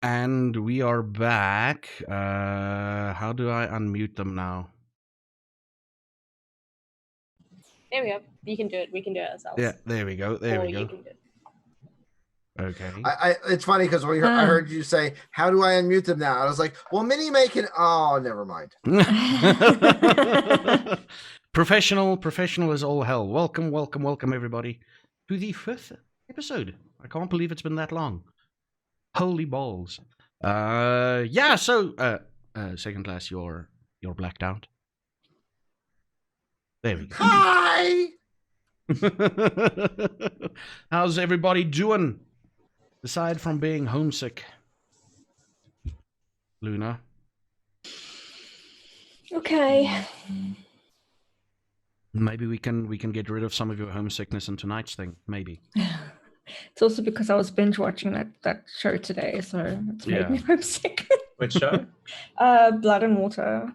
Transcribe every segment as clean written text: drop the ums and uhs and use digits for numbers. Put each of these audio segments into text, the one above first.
And we are back. How do I unmute them now? There we go. You can do it. We can do it ourselves. Yeah, there we go. There or we go. You can do it. Okay. It's funny because I heard you say, "How do I unmute them now?" I was like, "Well, Minnie May can." Oh, never mind. Professional as all hell. Welcome, everybody, to the 5th episode. I can't believe it's been that long. Holy balls. Yeah. So, second class, you're blacked out. There we go. Hi. How's everybody doing? Aside from being homesick, Luna. Okay. Maybe we can get rid of some of your homesickness in tonight's thing. Maybe. It's also because I was binge watching that show today, so it's made me homesick. Which show? Blood and Water.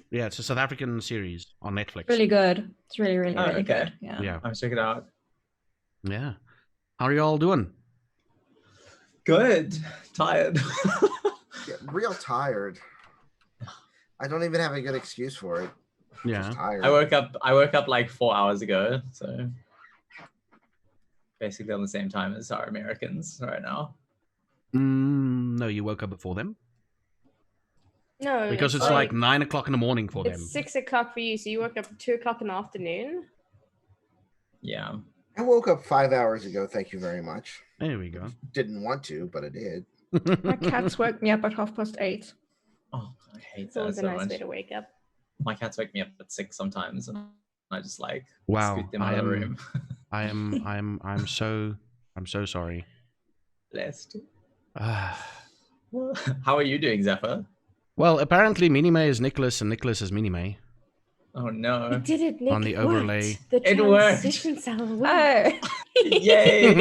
Yeah, it's a South African series on Netflix. Really good. It's really okay. good. Yeah. I'll check it out. Yeah. How are you all doing? Good. Tired. Yeah, real tired. I don't even have a good excuse for it. Yeah. Just tired. I woke up like 4 hours ago, so basically on the same time as our Americans right now. No, you woke up before them? No. Because it's like 9 o'clock in the morning for them. It's 6 o'clock for you, so you woke up at 2 o'clock in the afternoon? Yeah. I woke up 5 hours ago. Thank you very much. There we go. Didn't want to, but I did. My cats woke me up at 8:30. Oh, I hate It's that always a so nice much. way to wake up. My cats wake me up at 6 sometimes, and I just like Wow. scoot them out of the room. I'm so sorry. Blessed. How are you doing, Zephyr? Well, apparently Minnie May is Nicholas and Nicholas is Minnie May. Oh no. You did it, Nick. On the It overlay. worked. The It worked. transition sound worked. Oh. Yay!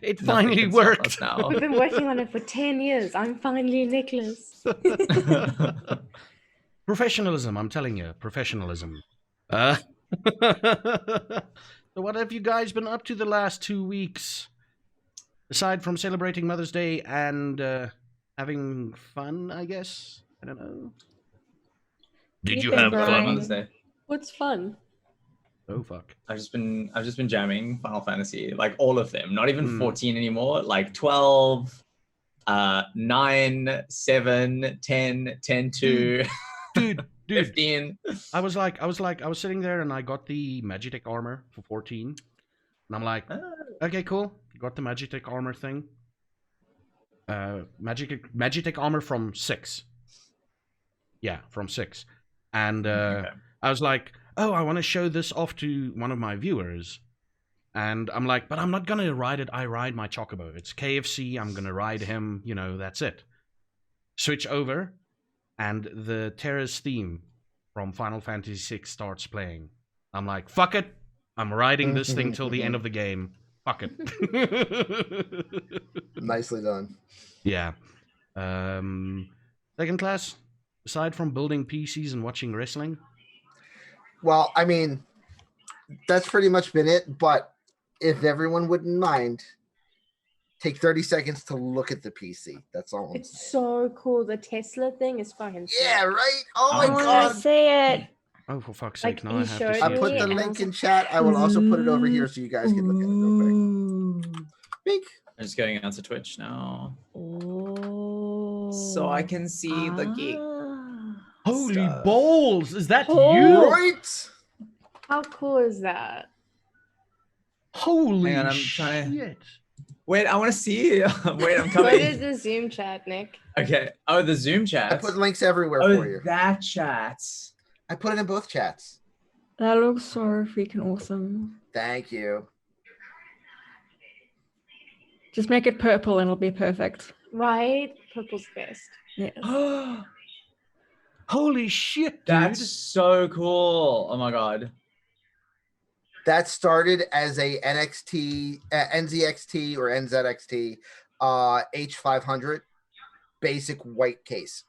It Nothing finally can stop worked. us now. We've been working on it for 10 years. I'm finally Nicholas. Professionalism, I'm telling you, professionalism. So what have you guys been up to the last 2 weeks? Aside from celebrating Mother's Day and having fun, I guess? I don't know. Did you have fun? Mother's Day. What's fun? Oh, fuck. I've just been jamming Final Fantasy, like all of them, not even 14 anymore, like 12, 9, 7, 10, 10 2, Dude. 15. I was sitting there and I got the Magitech armor for 14. And I'm like, okay, cool. Got the Magitech armor thing. Magitech armor from 6. Yeah, from 6. And Okay. I was like, oh, I want to show this off to one of my viewers. And I'm like, but I'm not going to ride it. I ride my Chocobo. It's KFC. I'm going to ride him. You know, that's it. Switch over. And the Terra's theme from Final Fantasy VI starts playing. I'm like, fuck it. I'm riding this thing till the end of the game. Fuck it. Nicely done. Yeah. Second class, aside from building PCs and watching wrestling? Well, I mean, that's pretty much been it. But if everyone wouldn't mind, take 30 seconds to look at the PC. That's all. It's so cool. The Tesla thing is fucking sick. Yeah, right? Oh I my want god. to see it. Oh, for fuck's sake, Like, now he I have to showed see I me it. put the and I link was in chat. I will also put it over here so you guys can look at it real quick. Bink. I'm just going onto Twitch now, Oh. so I can see the geek. Holy stuff. balls! Is that Oh. you? Right? How cool is that? Holy Hang on, I'm shit! trying- Wait, I want to see. Wait, I'm Go to coming. the Zoom chat, Nick. Okay. Oh, the Zoom chat. I put links everywhere Oh, for you. that chat. I put it in both chats. That looks so freaking awesome. Thank you. Just make it purple and it'll be perfect. Right? Purple's best. Yes. Holy shit, dude! That's so cool. Oh my god. That started as a NZXT or NZXT H500 basic white case.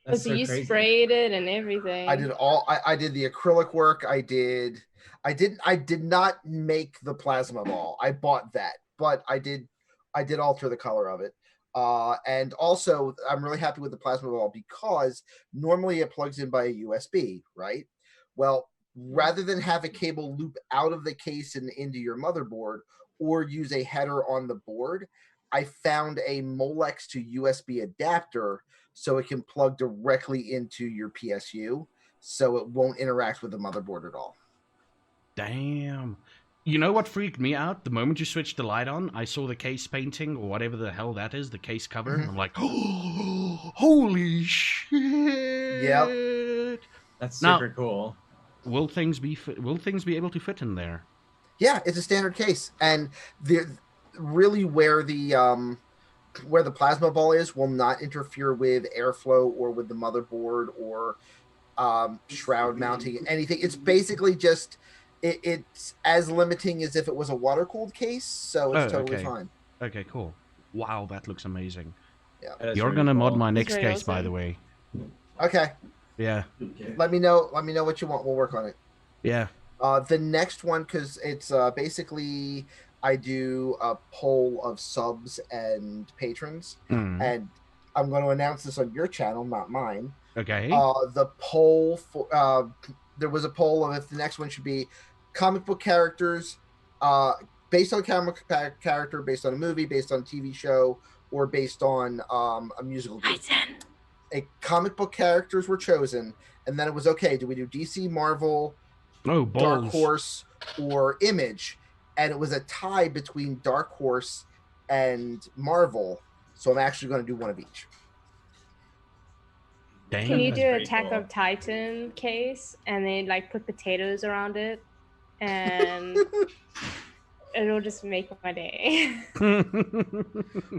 That's so so you crazy. sprayed it and everything. I did I did the acrylic work. I did not make the plasma ball. I bought that, but I did alter the color of it. And also I'm really happy with the plasma ball because normally it plugs in by a USB, right? Well, rather than have a cable loop out of the case and into your motherboard or use a header on the board, I found a Molex to USB adapter so it can plug directly into your PSU, so it won't interact with the motherboard at all. Damn. You know what freaked me out? The moment you switched the light on, I saw the case painting or whatever the hell that is, the case cover. Mhm. I'm like, oh, holy shit! Yep. That's Now- super cool. Will things be able to fit in there? Yeah, it's a standard case, and really where the plasma ball is will not interfere with airflow or with the motherboard or shroud mounting, anything. It's basically just it's as limiting as if it was a water cooled case, so it's totally okay. fine. Okay, cool. Wow, that looks amazing. That is You're really gonna mod cool. my That's next very case, by awesome. the way. Okay, Yeah, let me know what you want. We'll work on it. yeah. The next one, because it's basically I do a poll of subs and patrons, Mm. and I'm going to announce this on your channel, not mine. Okay. The poll for there was a poll of if the next one should be comic book characters, based on comic character, based on a movie, based on a TV show, or based on a musical group. Comic book characters were chosen, and then it was okay. Do we do DC, Marvel, Oh, Dark balls. Horse, or Image? And it was a tie between Dark Horse and Marvel. So I'm actually going to do one of each. Damn. Can you That's do pretty Attack cool. of Titan case and then like put potatoes around it, and it'll just make my day.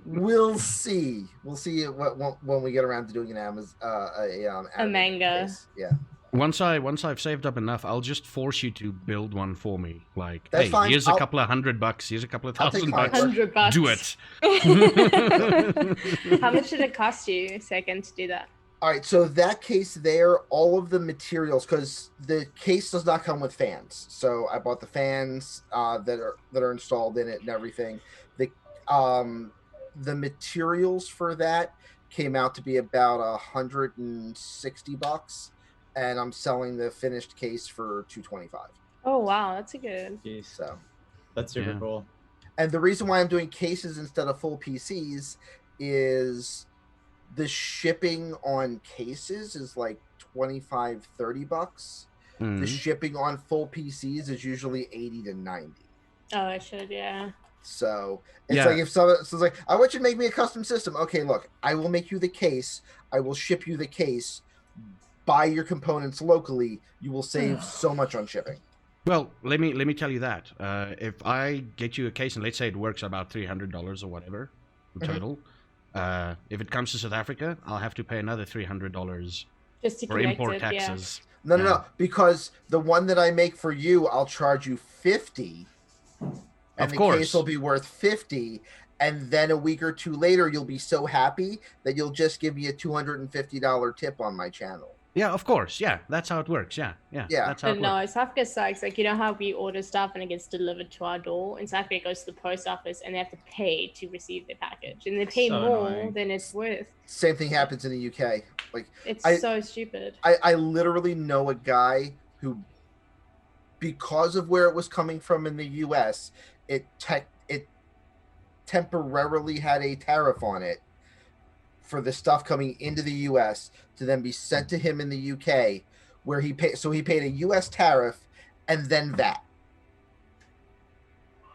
We'll see. We'll see when we get around to doing an A manga. case. Yeah, Once I've saved up enough, I'll just force you to build one for me. Like, That's hey, fine. here's a couple of $100. Here's a couple of I'll take $1,000. mine. $100. Do it. How much did it cost you, second, to do that? All right, so that case there, all of the materials, because the case does not come with fans. So I bought the fans that are installed in it and everything. The materials for that came out to be about $160, and I'm selling the finished case for $225. Oh wow, that's a good. Jeez. So, That's super Yeah. cool. and the reason why I'm doing cases instead of full PCs is the shipping on cases is like $25-$30. The Mm. shipping on full PCs is usually $80 to $90. Oh, I should, yeah. So it's Yeah. like if someone's like, I want you to make me a custom system. Okay, look, I will make you the case. I will ship you the case. Buy your components locally. You will save so much on shipping. Well, let me tell you that. If I get you a case and let's say it works about $300 or whatever in Mhm. total, if it comes to South Africa, I'll have to pay another $300 Just to for connect import it, taxes. No, because the one that I make for you, I'll charge you $50, and Of the course. case will be worth $50. And then a week or two later, you'll be so happy that you'll just give me a $250 tip on my channel. Yeah, of course. Yeah, that's how it works. Yeah. Yeah. That's how But it no, works. South Africa sucks. Like, you know how we order stuff and it gets delivered to our door? In South Africa, it goes to the post office and they have to pay to receive their package. And they pay So more annoying. than it's worth. Same thing happens in the UK. Like It's I- so stupid. I literally know a guy who, because of where it was coming from in the US, it temporarily had a tariff on it for the stuff coming into the US to then be sent to him in the UK, where he paid a US tariff and then that.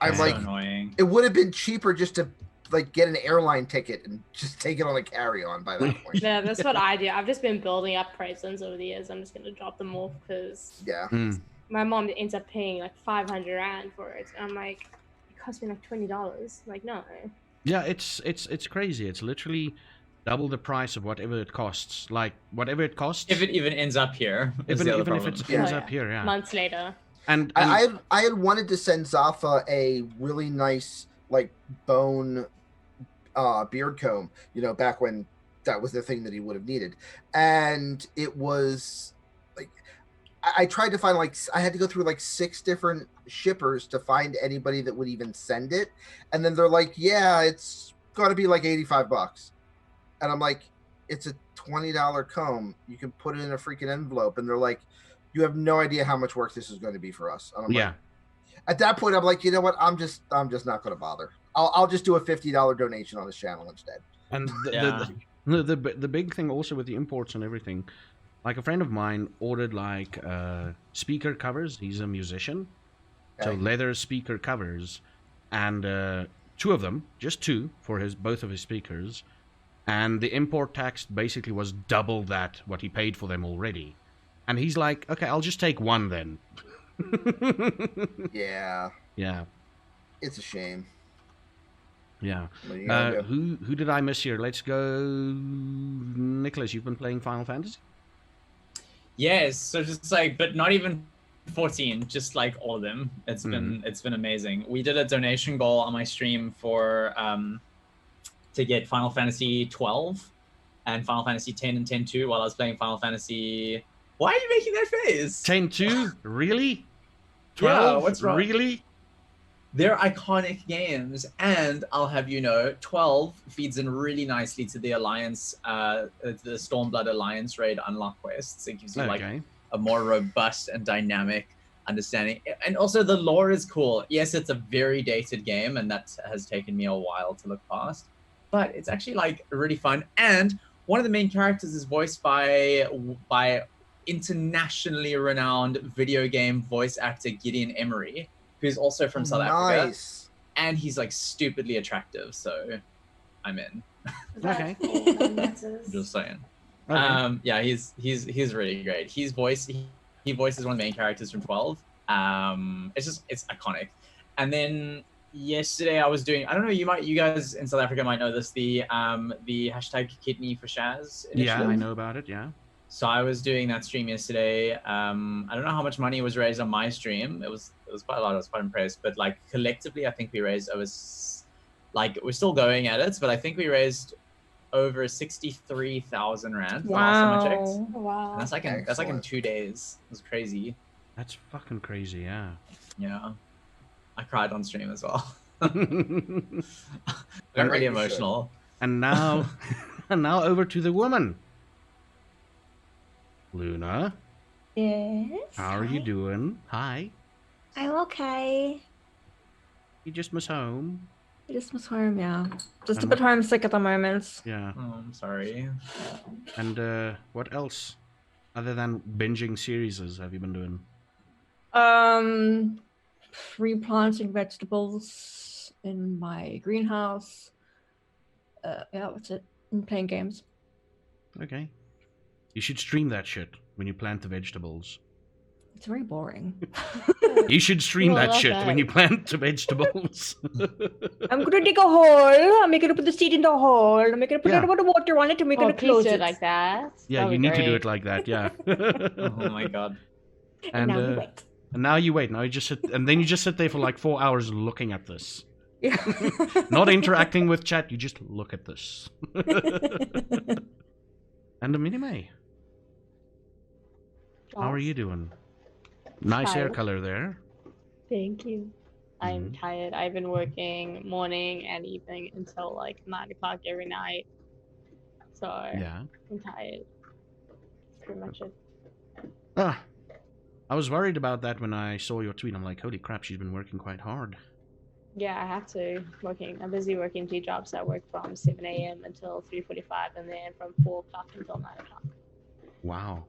I'm That's like, so annoying. it would have been cheaper just to like get an airline ticket and just take it on a carry-on by that point. Yeah, that's what I do. I've just been building up presents over the years. I'm just going to drop them off because Yeah. Mm. my mom ends up paying like 500 rand for it. And I'm like, it cost me like $20. Like, no. Yeah, it's crazy. It's literally double the price of whatever it costs. Like whatever it costs. If it even ends up here, is even the other even if problem. it ends Oh, up here, yeah. Months later. And I had wanted to send Zafa a really nice like bone beard comb, back when the thing that he would have needed. And it was like I tried to find I had to go through 6 different shippers to find anybody that would even send it. And then they're like, yeah, it's gotta be like $85. And I'm like, it's a $20 comb. You can put it in a freaking envelope. And they're like, you have no idea how much work this is going to be for us. And I'm like, at that point, I'm like, you know what? I'm just not going to bother. I'll just do a $50 donation on this channel instead. And the big thing also with the imports and everything, like a friend of mine ordered speaker covers. He's a musician, so leather speaker covers, and 2 of them, just 2 for both of his speakers, and the import tax basically was double what he paid for them already. And he's like, okay, I'll just take 1 then. Yeah. It's a shame. Yeah. Who did I miss here? Let's go, Nicholas. You've been playing Final Fantasy? Yes. So just but not even 14, just all of them. It's been amazing. We did a donation goal on my stream for to get Final Fantasy 12 and Final Fantasy 10 and 10-2 while I was playing Final Fantasy. Why are you making that face? 10-2? Really? 12? Yeah, what's wrong? Really? They're iconic games, and I'll have you know, 12 feeds in really nicely to the Alliance, the Stormblood Alliance raid unlock quests. It gives you a more robust and dynamic understanding, and also the lore is cool. Yes, it's a very dated game, and that has taken me a while to look past, but it's actually really fun. And one of the main characters is voiced by internationally renowned video game voice actor Gideon Emery, who's also from South Africa, and he's stupidly attractive, so I'm in. Okay. Just saying. Okay. Yeah, he's really great. He voices one of the main characters from 12. It's iconic. And then yesterday I was doing, I don't know, you guys in South Africa might know this, the hashtag Kidney for Shaz initiative. Yeah, I know about it. Yeah. So I was doing that stream yesterday. I don't know how much money was raised on my stream. It was quite a lot. I was quite impressed. But collectively, I think we raised over, we're still going at it, but I think we raised over 63,000 rand. Wow! Wow! And that's in 2 days. It was crazy. That's fucking crazy. Yeah. Yeah, I cried on stream as well. I got really emotional. And now, over to the woman. Luna, Yes. how are you doing? Hi. I'm okay. You just miss home. I just miss home, yeah. Just a bit homesick at the moment. Yeah. Oh, I'm sorry. And what else, other than binging series, have you been doing? Replanting vegetables in my greenhouse. Yeah, that's it. And playing games. Okay. You should stream that shit when you plant the vegetables. It's very boring. You should stream Well, that shit okay. when you plant the vegetables. I'm gonna dig a hole. I'm gonna put the seed in the hole. I'm gonna put a little bit of water on it, and we're gonna please close do it it like that. Yeah, That'd you be need to do great. it like that. Yeah. Oh my god. And now we wait. And now you wait. Now you just sit, and then you just sit there for 4 hours looking at this, Yeah. not interacting with chat. You just look at this. And the Minime, how are you doing? Nice hair Tired. color there. Thank you. I'm Mhm. tired. I've been working morning and evening until 9 o'clock every night. So Yeah. I'm tired. That's pretty much it. I was worried about that when I saw your tweet. I'm like, holy crap, she's been working quite hard. Yeah, I have to. I'm busy working 2 jobs. I work from 7 a.m. until 3:45, and then from 4 o'clock until 9 o'clock. Wow.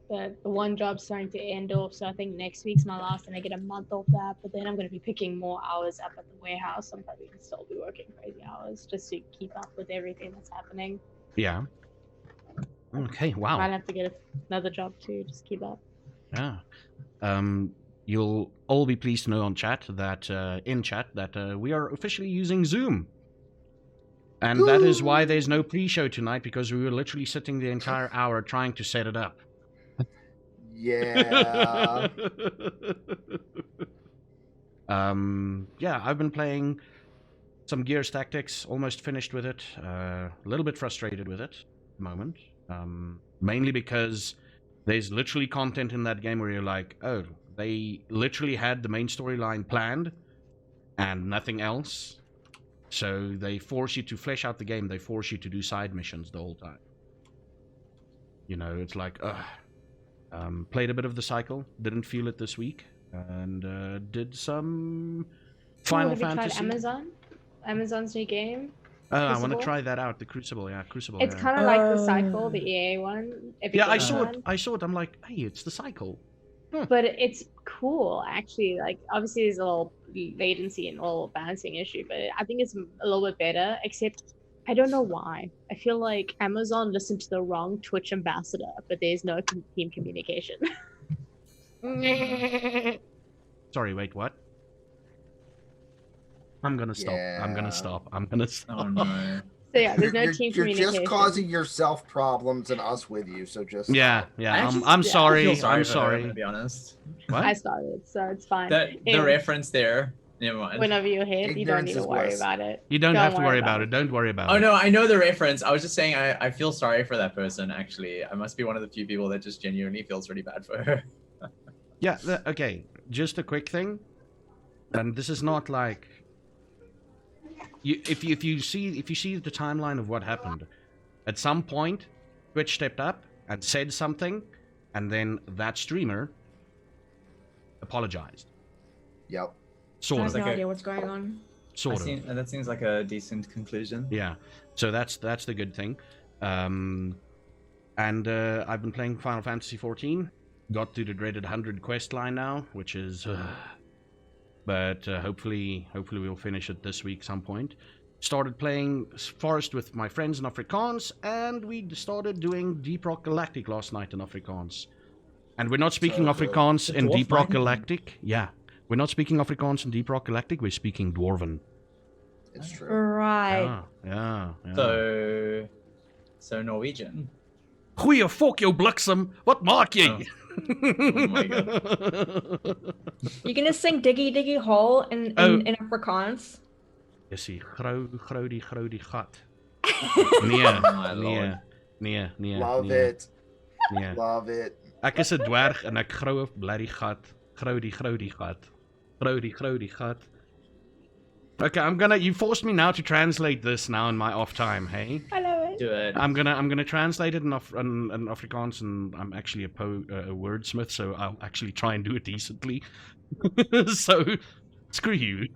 But the one job's starting to end off, so I think next week's my last, and I get a month off that. But then I'm going to be picking more hours up at the warehouse. I'm probably going to still be working crazy hours just to keep up with everything that's happening. Yeah. Okay. Wow. Might have to get another job too, just keep up. Yeah. You'll all be pleased to know in chat that we are officially using Zoom. And that is why there's no pre-show tonight, because we were literally sitting the entire hour trying to set it up. Yeah. Yeah, I've been playing some Gears Tactics, almost finished with it. A little bit frustrated with it at the moment. Mainly because there's literally content in that game where you're like, oh, they literally had the main storyline planned and nothing else. So they force you to flesh out the game. They force you to do side missions the whole time. You know, it's like, played a bit of the cycle. Didn't feel it this week. And did some Final Fantasy. Have you tried Amazon's new game? Oh, I want to Crucible? try that out. The Crucible, yeah, Crucible. It's yeah. kind of like the Cycle, the EA one. Yeah, I saw it. I saw it. I'm like, hey, it's the Cycle. But it's cool, actually. Like, obviously, there's a little latency and a little balancing issue, but I think it's a little bit better. Except, I don't know why. I feel like Amazon listened to the wrong Twitch ambassador, but there's no team communication. Sorry, wait, what? I'm gonna stop. I'm gonna Yeah. stop. I'm gonna stop. Oh no. So yeah, there's no You're team communication. just causing yourself problems and us with you. So just Yeah, I yeah. actually- I'm I sorry. feel sorry I'm for her, sorry. to be honest. What? I started, so it's fine. The Anyway, reference there. Never mind. whenever you hit, you don't Ignorance need to is worry bliss. about it. You don't Don't have to worry worry about about it. Don't worry about Oh it. no, I know the reference. I was just saying I feel sorry for that person, actually. I must be one of the few people that just genuinely feels really bad for her. Yeah. Okay. Just a quick thing, and this is not like. If you see the timeline of what happened, at some point, Twitch stepped up and said something, and then that streamer apologized. Yep. I Sort have of. no like a- idea what's going on. Sort of. That seems like a decent conclusion. Yeah. So that's the good thing. And I've been playing Final Fantasy 14. Got to the dreaded 100 quest line now, which is. But hopefully we'll finish it this week some point. Started playing Forest with my friends in Afrikaans, and we started doing Deep Rock Galactic last night in Afrikaans. And we're not speaking So good. Afrikaans The in dwarf Deep Rock mining? Galactic. Yeah, we're not speaking Afrikaans in Deep Rock Galactic. We're speaking Dwarven. It's true. Right. Yeah. So Norwegian. Goeie fok jou bliksem. Wat maak jy? Oh. Oh my You're gonna sing Diggy Diggy Hole in Afrikaans? Jy sê grou die gat. my Nee. lord. Nee. Love nee, it. Nee. Love it. Ek is 'n dwerg en ek grou 'n blerrie gat. Grou die gat. Grou die gat. Okay, you forced me now to translate this now in my off time, hey? I love it. Do it. I'm gonna translate it in Afrikaans, and I'm actually a wordsmith, so I'll actually try and do it decently. So, screw you.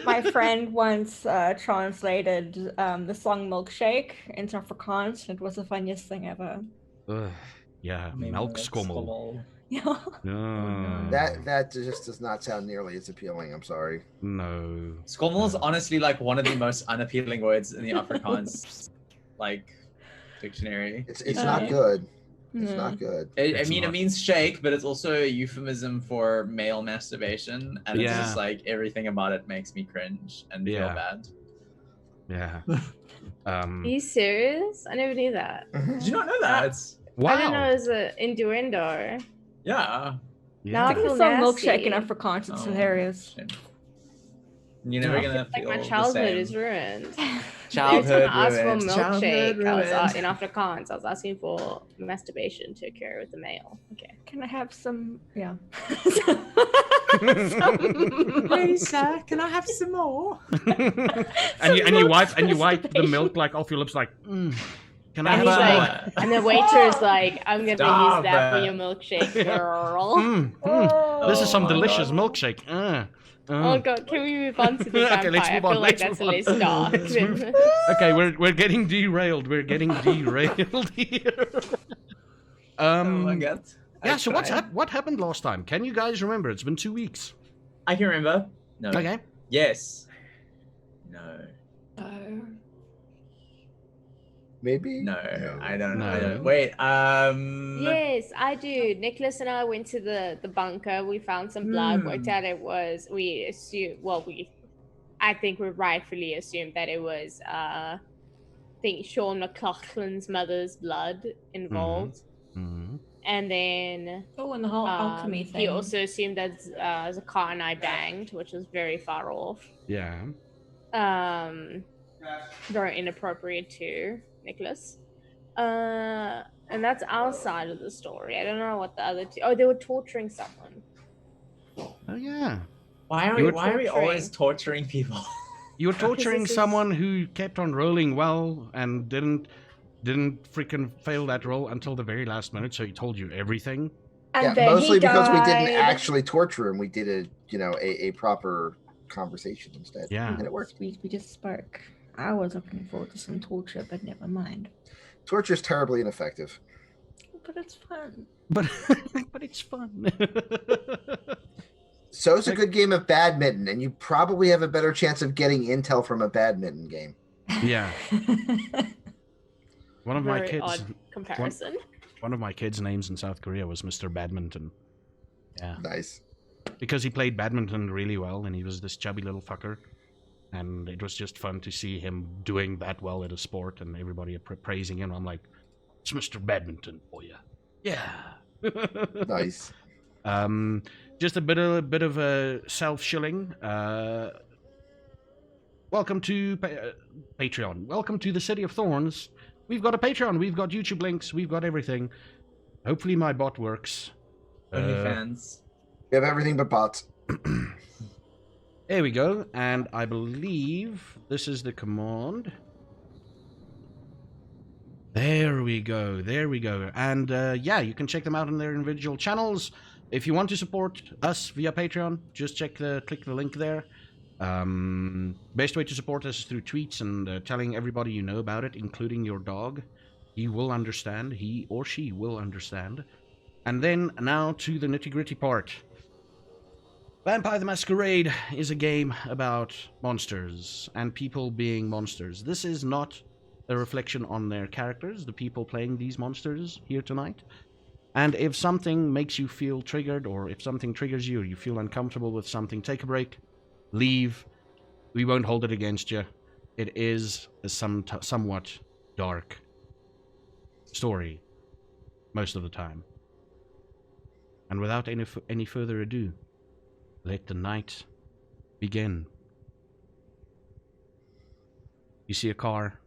My friend once translated the song Milkshake into Afrikaans. It was the funniest thing ever. Ugh, yeah, melkskommel. Yeah. No. That just does not sound nearly as appealing. I'm sorry. No. Skommel is honestly like one of the most unappealing words in the Afrikaans like dictionary. It's not good. It's Mm. not good. I It's mean, not. it means shake, but it's also a euphemism for male masturbation, and it's Yeah. just like everything about it makes me cringe and feel Yeah. bad. Yeah. Are you serious? I never knew that. Did you not know that? Wow. I didn't know it was an innuendo. Yeah. Now I Sing the feel song nasty. Milkshake in Afrikaans. It's Oh, hilarious. shame. You're never gonna Like feel my the childhood same. is ruined. Childhood Every time I asked for ruined. Childhood milkshake, I was ruined. in Afrikaans. I was asking for masturbation to occur with the male. Okay. Can I have some? Yeah. Please, sir, can I have some more? and you wipe the milk like off your lips like. Can I And have he's some more? like, and the waiter is like, I'm gonna Stop use that for it. your milkshake, girl. This is some Oh my delicious God. milkshake. Oh god, can we move on to the Okay, vampire? let's I move feel on, like let's that's move less on. dark. Let's move- Okay, we're getting derailed. We're getting derailed here. Oh my god. Yeah. I So tried. what happened last time? Can you guys remember? It's been 2 weeks. I can remember. No. Okay. Yes. No. Maybe. No. I don't know. No. Wait. Yes, I do. Nicholas and I went to the bunker. We found some blood. Worked out it was. We assumed. Well, I think we rightfully assumed that it was. I think Sean McLaughlin's mother's blood involved. Mhm. And then Oh, and the whole alchemy thing. he also assumed that Zakar and I banged, which was very far off. Yeah. very inappropriate to Nicholas. And that's our side of the story. I don't know what the other two. Oh, they were torturing someone. Oh yeah. Why are we always torturing people? You were torturing someone who kept on rolling well and didn't freaking fail that roll until the very last minute, so he told you everything. And yeah, mostly because we didn't died. actually torture him. We did a proper conversation instead. Yeah. And it worked. We just spoke. I was looking forward to some torture, but never mind. Torture is terribly ineffective. But it's fun. But it's fun. So it's a good game of badminton, and you probably have a better chance of getting intel from a badminton game. Yeah. One of Very my kids. odd comparison. One of my kids' names in South Korea was Mr. Badminton. Yeah. Nice. Because he played badminton really well, and he was this chubby little fucker. And it was just fun to see him doing that well at a sport, and everybody praising him. I'm like, it's Mr. Badminton for you. Yeah. Nice. Just a bit of a self-shilling. Welcome to Patreon. Welcome to the City of Thorns. We've got a Patreon. We've got YouTube links. We've got everything. Hopefully my bot works. OnlyFans. We have everything but bots. There we go. And I believe this is the command. There we go. There we go. And yeah, you can check them out on their individual channels. If you want to support us via Patreon, just click the link there. Best way to support us is through tweets and telling everybody you know about it, including your dog. He will understand. He or she will understand. And then now to the nitty-gritty part. Vampire the Masquerade is a game about monsters and people being monsters. This is not a reflection on their characters, the people playing these monsters here tonight. And if something makes you feel triggered, or if something triggers you, or you feel uncomfortable with something, take a break, leave. We won't hold it against you. It is a somewhat dark story, most of the time. And without any further ado, let the night begin. You see a car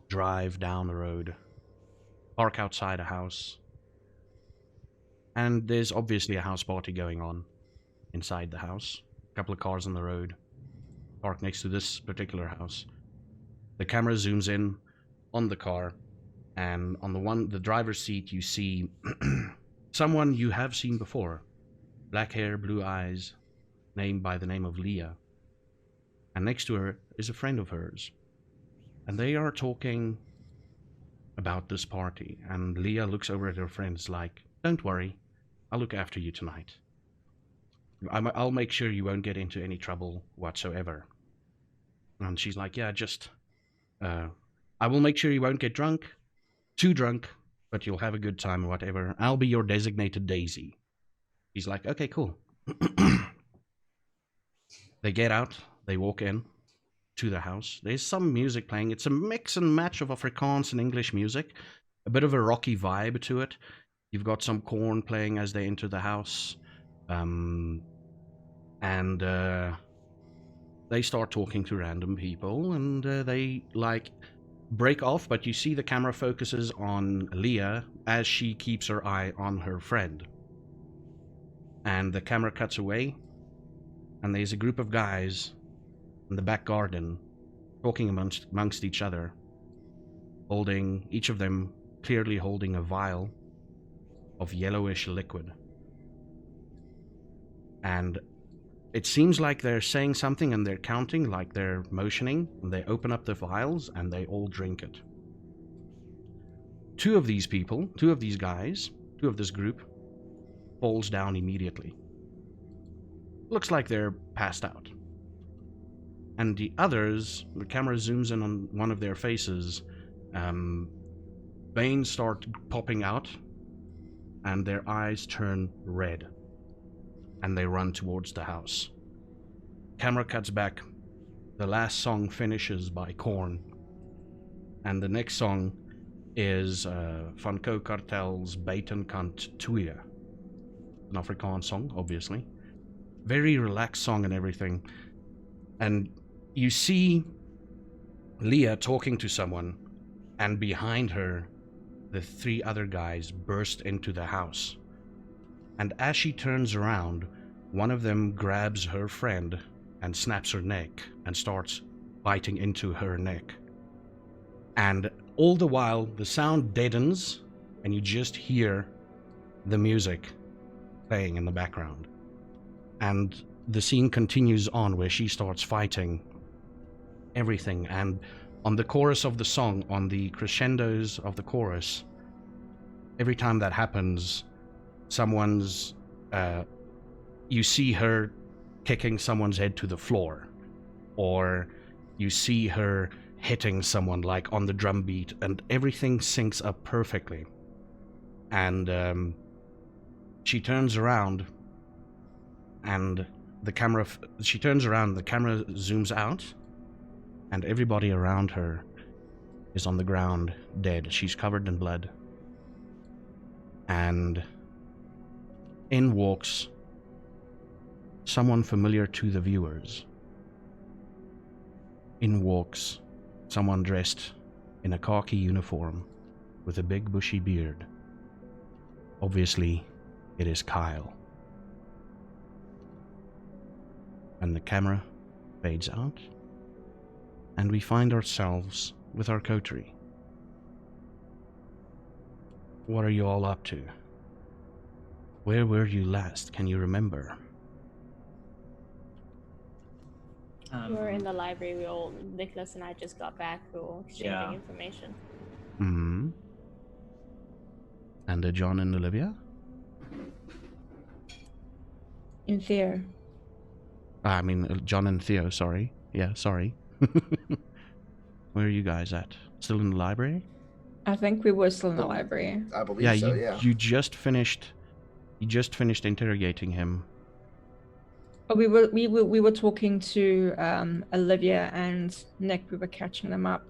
drive down the road, park outside a house, and there's obviously a house party going on inside the house. A couple of cars on the road, parked next to this particular house. The camera zooms in on the car, and on the driver's seat you see someone you have seen before. Black hair, blue eyes, named by the name of Leah. And next to her is a friend of hers. And they are talking about this party. And Leah looks over at her friends like, don't worry, I'll look after you tonight. I'll make sure you won't get into any trouble whatsoever. And she's like, yeah, I will make sure you won't get too drunk, but you'll have a good time or whatever. I'll be your designated Daisy. He's like, okay, cool. They get out, they walk in to the house. There's some music playing. It's a mix and match of Afrikaans and English music. A bit of a rocky vibe to it. You've got some corn playing as they enter the house. And they start talking to random people, and they like break off, but you see the camera focuses on Leah as she keeps her eye on her friend. And the camera cuts away, and there's a group of guys in the back garden talking amongst each other, holding, each of them clearly holding a vial of yellowish liquid. And it seems like they're saying something and they're counting, like they're motioning, and they open up the vials and they all drink it. Two of these guys, two of this group, falls down immediately. Looks like they're passed out. And the others, the camera zooms in on one of their faces, veins start popping out, and their eyes turn red. And they run towards the house. Camera cuts back. The last song finishes by Korn. And the next song is Van Co Kartel's Buiten Kant 2. An Afrikaans song, obviously. Very relaxed song and everything. And You see Leah talking to someone, and behind her, the 3 other guys burst into the house. And as she turns around, one of them grabs her friend and snaps her neck and starts biting into her neck. And all the while, the sound deadens, and you just hear the music playing in the background. And the scene continues on where she starts fighting everything. And on the chorus of the song, on the crescendos of the chorus, every time that happens, someone's... you see her kicking someone's head to the floor, or you see her hitting someone like on the drum beat, and everything syncs up perfectly. And she turns around, and the camera zooms out, and everybody around her is on the ground dead. She's covered in blood. And in walks someone familiar to the viewers. In walks someone dressed in a khaki uniform with a big bushy beard. Obviously, it is Kyle. And the camera fades out, and we find ourselves with our coterie. What are you all up to? Where were you last? Can you remember? We were in the library. Nicholas and I just got back. We were exchanging information. Mm-hmm. And John and Olivia? In Theo. I mean, John and Theo, sorry. Yeah, sorry. Where are you guys at? Still in the library? I think we were still in the library. I believe so, yeah. You just finished interrogating him. Oh, we were talking to Olivia and Nick. We were catching them up.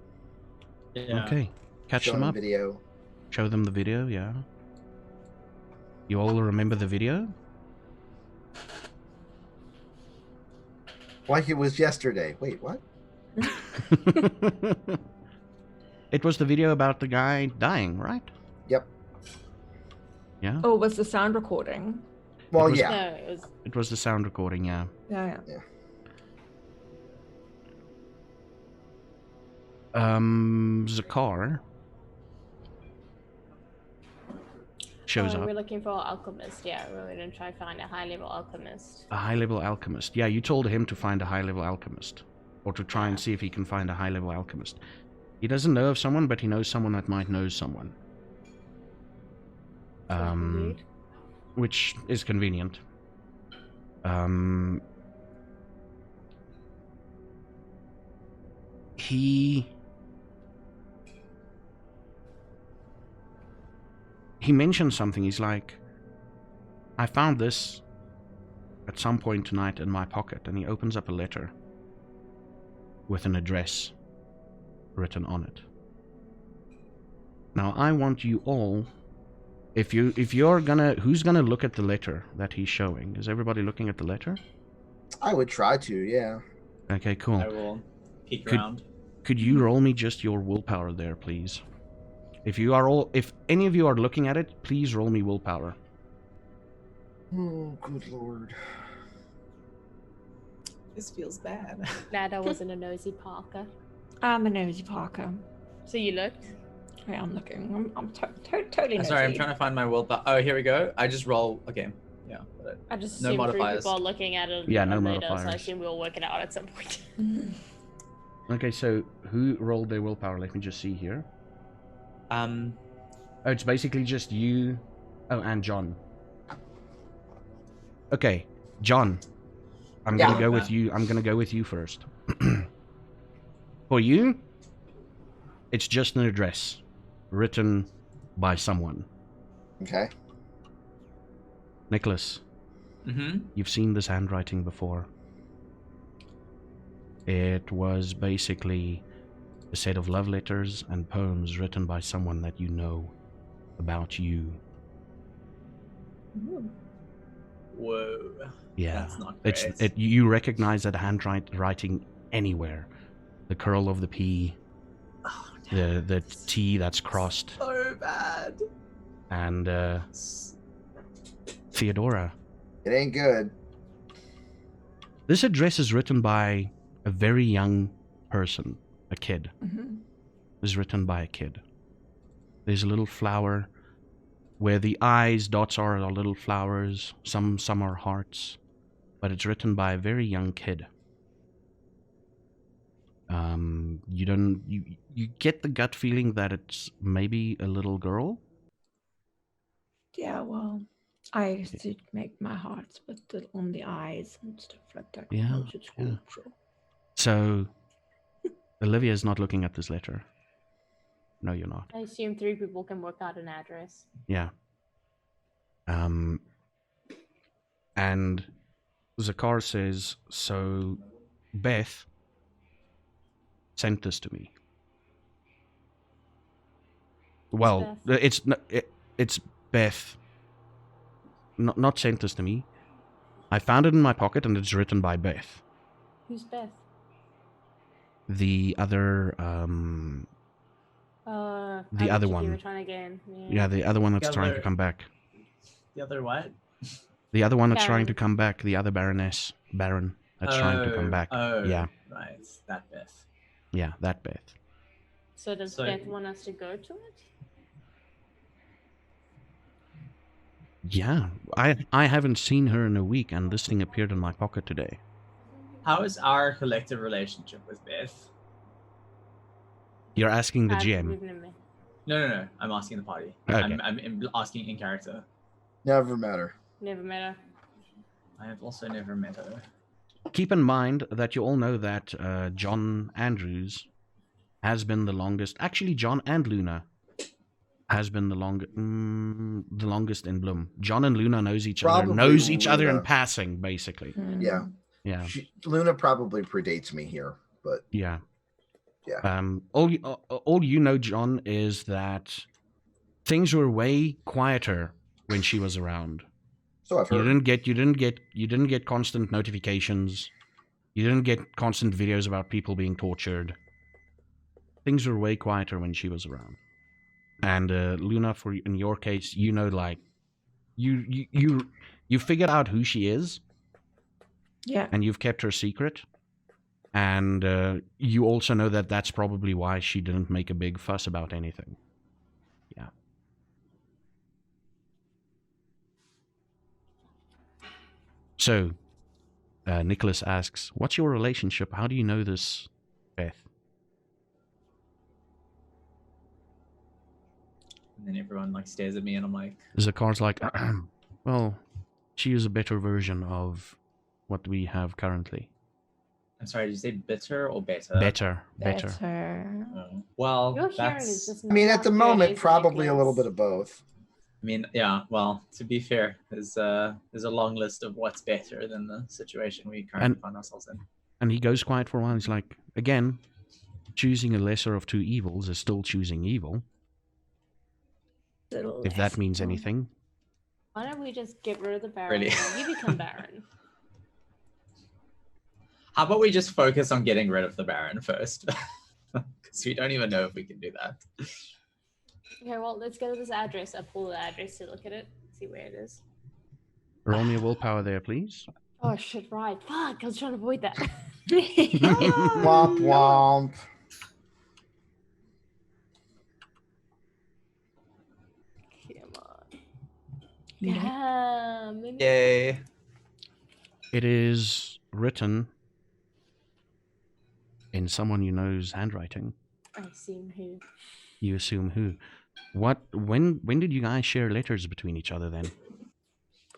Yeah. Okay. Catch Show them up. Video. Show them the video, yeah. You all remember the video? Like it was yesterday. Wait, what? It was the video about the guy dying, right? Yep. Yeah? Oh, was the sound recording? Well, was- yeah. No, It was the sound recording, yeah. Yeah. Zakar shows up. We're looking for an alchemist. Yeah, we're going to try to find a high-level alchemist. A high-level alchemist. Yeah, you told him to find a high-level alchemist. Or to try and see if he can find a high-level alchemist. He doesn't know of someone, but he knows someone that might know someone. Indeed. Which is convenient. He mentioned something. He's like, I found this at some point tonight in my pocket, and he opens up a letter with an address written on it. Now I want you all, who's gonna look at the letter that he's showing? Is everybody looking at the letter? I would try to, yeah. Okay, cool. I will peek around. Could you roll me just your willpower there, please? If any of you are looking at it, please roll me willpower. Oh, good lord. This feels bad. Glad I wasn't a nosy Parker. I'm a nosy Parker. So you looked? Yeah, I'm looking. I'm totally nosy. Sorry, I'm trying to find my willpower. Oh, here we go. I just roll. Okay. Yeah. I just No assumed three modifiers. people are looking at it. Yeah, no later, So I modifiers. assume we'll work it out at some point. Okay, so who rolled their willpower? Let me just see here. Um. Oh, it's basically just you. Oh, and John. Okay, John. I'm gonna go with you. I'm gonna go with you first. For you, it's just an address written by someone. Okay. Nicholas, you've seen this handwriting before. It was basically a set of love letters and poems written by someone that you know about you. Whoa. Yeah, That's not great. you recognize that handwriting anywhere. The curl of the P, Oh, the T that's crossed, so bad. and Theodora. It ain't good. This address is written by a very young person, a kid. Mhm. It's written by a kid. There's a little flower where the eyes, dots are little flowers. Some are hearts, but it's written by a very young kid. You get the gut feeling that it's maybe a little girl. Yeah, well, I used to make my hearts with on the eyes and stuff like that. Yeah, when I was at school, yeah. so. So Olivia's not looking at this letter. No, you're not. I assume 3 people can work out an address. Yeah. And Zakar says, so Beth sent this to me. Well, it's Beth. Not sent this to me. I found it in my pocket and it's written by Beth. Who's Beth? The other the other one. You were trying to get in. Yeah, the other one that's The trying to other- come back. The other what? The other one that's trying Baron. to come back. The other Baron that's trying to come back. Oh, Yeah. Right, that Beth. Yeah, that Beth. So does So- Beth want us to go to it? Yeah, I haven't seen her in a week, and this thing appeared in my pocket today. How is our collective relationship with Beth? You're asking the We've GM. never met. No. I'm asking the party. Okay. I'm asking in character. Never met her. Never met her. I have also never met her. Keep in mind that you all know that John Andrews has been the longest. Actually, John and Luna has been the longest in Bloom. John and Luna knows each other in Luna. passing, basically. Mm. Yeah. Yeah, Luna probably predates me here, but yeah. Yeah. All you know, John, is that things were way quieter when she was around. so I've You heard. didn't get constant notifications. You didn't get constant videos about people being tortured. Things were way quieter when she was around. And Luna, in your case, you know, like you figured out who she is, Yeah. and you've kept her secret. And you also know that that's probably why she didn't make a big fuss about anything. Yeah. So, Nicholas asks, what's your relationship? How do you know this, Beth? And then everyone like stares at me, and I'm like, Zakar's like, well, she is a better version of what we have currently. I'm sorry, did you say bitter or better? Better. Oh. Well, Your hearing is that's. just I mean, at the not moment, good, probably a little Nicholas. bit of both. I mean, yeah. Well, to be fair, there's a long list of what's better than the situation we currently find ourselves in. And he goes quiet for a while. He's like, again, choosing a lesser of two evils is still choosing evil, if that means anything. Why don't we just get rid of the Baron? Really? And you become Baron. How about we just focus on getting rid of the Baron first? Because we don't even know if we can do that. Okay, well, let's go to this address. I pull the address to look at it, see where it is. Roll me a willpower there, please. Oh shit! Right, fuck! I was trying to avoid that. Womp womp. Come on. Damn. Yay. It is written in someone you know's handwriting. I assume who. You assume who? When did you guys share letters between each other then?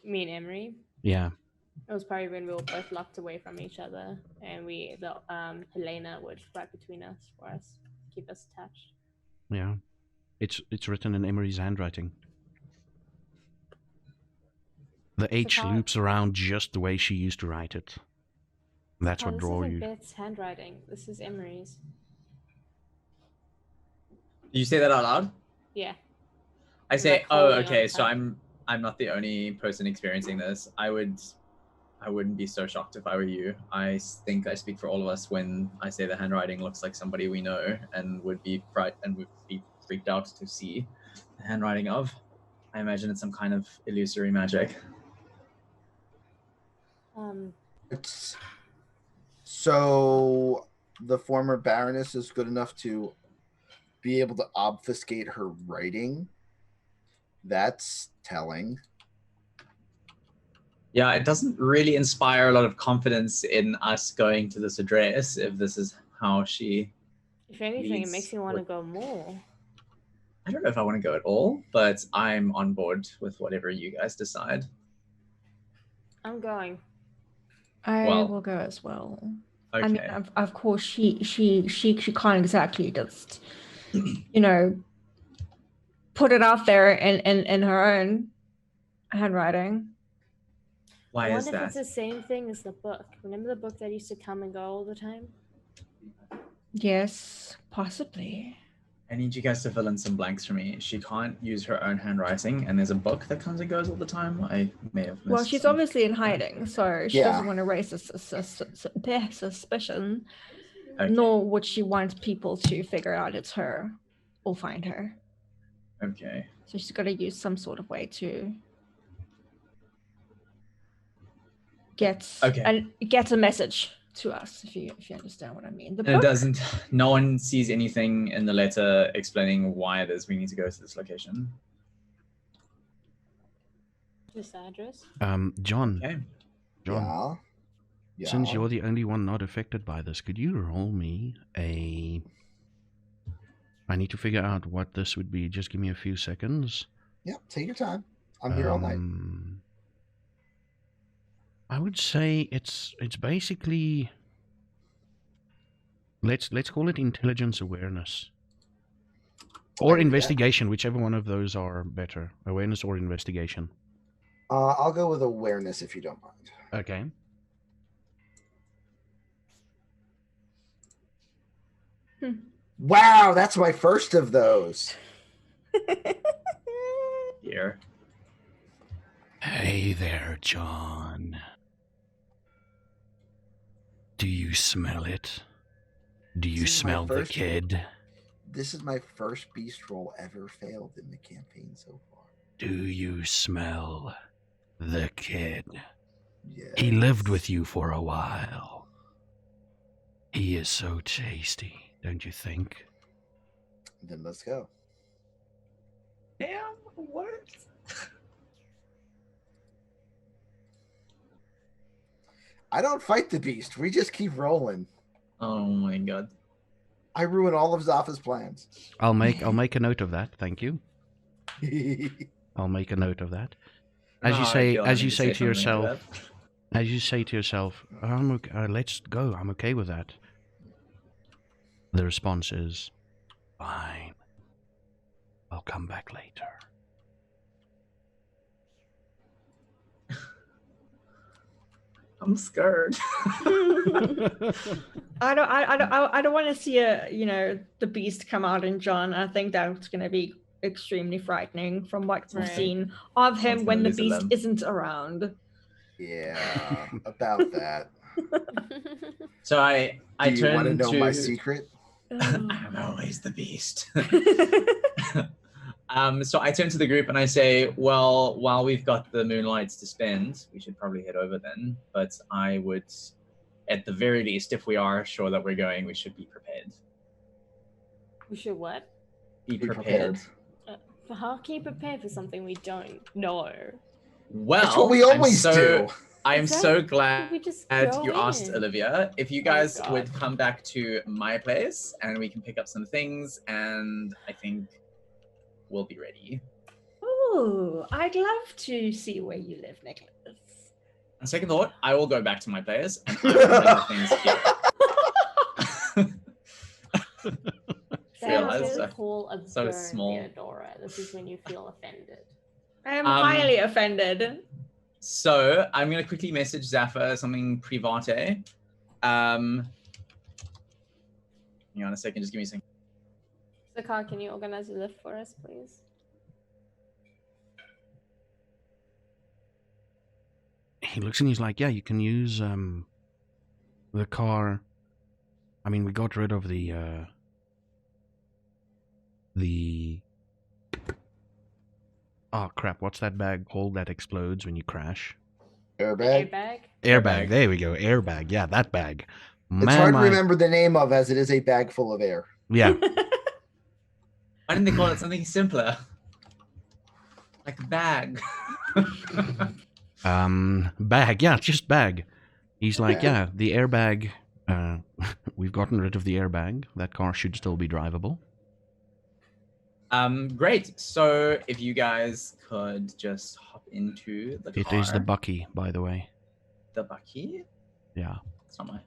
Me and Emery. Yeah. It was probably when we were both locked away from each other, and Helena would write between us for us, keep us attached. Yeah. It's written in Emery's handwriting. The H how- loops around just the way she used to write it. That's what this draw isn't you. Beth's handwriting. This is Emery's. Did you say that out loud? Yeah. I say, Like oh, holding on okay. the So pen. I'm not the only person experiencing this. I would I wouldn't be so shocked if I were you. I think I speak for all of us when I say the handwriting looks like somebody we know and would be freaked out to see the handwriting of. I imagine it's some kind of illusory magic. So the former Baroness is good enough to be able to obfuscate her writing. That's telling. Yeah, it doesn't really inspire a lot of confidence in us going to this address if this is how she... If anything, it makes me want to go more. I don't know if I want to go at all, but I'm on board with whatever you guys decide. I'm going. I Well, will go as well. Okay. I mean, of course, she can't exactly just, you know, put it out there in her own handwriting. Why I is wonder if that? it's the same thing as the book. Remember the book that used to come and go all the time? Yes, possibly. I need you guys to fill in some blanks for me. She can't use her own handwriting, and there's a book that comes and goes all the time. I may have missed. Well, she's obviously in hiding, so she doesn't want to raise their suspicion, Okay. nor would she want people to figure out it's her or find her. Okay. So she's got to use some sort of way to get a message to us, if you understand what I mean. And it doesn't. No one sees anything in the letter explaining why it is we need to go to this location. This address? John. Okay. John. Yeah. Since you're the only one not affected by this, could you roll me a... I need to figure out what this would be. Just give me a few seconds. Yeah, take your time. I'm here all night. I would say it's basically... Let's call it intelligence awareness. Or investigation, whichever one of those are better. Awareness or investigation. I'll go with awareness if you don't mind. Okay. Wow, that's my first of those. Here. Hey there, John. Do you smell it? Do you smell the kid? This is my first beast roll ever failed in the campaign so far. Do you smell the kid? Yes. He lived with you for a while. He is so tasty, don't you think? Then let's go. Damn, what? I don't fight the beast. We just keep rolling. Oh my god. I ruin all of Zaffa's plans. I'll make a note of that. Thank you. I'll make a note of that. As you say to yourself, I'm okay, let's go. I'm okay with that. The response is, fine. I'll come back later. I'm scared. I don't want to see the beast come out in John. I think that's going to be extremely frightening from what we've seen of him when the beast isn't around. Yeah, about that. So I Do you want to know my secret? I'm always the beast. So I turn to the group and I say, well, while we've got the moonlights to spend, we should probably head over then. But I would, at the very least, if we are sure that we're going, we should be prepared. We should what? Be prepared. How can you prepare for something we don't know? Well, that's what we always do. I am so glad you asked, Olivia. If you guys would come back to my place and we can pick up some things, and I think we'll be ready. Oh, I'd love to see where you live, Nicholas. On second thought, I will go back to my place and I will bring the things here. So small. Theodora. This is when you feel offended. I am highly offended. So I'm going to quickly message Zaffa something private. Hang on a second, just give me a second. Zakar, can you organize a lift for us, please? he looks and he's like, yeah, you can use the car. I mean, we got rid of the oh crap, what's that bag called that explodes when you crash? Airbag. Airbag. There we go. Airbag. Yeah, that bag. It's hard to remember the name of, as it is a bag full of air. Yeah. Why didn't they call it something simpler? Like a bag. Bag. Yeah, just bag. He's like, yeah, the airbag. We've gotten rid of the airbag. That car should still be drivable. Great. So if you guys could just hop into the car. It is the Bucky, by the way. The Bucky? Yeah. It's not my.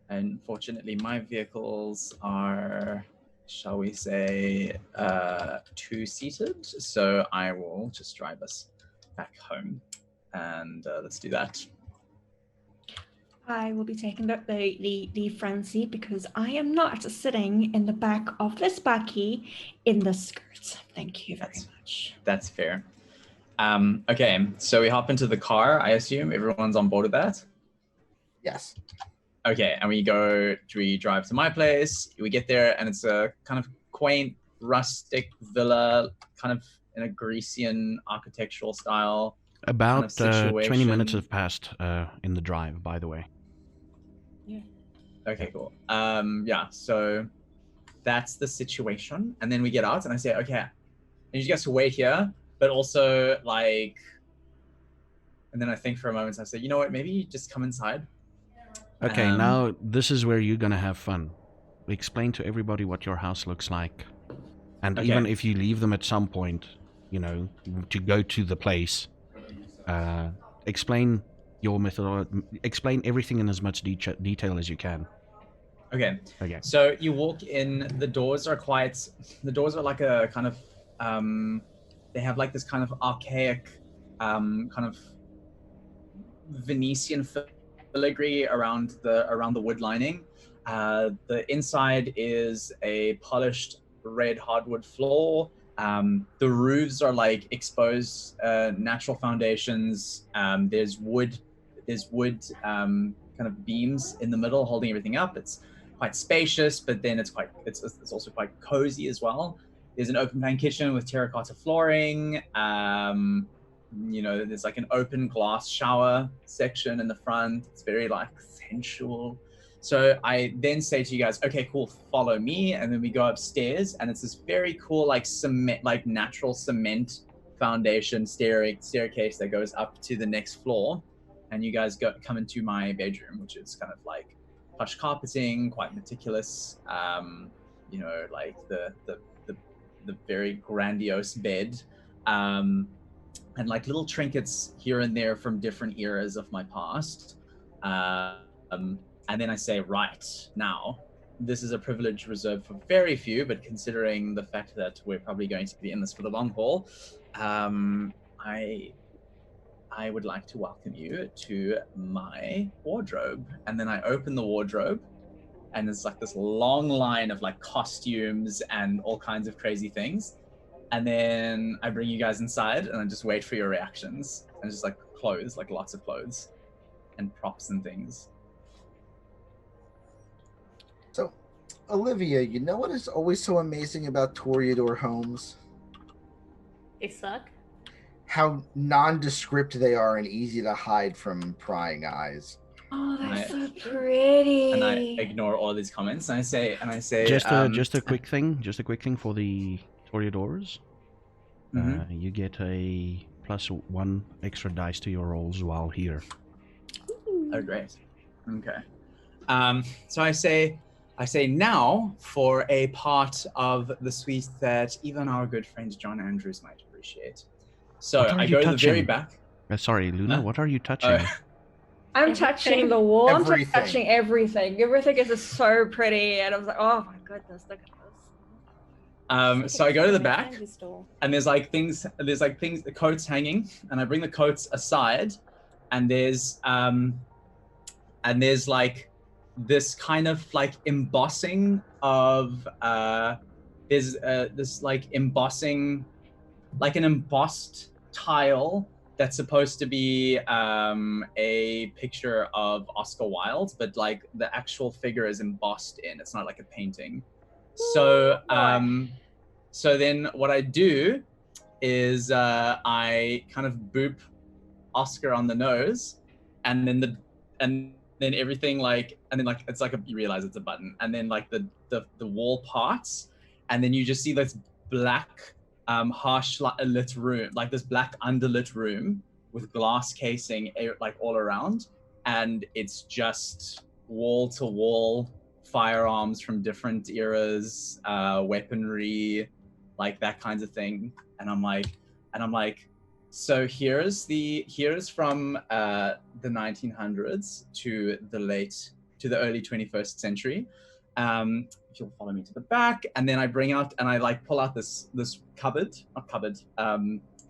Unfortunately, my vehicles are, shall we say, two-seated. So I will just drive us back home, and let's do that. I will be taking the front seat because I am not sitting in the back of this Bucky in the skirt. Thank you very much. That's fair. Okay, so we hop into the car. I assume everyone's on board with that? Yes. Okay, and we drive to my place. We get there, and it's a kind of quaint, rustic villa, kind of in a Grecian architectural style. About kind of 20 minutes have passed in the drive, by the way. Yeah. Okay, cool. Yeah, so that's the situation. And then we get out, and I say, okay, I need you guys to wait here, but also, like... And then I think for a moment, I say, you know what, maybe you just come inside. Okay, now this is where you're gonna have fun. Explain to everybody what your house looks like. And even if you leave them at some point, you know, to go to the place... explain your method. Explain everything in as much detail as you can. Okay. Okay. So you walk in. The doors are quite. The doors are like a kind of. They have like this kind of archaic, kind of Venetian filigree around the wood lining. The inside is a polished red hardwood floor. The roofs are like exposed natural foundations. There's wood kind of beams in the middle holding everything up. It's quite spacious, but then it's also quite cozy as well. There's an open plan kitchen with terracotta flooring. You know, there's like an open glass shower section in the front. It's very like sensual. So I then say to you guys, okay, cool, follow me. And then we go upstairs, and it's this very cool, like cement, like natural cement foundation staircase that goes up to the next floor. And you guys come into my bedroom, which is kind of like plush carpeting, quite meticulous. You know, like the very grandiose bed. And like little trinkets here and there from different eras of my past. And then I say, right, now, this is a privilege reserved for very few, but considering the fact that we're probably going to be in this for the long haul, I would like to welcome you to my wardrobe. And then I open the wardrobe, and there's like this long line of like costumes and all kinds of crazy things. And then I bring you guys inside, and I just wait for your reactions. And just like clothes, like lots of clothes and props and things. So, Olivia, you know what is always so amazing about Toreador homes? They suck. How nondescript they are and easy to hide from prying eyes. Oh, that's so pretty. And I ignore all these comments, and I say, just a quick thing for the Toreadors. You get a +1 extra dice to your rolls while here. Oh, great. Okay. So I say now for a part of the suite that even our good friend John Andrews might appreciate. So I go to the very back. Sorry, Luna, what are you touching? I'm touching the wall. Everything. I'm touching everything. Everything is just so pretty, and I was like, oh my goodness, look at this. So I go to the back, and there's things, the coats hanging, and I bring the coats aside, and there's like this kind of like embossing of there's this like embossing, like an embossed tile that's supposed to be a picture of Oscar Wilde, but like the actual figure is embossed in. It's not like a painting. So so then what I do is I kind of boop Oscar on the nose, and then everything like, and then like it's like you realize it's a button, and then like the wall parts, and then you just see this black harsh lit room, like this black underlit room with glass casing like all around, and it's just wall to wall firearms from different eras, weaponry, like that kinds of thing. And I'm like, so here's from the 1900s to the early 21st century. If you'll follow me to the back, and then I bring out and I like pull out this kind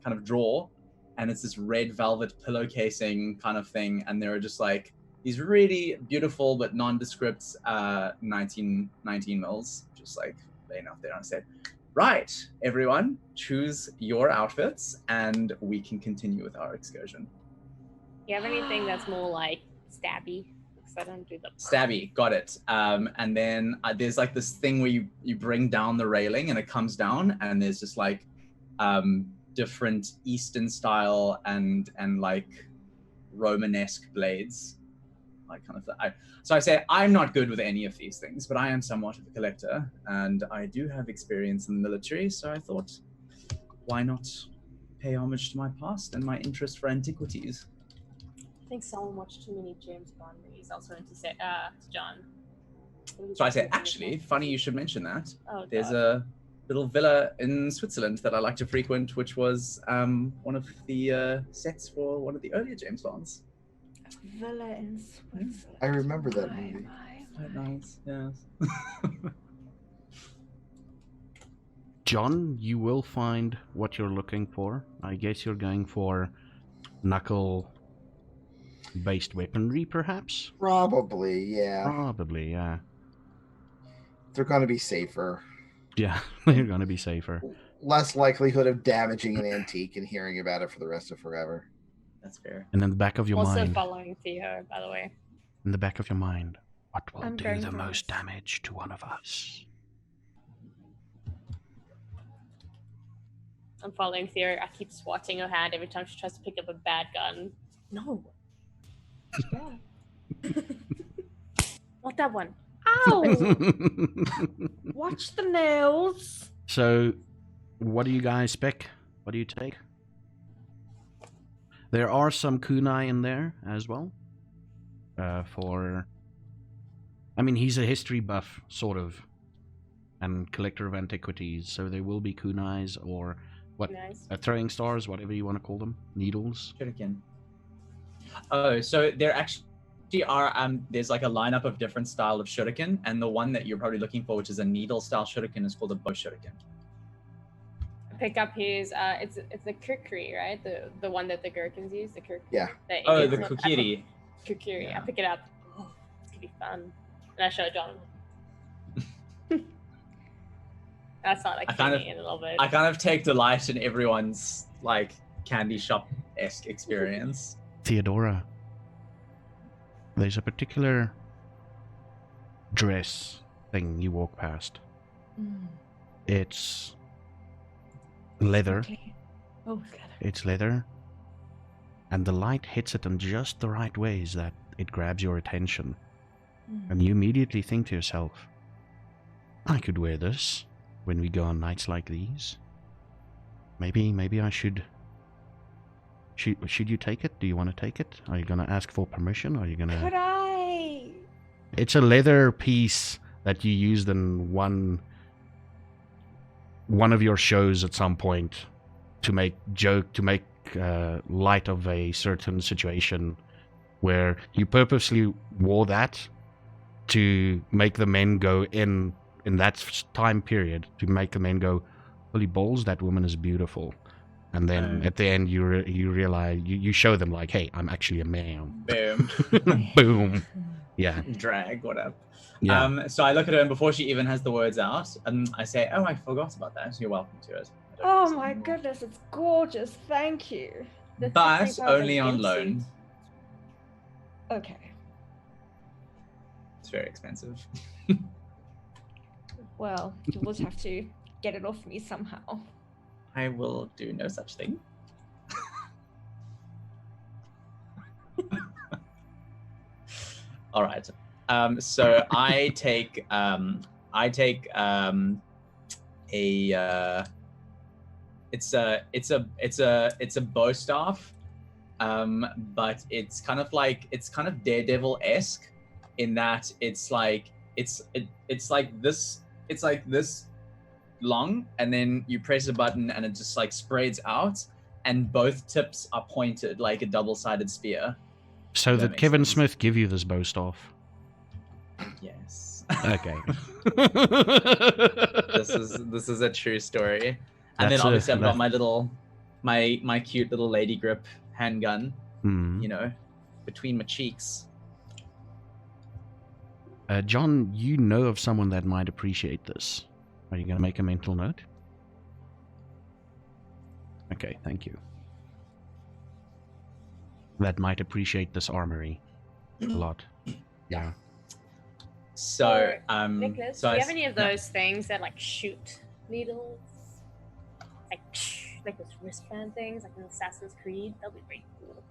of drawer, and it's this red velvet pillow casing kind of thing, and there are just like these really beautiful but nondescript 19 mils just like laying out there. And I said, right, everyone, choose your outfits and we can continue with our excursion. You have anything that's more like stabby? Because I don't do the stabby. Got it. And then there's like this thing where you bring down the railing and it comes down, and there's just like different Eastern style and like Romanesque blades. Like kind of so I say I'm not good with any of these things, but I am somewhat of a collector, and I do have experience in the military, so I thought, why not pay homage to my past and my interest for antiquities? I think someone watched too many James Bond movies. I was going to say to John. So I say, actually, funny you should mention that. Oh, there's God. a little villa in Switzerland that I like to frequent, which was one of the sets for one of the earlier James Bonds. Villa in Switzerland. I remember that movie. Quite nice, yes. John, you will find what you're looking for. I guess you're going for knuckle-based weaponry, perhaps? Probably, yeah. Probably, yeah. They're going to be safer. Yeah, they're going to be safer. Less likelihood of damaging an antique and hearing about it for the rest of forever. That's fair. And in the back of your Also mind... following Theo, by the way. In the back of your mind, what will I'm do going the to most ask. damage to one of us? I'm following Theo. I keep swatting her hand every time she tries to pick up a bad gun. No. Yeah. Not that one. Ow! Watch the nails. So, what do you guys pick? What do you take? There are some kunai in there as well. I mean, he's a history buff, sort of, and collector of antiquities, so there will be kunais or Nice. throwing stars, whatever you want to call them, needles. Shuriken. Oh, so there actually are there's like a lineup of different style of shuriken, and the one that you're probably looking for, which is a needle style shuriken, is called a bow shuriken. Pick up his it's the kukri, right? The one that the Gherkins use, the kukri. Yeah. Oh, the kukiri. Kukiri. Yeah. I pick it up. Oh, it's gonna be fun. And I show John. That's not like I kind of- in a little bit. I kind of take delight in everyone's like candy shop-esque experience. Theodora, there's a particular dress thing you walk past. It's leather. Okay. Oh, leather. It's leather. And the light hits it in just the right ways that it grabs your attention. And you immediately think to yourself, I could wear this when we go on nights like these. Maybe I should... Should you take it? Do you want to take it? Are you going to ask for permission? Are you going to... Could I? It's a leather piece that you used in one of your shows at some point to make light of a certain situation where you purposely wore that to make the men go in that time period, to make the men go, holy balls, that woman is beautiful. And then at the end you realize, you show them like, hey, I'm actually a man. Boom. Boom. Yeah. Drag, whatever. Yeah. So I look at her, and before she even has the words out, and I say, oh, I forgot about that. You're welcome to it. Oh my goodness, it's gorgeous. Thank you. The but 65 only on gimp loan. suit. Okay. It's very expensive. Well, you'll just have to get it off me somehow. I will do no such thing. All right. So I take a it's a bow staff, but it's kind of Daredevil-esque in that it's like this long, and then you press a button and it just like spreads out, and both tips are pointed like a double-sided spear. So That did makes Kevin sense. Smith give you this bow staff? Yes. Okay. This is a true story. And then That's obviously I've got my cute little lady grip handgun, Hmm. you know, between my cheeks. John, you know of someone that might appreciate this. Are you going to make a mental note? Okay, thank you. That might appreciate this armory a lot. Yeah. So, Nicholas, so do I you s- have any of yeah. those things that like shoot needles? Like those wristband things, like in Assassin's Creed? That'll be pretty cool.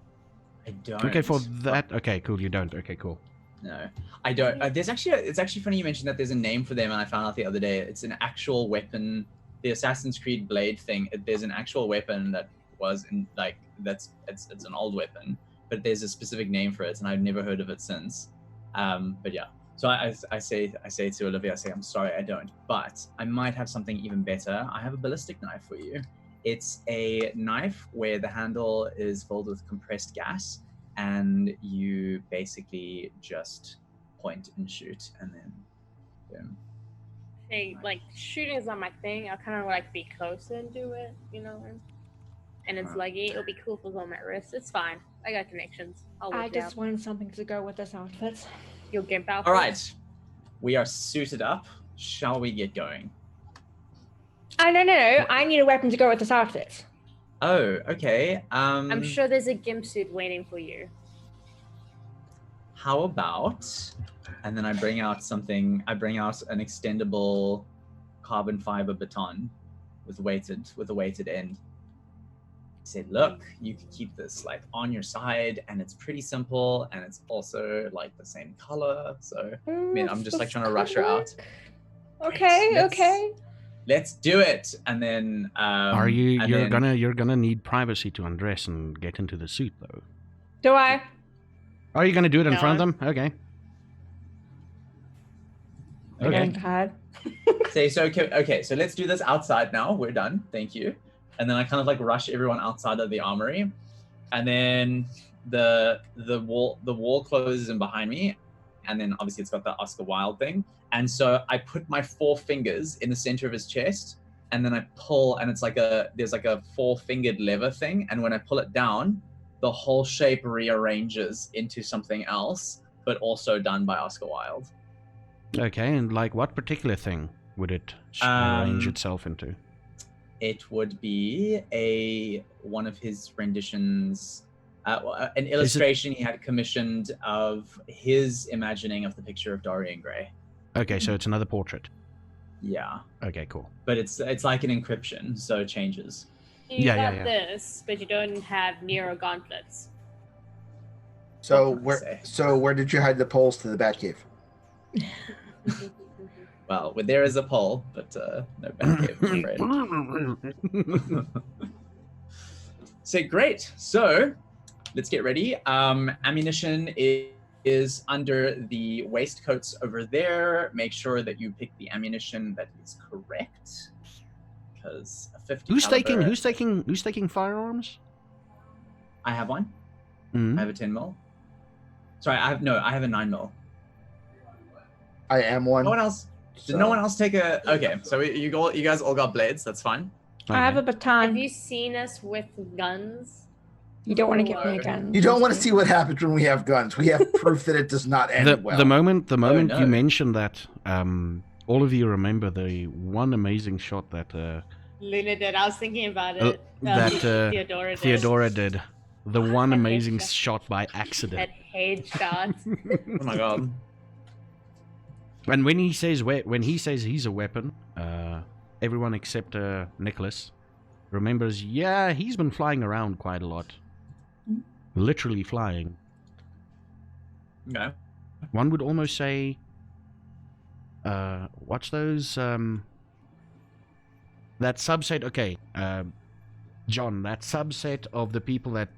I don't. Okay, for that. Okay, cool. You don't. Okay, cool. No, I don't. It's actually funny you mentioned that there's a name for them, and I found out the other day. It's an actual weapon. The Assassin's Creed blade thing. There's an actual weapon that was in like it's an old weapon, but there's a specific name for it, and I've never heard of it since. But yeah. So I say to Olivia, I say, I'm sorry, I don't, but I might have something even better. I have a ballistic knife for you. It's a knife where the handle is filled with compressed gas, and you basically just point and shoot, and then boom. Hey, like shooting is not my thing. I kind of like be closer and do it, you know. And it's leggy. It'll be cool if it was on my wrist. It's fine. I got connections. I'll I work it just out. want something to go with this outfit. You'll gimp out. All right, we are suited up. Shall we get going? Oh, no. I need a weapon to go with this outfit. Oh, okay. I'm sure there's a gimp suit waiting for you. How about, and then I bring out something. I bring out an extendable carbon fiber baton with a weighted end. I said, look, you can keep this like on your side, and it's pretty simple, and it's also like the same color. So I mean, I'm just like trying to rush her out. Okay. Let's do it. And then Are you? You're gonna need privacy to undress and get into the suit, though. Do I? Are you gonna do it in No. front of them? Okay. Okay. Okay, so let's do this outside now. We're done. Thank you. And then I kind of like rush everyone outside of the armory, and then the wall closes in behind me, and then obviously it's got the Oscar Wilde thing. And so I put my 4 fingers in the center of his chest, and then I pull, and it's like there's like a 4-fingered lever thing, and when I pull it down, the whole shape rearranges into something else, but also done by Oscar Wilde. Okay, and like what particular thing would it arrange itself into? It would be one of his renditions, an illustration he had commissioned of his imagining of the picture of Dorian Gray. Okay, so it's another portrait. Yeah, Okay, cool. but it's like an encryption, so it changes. You Yeah, got yeah. this, but you don't have Nero gauntlets. So What can I where did you hide the poles to the Batcave? Well, there is a pole, but no Batcave, I'm afraid. So great. So let's get ready. Ammunition is under the waistcoats over there. Make sure that you pick the ammunition that is correct, because a 50 Who's caliber, taking firearms? I have one. Mhm. I have a 10 mil. Sorry, I have a 9 mil. I am one. No one else. Did no one else take a? Okay, so you guys all got blades. That's fine. I have a Have baton. you seen us with guns? You don't want to give me a gun. You don't want to see what happens when we have guns. We have proof that it does not end well. The moment no. you mentioned that, all of you remember the one amazing shot that Luna did. I was thinking about it. Theodora did. Theodora did. The one That amazing headshot. shot by accident. That headshot. Oh my god. And when he says he's a weapon, everyone except Nicholas remembers. Yeah, he's been flying around quite a lot, literally flying. Okay. One would almost say, watch those. That subset. Okay, John, that subset of the people that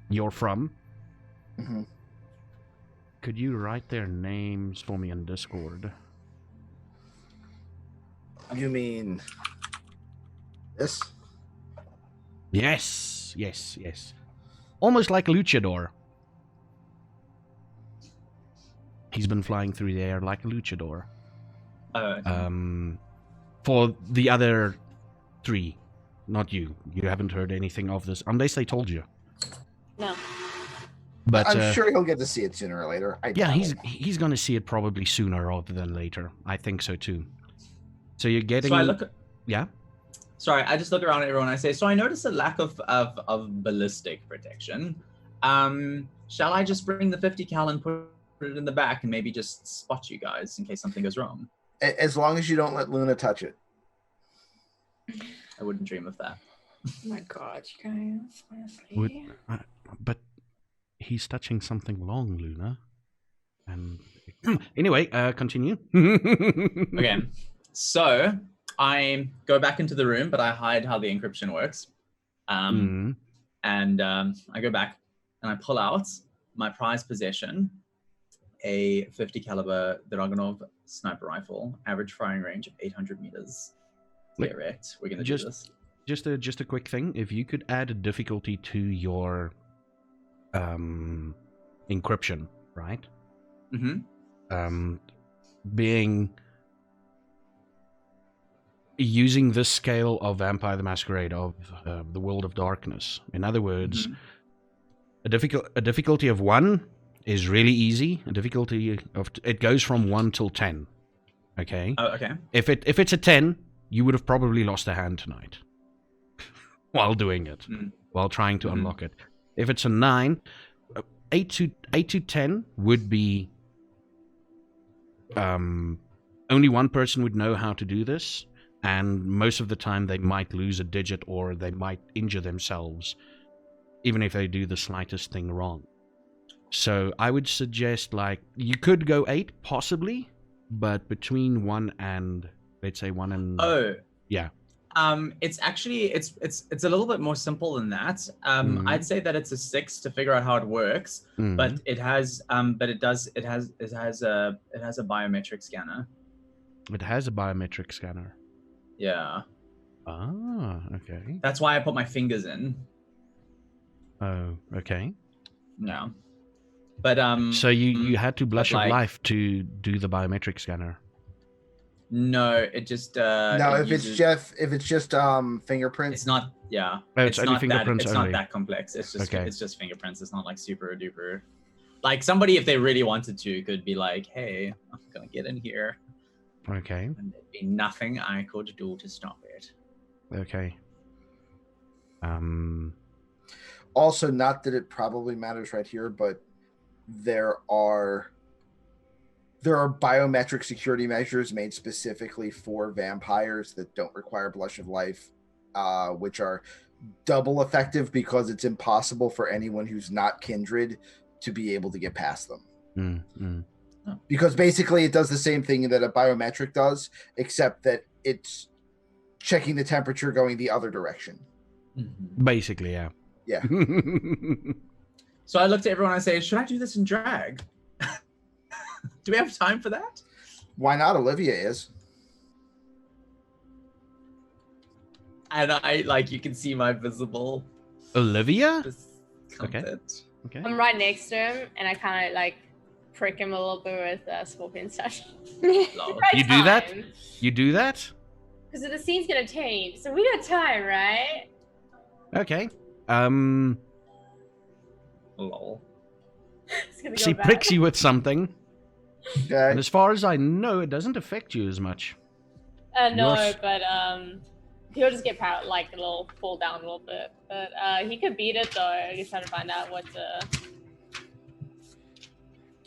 you're from. Mhm. Could you write their names for me in Discord? You mean this? Yes, yes, yes. Almost like a luchador. He's been flying through the air like a luchador. For the other 3, not you. You haven't heard anything of this, unless they told you. No. But I'm sure he'll get to see it sooner or later. Yeah, he's going to see it probably sooner rather than later. I think so too. So you're getting. So I look. Yeah. Sorry, I just look around at everyone and I say, so I notice a lack of ballistic protection. Shall I just bring the 50 cal and put it in the back and maybe just spot you guys in case something goes wrong? As long as you don't let Luna touch it. I wouldn't dream of that. Oh my god, you guys, honestly. But he's touching something long, Luna. And anyway, continue. Okay, so I go back into the room, but I hide how the encryption works. And I go back and I pull out my prized possession, a 50 caliber Dragunov sniper rifle, average firing range of 800 meters. Correct. We're gonna do this. Just a quick thing. If you could add a difficulty to your encryption, right? Mm-hmm. Being using this scale of Vampire the Masquerade of the World of Darkness. In other words, a difficulty of 1 is really easy. A difficulty of it goes from 1 till 10. Okay. Oh, okay. If it's a 10, you would have probably lost a hand tonight while doing it, while trying to unlock it. If it's a 9, 8 to 10 would be only one person would know how to do this, and most of the time they might lose a digit or they might injure themselves, even if they do the slightest thing wrong. So I would suggest, like, you could go 8 possibly, but between 1 and, let's say 1 and... Oh. Yeah. It's actually, it's a little bit more simple than that. I'd say that it's a 6 to figure out how it works, but it has, it has a biometric scanner. It has a biometric scanner. Yeah. Ah, okay. That's why I put my fingers in. Oh, okay. Yeah. But so you had to blush of life to do the biometric scanner. No, it just no, if it's just fingerprints. It's not, yeah. Oh, it's only not fingerprints that, it's only. not that complex. It's just Okay. it's just fingerprints. It's not like super duper. Like somebody, if they really wanted to, could be like, "Hey, I'm gonna get in here." Okay. And there'd be nothing I could do to stop it. Okay. Also, not that it probably matters right here, but there are biometric security measures made specifically for vampires that don't require blush of life, which are double effective because it's impossible for anyone who's not kindred to be able to get past them. Because basically it does the same thing that a biometric does, except that it's checking the temperature going the other direction. Basically, yeah. Yeah. So I looked at everyone and I say, should I do this in drag? Do we have time for that? Why not? Olivia is. And I, like, you can see my visible... Olivia? discomfort. Okay. I'm right next to him, and I kind of like prick him a little bit with Scorpion Sash. You do that? You do that? Because the scene's gonna change, so we got time, right? Okay. Lol. She pricks you with something. Okay. And as far as I know, it doesn't affect you as much. No, Yours- but he'll just get like a little fall down a little bit. But he could beat it though. He's trying to find out what the.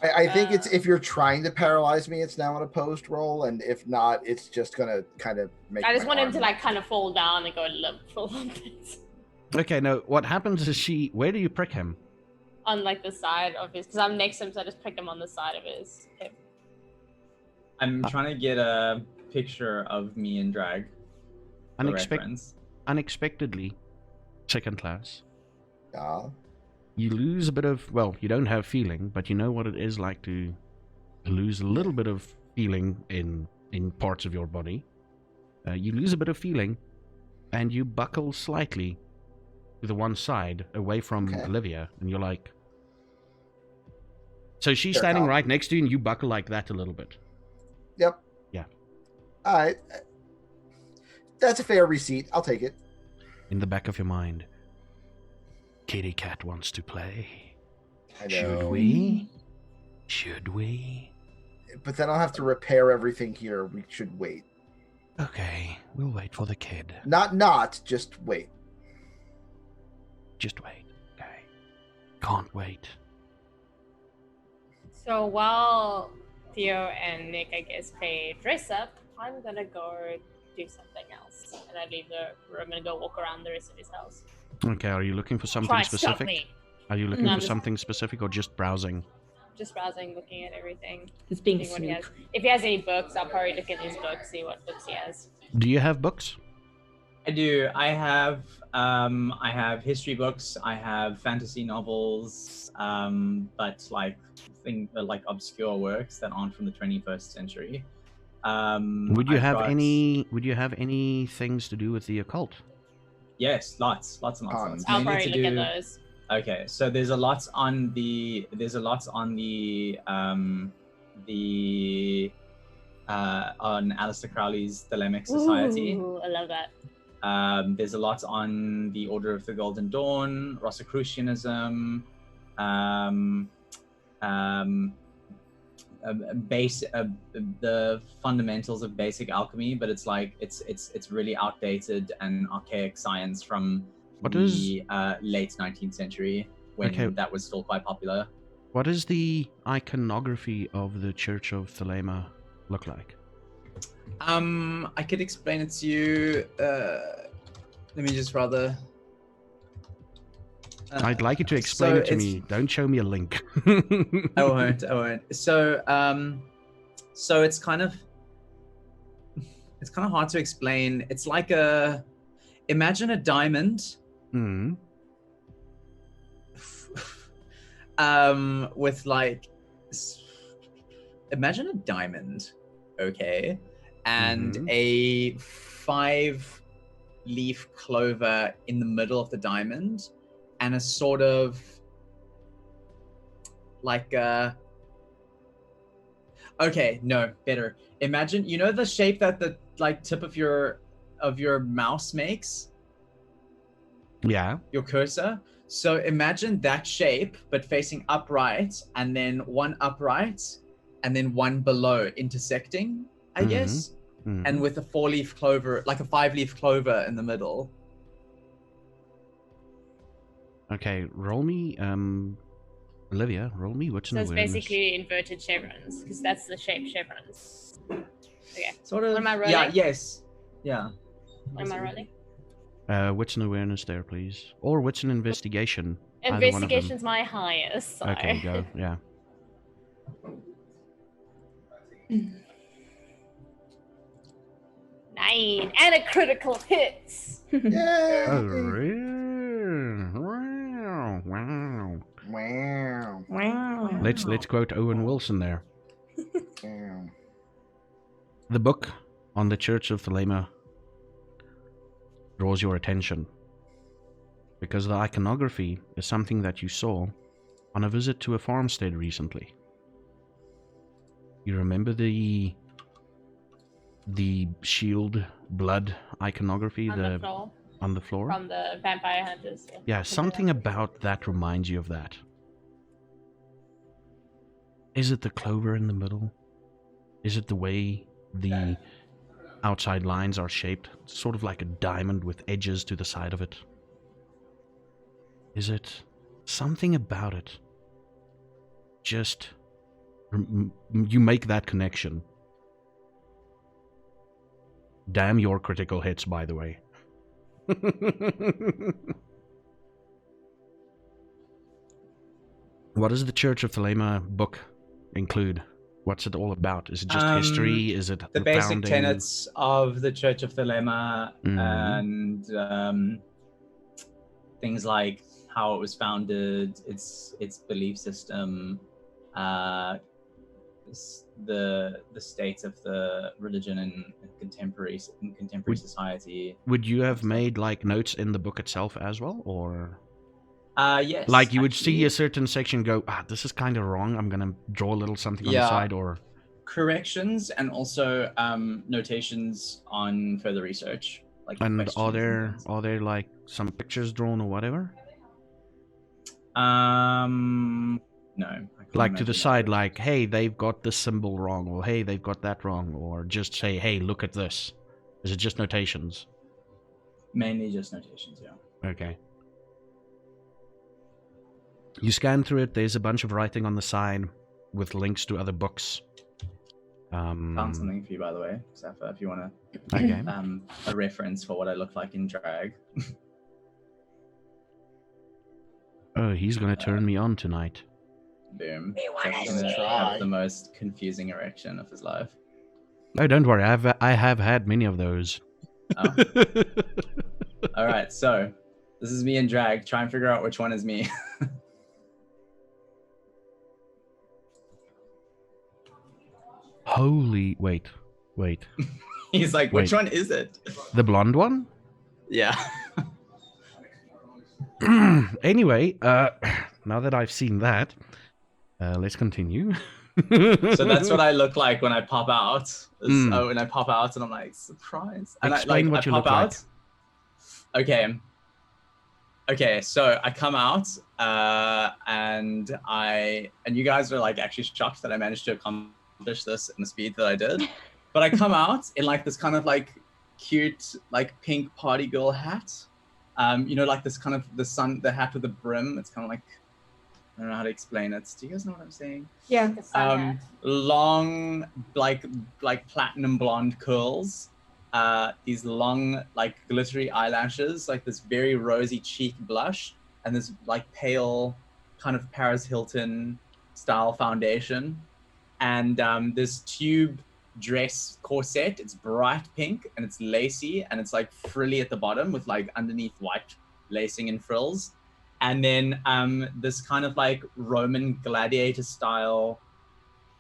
I think it's if you're trying to paralyze me, it's now an opposed roll, and if not, it's just gonna kind of make. I just want him to like kind of fall down and go limp for a little bit. Okay, now what happens is where do you prick him? On like the side of his, because I'm next to him, so I just pricked him on the side of his hip. I'm trying to get a picture of me in drag. Unexpectedly, second class. Yeah. You lose a bit of, well, you don't have feeling, but you know what it is like to lose a little bit of feeling in parts of your body. You lose a bit of feeling, and you buckle slightly to the one side, away from Olivia, and you're like... So she's standing right next to you, and you buckle like that a little bit. Yep. Yeah. All right. That's a fair receipt. I'll take it. In the back of your mind, Kitty Cat wants to play. I know. Should we? But then I'll have to repair everything here. We should wait. Okay, we'll wait for the kid. Not, just wait. Just wait. Okay. Can't wait. So while Theo and Nick, I guess, play dress up, I'm gonna go do something else. And I leave the room and go walk around the rest of his house. Okay, are you looking for something specific? Are you looking for something specific or just browsing? Just browsing, looking at everything. It's being what he has. If he has any books, I'll probably look at his books, see what books he has. Do you have books? I do. I have history books. I have fantasy novels, but like obscure works that aren't from the 21st century. Would you have any things to do with the occult? Yes, lots and lots. I'll probably look at those. Okay, so there's a lot on the on Aleister Crowley's Thelemic Society. Ooh, I love that. There's a lot on the Order of the Golden Dawn, Rosicrucianism, the fundamentals of basic alchemy, but it's like it's really outdated and archaic science from the late 19th century when that was still quite popular. What does the iconography of the Church of Thelema look like? I could explain it to you. Let me just rather. I'd like you to explain it to me. Don't show me a link. I won't. So it's kind of hard to explain. It's like imagine a diamond. Mm. With like, imagine a diamond, okay, and a 5-leaf clover in the middle of the diamond, and a sort of like better. Imagine, you know the shape that the like tip of your mouse makes? Yeah. Your cursor. So imagine that shape, but facing upright, and then one upright, and then one below intersecting, I guess, and with a 4-leaf clover, like a 5-leaf clover in the middle. Okay, roll me, Olivia, roll me what's an awareness. So it's basically inverted chevrons, because that's the shape chevrons. Okay. Sort of. What am I rolling? Yeah, yes. Yeah. What am I rolling? What's an awareness there, please? Or what's an investigation? Investigation's my highest. So. Okay, go. Yeah. 9 and a critical hits. Yeah. Oh, wow. Wow. Let's quote Owen Wilson there. The book on the Church of Thelema draws your attention because the iconography is something that you saw on a visit to a farmstead recently. You remember the shield blood iconography on the floor from the vampire hunters. Yeah, something about that reminds you of that. Is it the clover in the middle? Is it the way the outside lines are shaped. It's sort of like a diamond with edges to the side of it. Is it something about it? Just you make that connection. Damn your critical hits, by the way. What does the Church of Thelema book include? What's it all about? Is it just history? Is it the basic founding? tenets of the Church of Thelema and things like how it was founded, its belief system, the state of the religion in contemporary society. Would you have made like notes in the book itself as well, or? Yes. Like you would see a certain section, go, this is kind of wrong. I'm gonna draw a little something on the side, or corrections, and also notations on further research. Like, and are there like some pictures drawn or whatever? No. Like to the side, like, hey, they've got this symbol wrong, or hey, they've got that wrong, or just say, hey, look at this. Is it just notations? Mainly just notations, yeah. Okay. You scan through it, there's a bunch of writing on the side with links to other books. Found something for you, by the way, Safa, if you want to. Okay. A reference for what I look like in drag. Oh, he's going to turn me on tonight. Boom. He's He's gonna gonna try. have the most confusing erection of his life. Oh, don't worry, I have had many of those. Oh. All right, so this is me in drag. Try and figure out which one is me. Holy, wait. He's like, which one is it? The blonde one? Yeah. Anyway, now that I've seen that, let's continue. So that's what I look like when I pop out. Oh, when I pop out and I'm like, surprise. And Explain what you look like. Okay, so I come out and you guys are like actually shocked that I managed to accomplish this in the speed that I did. But I come out in like this kind of like cute like pink party girl hat. You know, like this kind of the hat with the brim. It's kind of like, I don't know how to explain it. Do you guys know what I'm saying? Yeah. Long, like platinum blonde curls. These long, like glittery eyelashes, like this very rosy cheek blush, and this like pale, kind of Paris Hilton style foundation, and this tube dress corset. It's bright pink and it's lacy and it's like frilly at the bottom with like underneath white lacing and frills. And then this kind of like Roman gladiator style,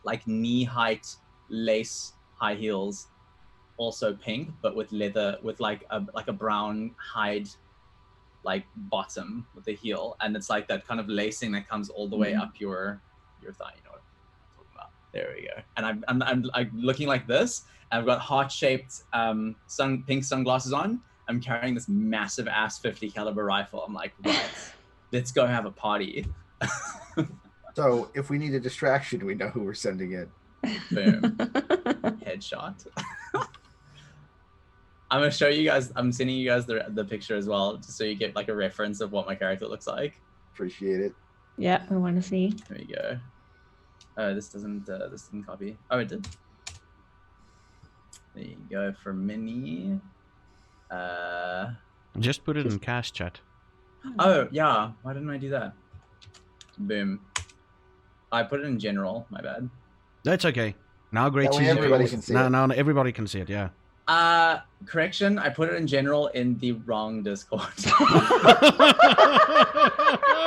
like knee height lace high heels, also pink, but with leather, with like a brown hide like bottom with the heel. And it's like that kind of lacing that comes all the way up your thigh, you know what I'm talking about. There we go. And I'm looking like this. And I've got heart-shaped pink sunglasses on. I'm carrying this massive ass 50 caliber rifle. I'm like, right, let's go have a party. So if we need a distraction, we know who we're sending in. Boom. Headshot. I'm gonna show you guys. I'm sending you guys the picture as well, just so you get like a reference of what my character looks like. Appreciate it. Yeah, I want to see. There you go. This didn't copy. Oh, it did. There you go for Mini. Just put it in cast chat. Oh yeah, why didn't I do that? Boom. I put it in general. My bad. That's okay. Now great season. Everybody can see it. Now everybody can see it. Yeah. Correction. I put it in general in the wrong Discord.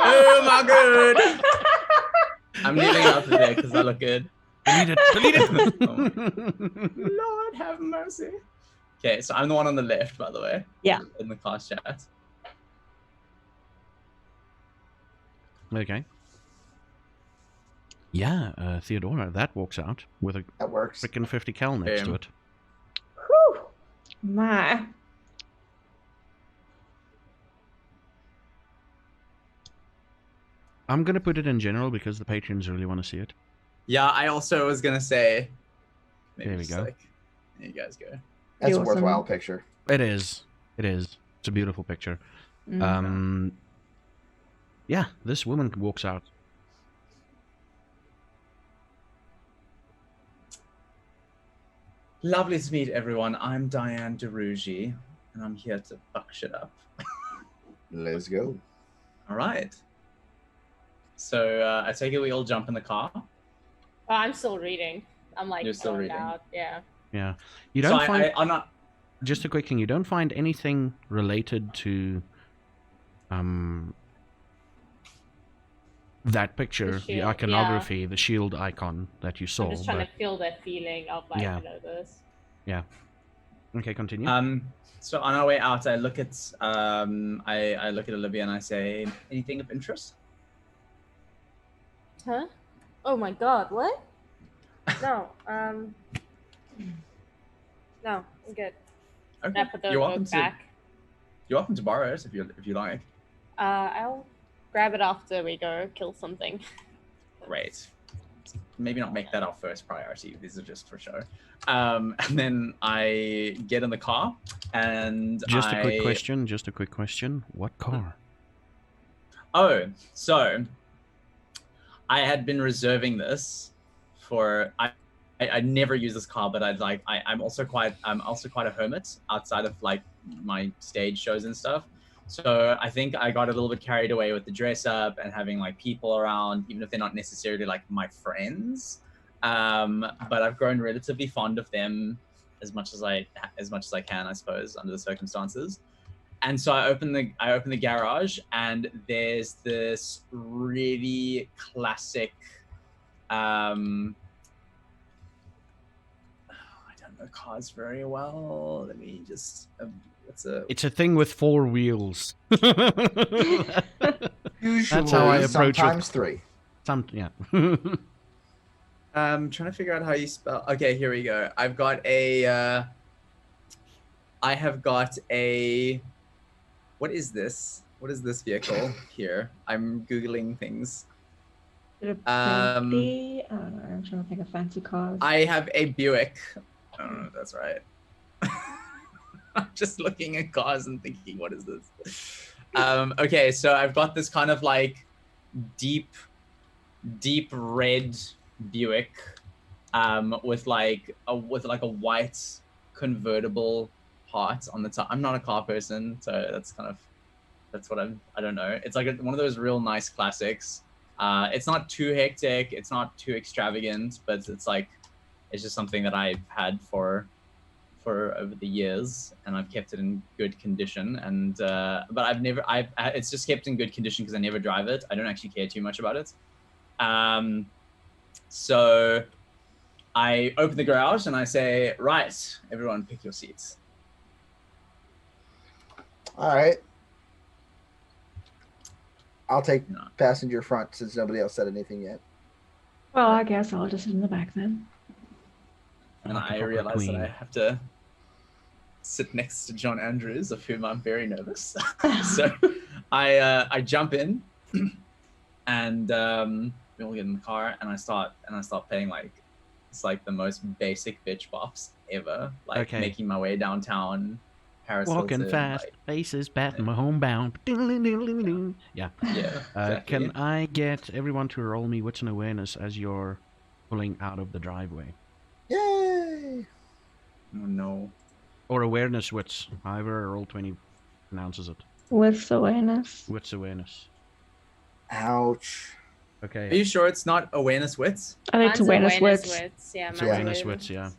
Oh my god. I'm leaving it out today because I look good. Delete it. Lord have mercy. Okay, so I'm the one on the left, by the way. Yeah. In the class chat. Okay. Yeah, Theodora, that walks out with a That works. freaking 50 cal next to Boom. it. Whew. My. I'm gonna put it in general because the patrons really want to see it. Yeah, I also was gonna say. Maybe There we just go. Like, there you guys go. That's a Awesome. worthwhile picture. It is. It is. It's a beautiful picture. Yeah, this woman walks out. Lovely to meet everyone. I'm Diane DeRougy, and I'm here to fuck shit up. Let's go. All right. So I take it we all jump in the car. I'm still reading. I'm like, You're still reading. out. Yeah. Yeah. You don't So find... I'm not... Just a quick thing. You don't find anything related to... that picture, the shield, iconography, the shield icon that you saw. I'm just trying to feel that feeling of like, Yeah. I know this. Yeah. Okay, continue. So on our way out, I look at I look at Olivia and I say, anything of interest? Huh? Oh my god, what? No, no, I'm good. Okay. I put the You're book welcome to. back. You're welcome to borrow it if you like. I'll grab it after we go kill something. Great. Maybe not make that our first priority. These are just for show. And then I get in the car and Just a quick question. What car? Oh, so I had been reserving this for I never use this car, but I'm also quite a hermit outside of like my stage shows and stuff. So I think I got a little bit carried away with the dress up and having like people around, even if they're not necessarily like my friends. But I've grown relatively fond of them as much as I can, I suppose, under the circumstances. And so I open the garage, and there's this really classic. I don't know cars very well. Let me just. It's a thing with 4 wheels. Usually, That's how I approach sometimes it. 3. Yeah. I'm trying to figure out how you spell. Okay, here we go. I have got a. What is this? What is this vehicle here? I'm Googling things. I don't know, I'm trying to think of fancy cars. I have a Buick. I don't know if that's right. I'm just looking at cars and thinking, what is this? Okay, so I've got this kind of like deep red Buick with like a white convertible part on the top. I'm not a car person, so that's what I don't know. It's like one of those real nice classics. It's not too hectic, it's not too extravagant, but it's just something that I've had for over the years, and I've kept it in good condition. And but it's just kept in good condition because I never drive it. I don't actually care too much about it. So I open the garage and I say, right, everyone pick your seats. All right. I'll take passenger front since nobody else said anything yet. Well, I guess I'll just sit in the back then. And I realize that I have to sit next to John Andrews, of whom I'm very nervous. So I jump in, and we all get in the car, and I start playing like it's like the most basic bitch bops ever. Like making my way downtown, Paris walking Hilton, fast, faces batting my homebound. Yeah. Yeah. Exactly. Can I get everyone to roll me wits and awareness as you're pulling out of the driveway? Yay! Oh no. Or awareness wits, however Roll20 pronounces it. Wits awareness. Wits awareness. Ouch. Okay. Are you sure it's not awareness wits? I think it's awareness wits. Yeah, It's awareness wits, yeah.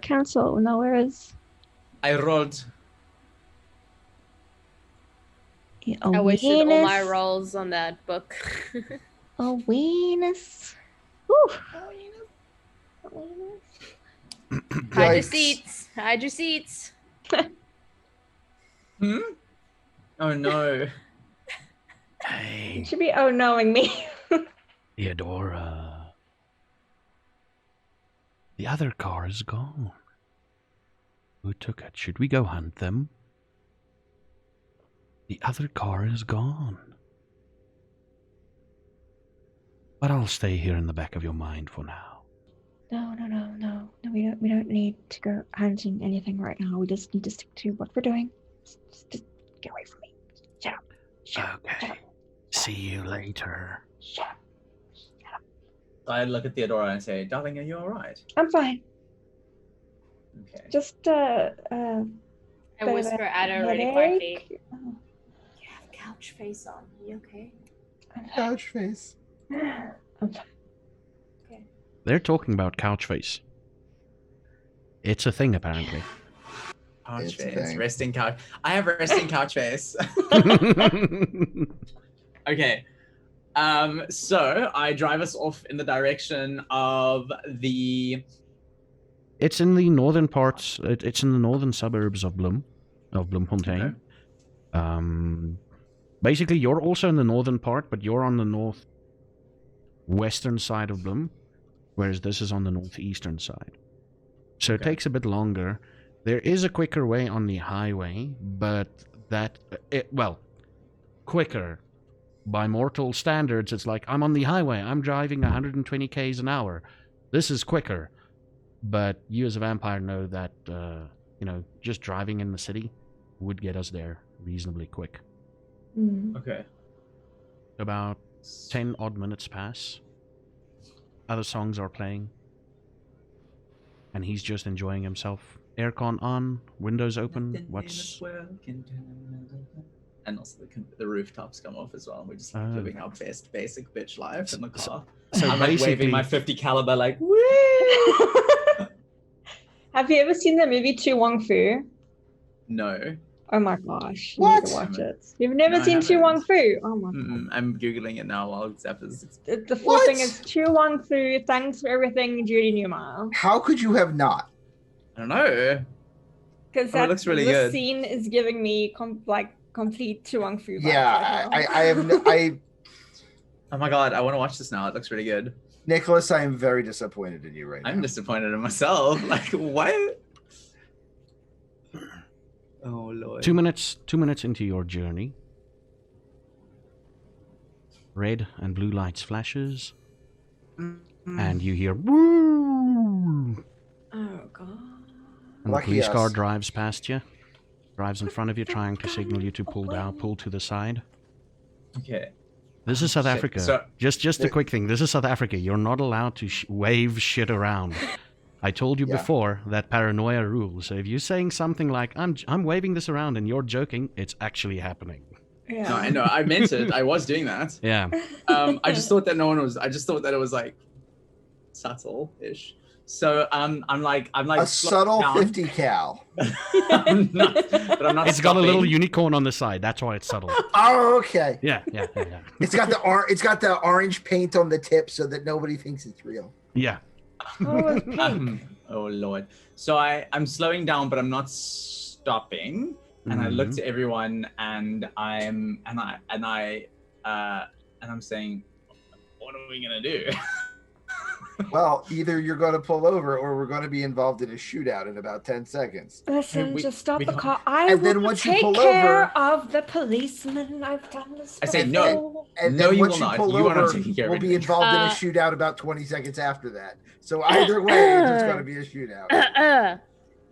Cancel. No, where is? I rolled. I wasted all my rolls on that book. Awareness. Hide your seats. Hide your seats. Oh no. Hey. It should be knowing me. Theodora. The other car is gone. Who took it? Should we go hunt them? The other car is gone. But I'll stay here in the back of your mind for now. No. we don't need to go hunting anything right now. We just need to stick to what we're doing. Just get away from me. Shut up. Shut up. Okay. Shut up. See you later. Shut up. I look at Theodora and say, "Darling, are you all right?" I'm fine. Okay. Just I whisper at her really quietly. Oh, You have couch face on. Are you okay? Couch face. I'm fine. They're talking about couch face. It's a thing, apparently. Couch It's a face, thing. resting couch. I have resting couch face. Okay. So I drive us off in the direction of the. It's in the northern parts. It's in the northern suburbs of Bloemfontein. Okay. Basically, you're also in the northern part, but you're on the northwestern side of Bloem, whereas this is on the northeastern side. So it Okay. takes a bit longer. There is a quicker way on the highway, but quicker. By mortal standards, it's like, I'm on the highway, I'm driving 120 k's an hour. This is quicker. But you as a vampire know that, just driving in the city would get us there reasonably quick. Okay. About 10 odd minutes pass. Other songs are playing. And he's just enjoying himself. Aircon on, windows open. And also the rooftops come off as well. And we're just living our best basic bitch life in the car. So I'm like basically, waving my 50 caliber like, woo! Have you ever seen the movie Tu Wong Fu? No. Oh my gosh. You What? need to watch it. You've never No, I seen Tu haven't. Wong Fu? Oh my god. I'm Googling it now while Zap is. The full What? thing is Tu Wong Fu, thanks for everything, Judy Newmar. How could you have not? I don't know. Because Oh, it looks really the good. scene is giving me complete Tu Wong Fu vibes Yeah, right now. I have no, Oh my god, I want to watch this now. It looks really good. Nicholas, I am very disappointed in you right I'm now. disappointed in myself. Like, what? Oh lord. 2 minutes into your journey. Red and blue lights flashes. And you hear woo! Oh god. And the Lucky police car us. drives past you. Drives in front of you, trying to signal you to pull to the side. Okay. This is South Shit. Africa. So- Just a quick thing. This is South Africa. You're not allowed to wave shit around. I told you Yeah. before that paranoia rules. So if you're saying something like I'm waving this around and you're joking, it's actually happening. Yeah. No, I know. I meant it. I was doing that. Yeah. I just thought that no one was. I just thought that it was like subtle-ish. So I'm like A subtle down. 50 cal. I'm not, but I'm not. It's got a little stopping. unicorn on the side. That's why it's subtle. Oh, okay. Yeah. It's got the orange paint on the tip so that nobody thinks it's real. Yeah. Oh, it's pink. Oh lord. So I'm slowing down, but I'm not stopping. And I look to everyone, and I'm saying, what are we gonna do? Well, either you're going to pull over or we're going to be involved in a shootout in about 10 seconds. Listen, we- just stop we the don't- car. I And then will once you take pull care over- of the policeman. I've done this I say before. no. And No, then you once will you not. pull You are not over, taking care of we'll be anything. involved in a shootout about 20 seconds after that. So either way, it's just going to be a shootout.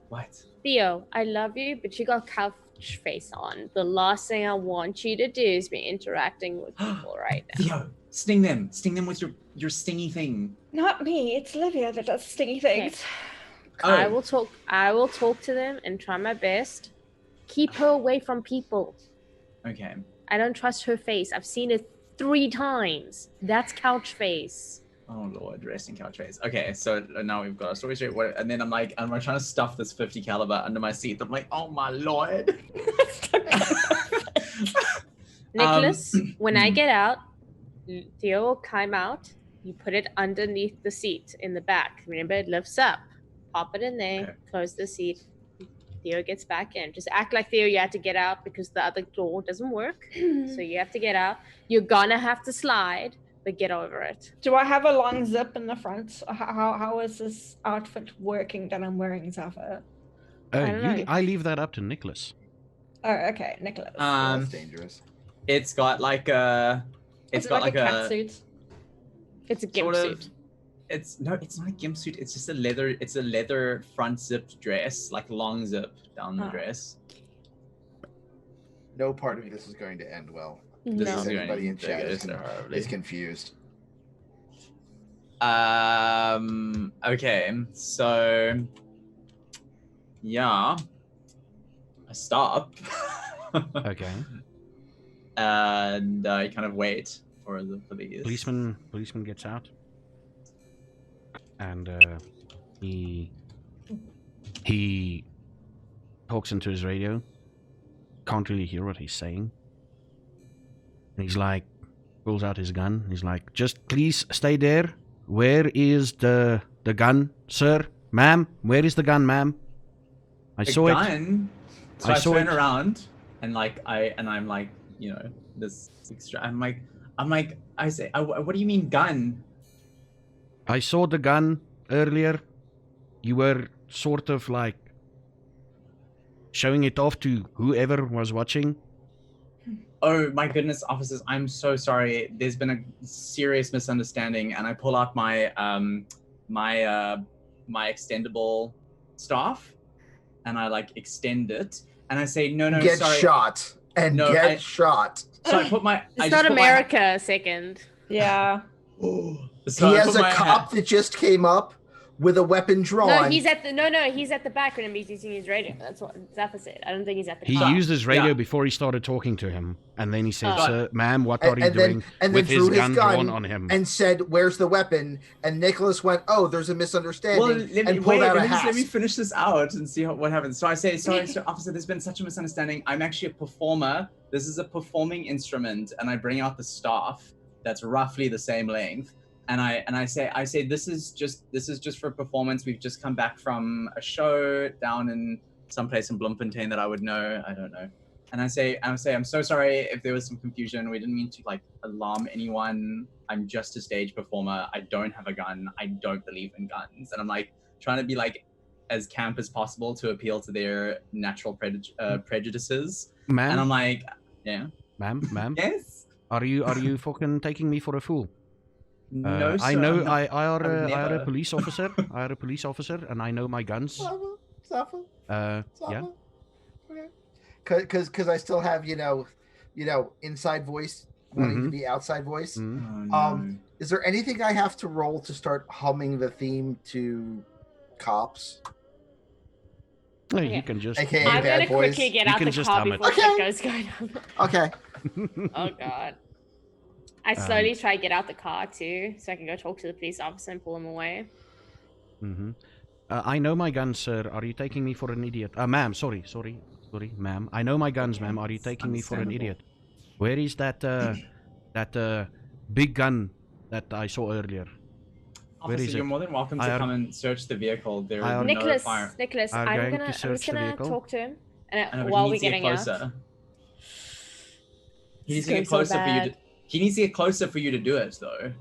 What? Theo, I love you, but you got couch face on. The last thing I want you to do is be interacting with people right now. Theo, sting them. Sting them with your stingy thing. Not me. It's Olivia that does stingy things. Oh. I will talk to them and try my best. Keep her away from people. Okay. I don't trust her face. I've seen it 3 times. That's couch face. Oh lord, resting couch face. Okay, so now we've got a story straight. And then I'm trying to stuff this 50 caliber under my seat. I'm like, oh my lord. Nicholas, when I get out, Theo will climb out. You put it underneath the seat in the back. Remember, it lifts up. Pop it in there. Okay. Close the seat. Theo gets back in. Just act like Theo, you had to get out because the other door doesn't work. So you have to get out. You're gonna have to slide, but get over it. Do I have a long zip in the front? How is this outfit working that I'm wearing, Zaffa? don't know. I leave that up to Nicholas. Oh, okay, Nicholas. That's dangerous. It's got like a Is it like a cat suit? It's a gimp sort of suit. it's not a gimp suit. It's just a leather front zipped dress, like long zip down the dress. No part of this is going to end well. No. This is anybody in chat is confused. Okay, so yeah, I stop. Okay. And I kind of wait for the police. Policeman gets out, and he talks into his radio. Can't really hear what he's saying. And he's like, pulls out his gun. He's like, just please stay there. Where is the gun, sir? Ma'am, where is the gun, ma'am? I saw it. So I turn around and I'm like, you know, this extra. I'm like, I say, what do you mean gun? I saw the gun earlier. You were sort of like showing it off to whoever was watching. Oh my goodness, officers! I'm so sorry. There's been a serious misunderstanding, and I pull out my my extendable staff, and I like extend it, and I say, no, sorry. Get shot. So I put my. It's not America. Second. Yeah. So he has a cop that just came up with a weapon drawn. No, he's at the back when he's using his radio. That's what Zappa said. I don't think he's at the He car. used his radio before he started talking to him, and then he said, "Sir, ma'am, what are you doing?" And with then threw his gun drawn on him, and said, "Where's the weapon?" And Nicholas went, "Oh, there's a misunderstanding," and pulled out a hat. Let me finish this out and see what happens. So I say, sorry, officer, there's been such a misunderstanding. I'm actually a performer. This is a performing instrument, and I bring out the staff that's roughly the same length. And I say this is just for performance. We've just come back from a show down in some place in Bloemfontein that I would know. I don't know. And I say I'm so sorry if there was some confusion. We didn't mean to like alarm anyone. I'm just a stage performer. I don't have a gun. I don't believe in guns. And I'm like trying to be like as camp as possible to appeal to their natural prejudices. Ma'am? And I'm like, yeah. Ma'am? Yes? Are you fucking taking me for a fool? No, sir. I know. I are never. a police officer. I are a police officer, and I know my guns. Suffer. Yeah. Okay. Because I still have inside voice wanting to be outside voice. Mm-hmm. Oh, no. Is there anything I have to roll to start humming the theme to Cops? No, you can just. AKA I'm Bad gonna Boys. quickly get You out can the just car hum it. before Okay. shit goes going on. Okay. Oh god. I slowly try to get out the car too, so I can go talk to the police officer and pull him away. Mm-hmm. I know my guns, sir. Are you taking me for an idiot? Ma'am, sorry, ma'am. I know my guns, ma'am. Are you taking me for an idiot? Where is that big gun that I saw earlier? Where Officer, is you're it? more than welcome to come and search the vehicle. There is Nicholas, no fire. Nicholas, Are I'm going to just search the gonna vehicle? talk to him, I know, and but while he we're needs to get getting out. closer. He needs This to is get going so closer for you bad. to. He needs to get closer for you to do it, though.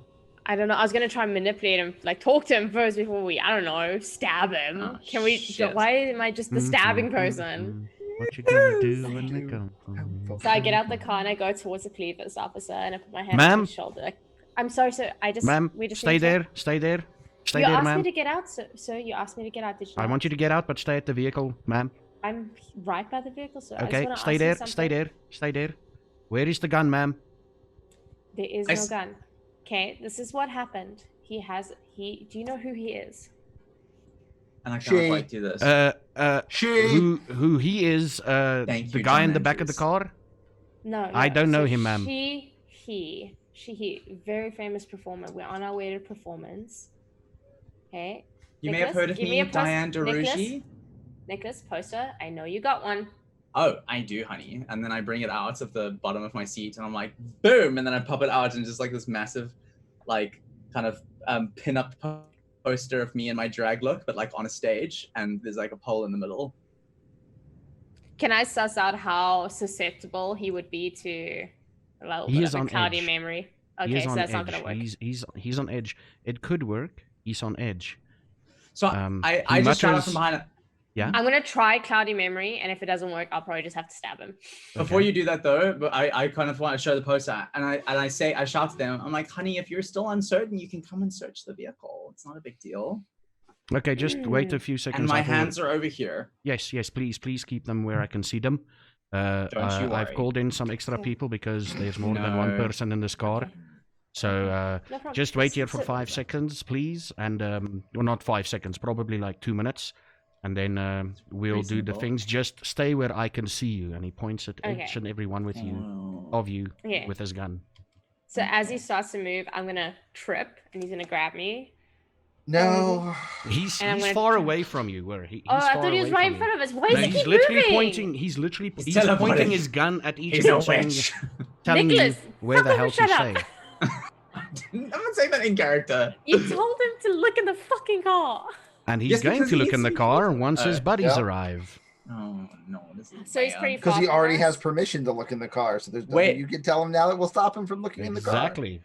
I don't know. I was gonna try and manipulate him, like talk to him first before we, I don't know, stab him. Oh, Can we? shit. Why am I just the stabbing person? What you gonna do when they come? So I get out the car and I go towards the police officer and I put my hand Ma'am? on his shoulder. Like, I'm sorry, sir. Ma'am, we just stay need to- there. Stay there. Stay You there, asked ma'am. me to get out, sir. You asked me to get out. Did you I not? want you to get out, but stay at the vehicle, ma'am. I'm right by the vehicle, sir. I just Okay, wanna stay ask you there. something. Stay there. Stay there. Where is the gun, ma'am? There is no gun. Okay, this is what happened. Do you know who he is? And I can't quite do this. Who he is? Thank The you, guy John in the back of the Andrews. car. No, I don't know so him, ma'am. He, very famous performer. We're on our way to performance. Okay. You may have heard of give me, a post- Diane DeRougy. Nicholas, poster. I know you got one. Oh, I do, honey. And then I bring it out of the bottom of my seat, and I'm like, boom! And then I pop it out, and just like this massive, like, kind of pin-up poster of me in my drag look, but like on a stage, and there's like a pole in the middle. Can I suss out how susceptible he would be to a little He bit is of a on cloudy edge. memory? He Okay, is so on that's edge. not gonna work. He's on edge. It could work. He's on edge. So he I just shout out mutters- from behind. Yeah. I'm gonna try cloudy memory, and if it doesn't work, I'll probably just have to stab him. Before you do that though, but I kind of want to show the poster, and I shout to them, I'm like, honey, if you're still uncertain, you can come and search the vehicle. It's not a big deal. Okay, just wait a few seconds. And my hands are over here. Yes, please keep them where I can see them. Don't you worry. I've called in some extra people because there's more than one person in this car. Okay. So just wait here for 5 seconds, please, and well, not 5 seconds, probably like 2 minutes. And then we'll do the things. Just stay where I can see you. And he points at each and every one with you, with his gun. So as he starts to move, I'm gonna trip, and he's gonna grab me. No. He's far away from you. I thought he was right in front of us. Why is he he's keep literally moving? pointing. He's pointing his gun at each of them, telling Nicholas, you where the hell to stay. I'm not saying that in character. You told him to look in the fucking car. And he's going to look in the car once his buddies arrive. Oh no, this is so he's pretty far. Because he already has permission to look in the car, so there's nothing you can tell him now that will stop him from looking in the car. Exactly.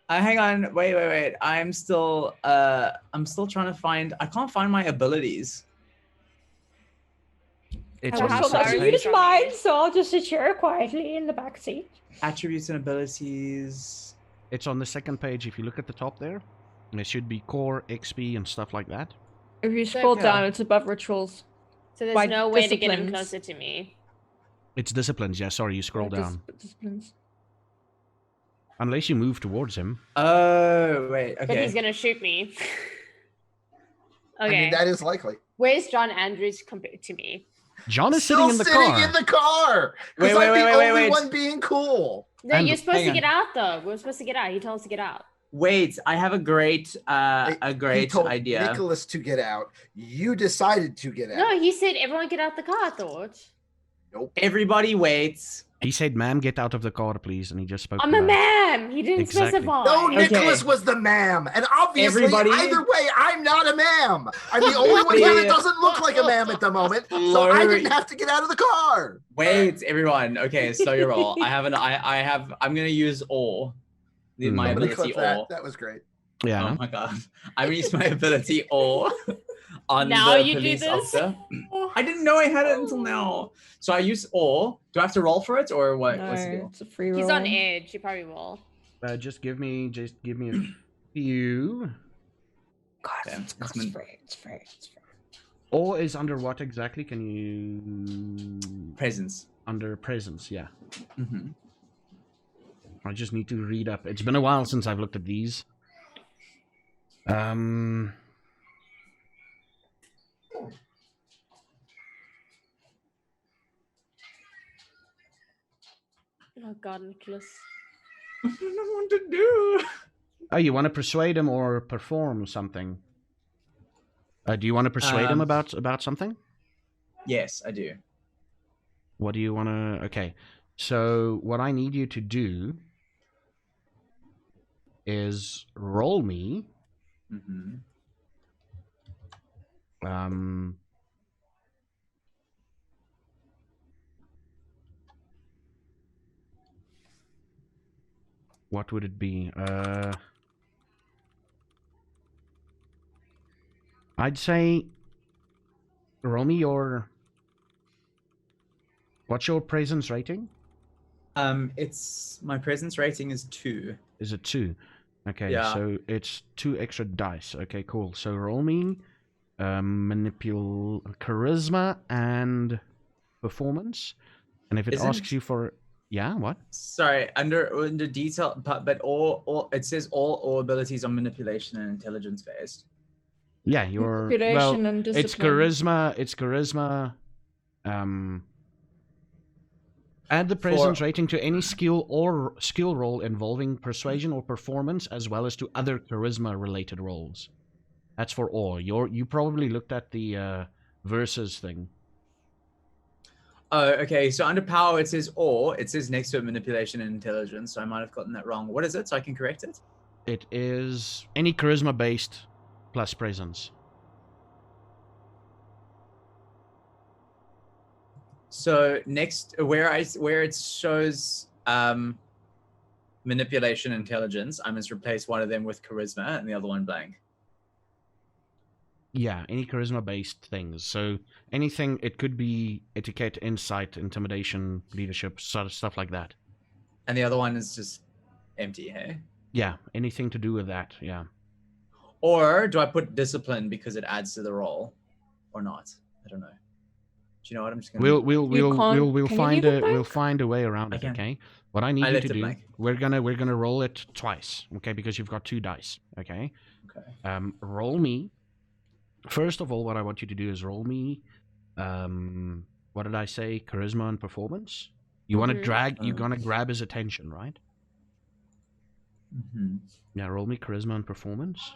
Hang on, wait. I'm still trying to find. I can't find my abilities. It's use mine, so I'll just sit here quietly in the back seat. Attributes and abilities. It's on the second page. If you look at the top there, there should be core, XP, and stuff like that. If you scroll down, it's above rituals. So there's no way to get him closer to me. It's disciplines. Yeah, sorry, you scroll down. Disciplines. Unless you move towards him. Oh, wait. Okay. But he's gonna shoot me. Okay. I mean, that is likely. Where's John Andrews compared to me? John is sitting in the car. Sitting in the car. Because I'm the only one being cool. No, you're supposed to get out though. We're supposed to get out. He told us to get out. Wait, I have a great He told idea. Nicholas to get out. You decided to get out. No, he said everyone get out the car, I thought. Nope. Everybody waits. He said, ma'am, get out of the car, please. And he just spoke. I'm a ma'am. He didn't specify. No, Nicholas was the ma'am. And obviously, either way, I'm not a ma'am. I'm the only one here that doesn't look like a ma'am at the moment. So I didn't have to get out of the car. Wait, everyone. Okay, slow your roll. I'm gonna use all. My ability all. That was great. Yeah. Oh my god. I'm gonna use my ability all on now the you police do this? officer. I didn't know I had it until now. So I use all. Do I have to roll for it or what? No, what's the deal? it's a free roll. He's on edge. You probably will. Just give me a few. God, it's free. It's free. All is under what exactly? Can you? Presence. Under presence, yeah. Mm-hmm. I just need to read up. It's been a while since I've looked at these. Oh God, Nicholas. I don't know what to do. Oh, you want to persuade him or perform something? Do you want to persuade him about something? Yes, I do. What do you want to... Okay. So, what I need you to do is roll me... What would it be? I'd say roll me your... What's your presence rating? It's my presence rating is 2. Is it 2? Okay, yeah. So it's 2 extra dice. Okay, cool. So roll me charisma and performance. And if it asks you for... Yeah, what? Sorry, under detail, but all it says all abilities are manipulation and intelligence based. Yeah, your manipulation and discipline. It's charisma. Add the presence rating to any skill roll involving persuasion or performance, as well as to other charisma related rolls. That's for all. You probably looked at the versus thing. Oh, okay. So under power, it says or. It says next to it manipulation and intelligence. So I might have gotten that wrong. What is it? So I can correct it? It is any charisma based plus presence. So next, where it shows manipulation and intelligence, I must replace one of them with charisma and the other one blank. Yeah, any charisma-based things. So anything, it could be etiquette, insight, intimidation, leadership, sort of stuff like that. And the other one is just empty, hey? Yeah, anything to do with that, yeah. Or do I put discipline because it adds to the role, or not? I don't know. Do you know what I'm just gonna? We'll find a way around it. Okay. What I need you to do, blank. we're gonna roll it twice. Okay, because you've got 2 dice. Okay. Okay. Roll me. First of all, what I want you to do is roll me. What did I say? Charisma and performance. You want to drag. You're gonna grab his attention, right? Mm-hmm. Yeah. Roll me charisma and performance.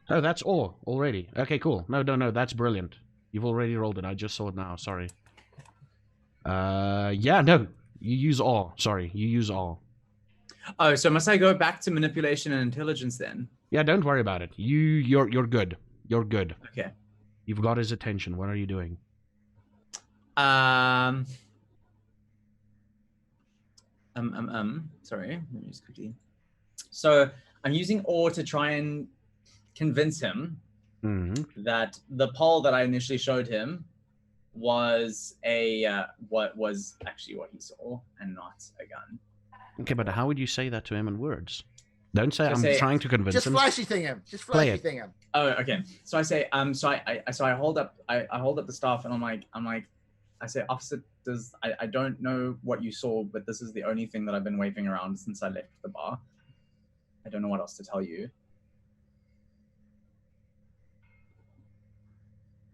Oh, that's all already. Okay, cool. No, that's brilliant. You've already rolled it. I just saw it now. Sorry. Yeah, no. You use all. Sorry, you use all. Oh, so must I go back to manipulation and intelligence then? Yeah, don't worry about it. You're good. You're good. Okay. You've got his attention. What are you doing? Sorry. Let me just quickly. So I'm using awe to try and convince him that the pole that I initially showed him was what was actually what he saw and not a gun. Okay, but how would you say that to him in words? Don't say I'm trying to convince him. Just flashy thing him. Just flashy thing him. Oh, okay. So I say so I hold up the staff and I'm like I say, officer, I don't know what you saw, but this is the only thing that I've been waving around since I left the bar. I don't know what else to tell you.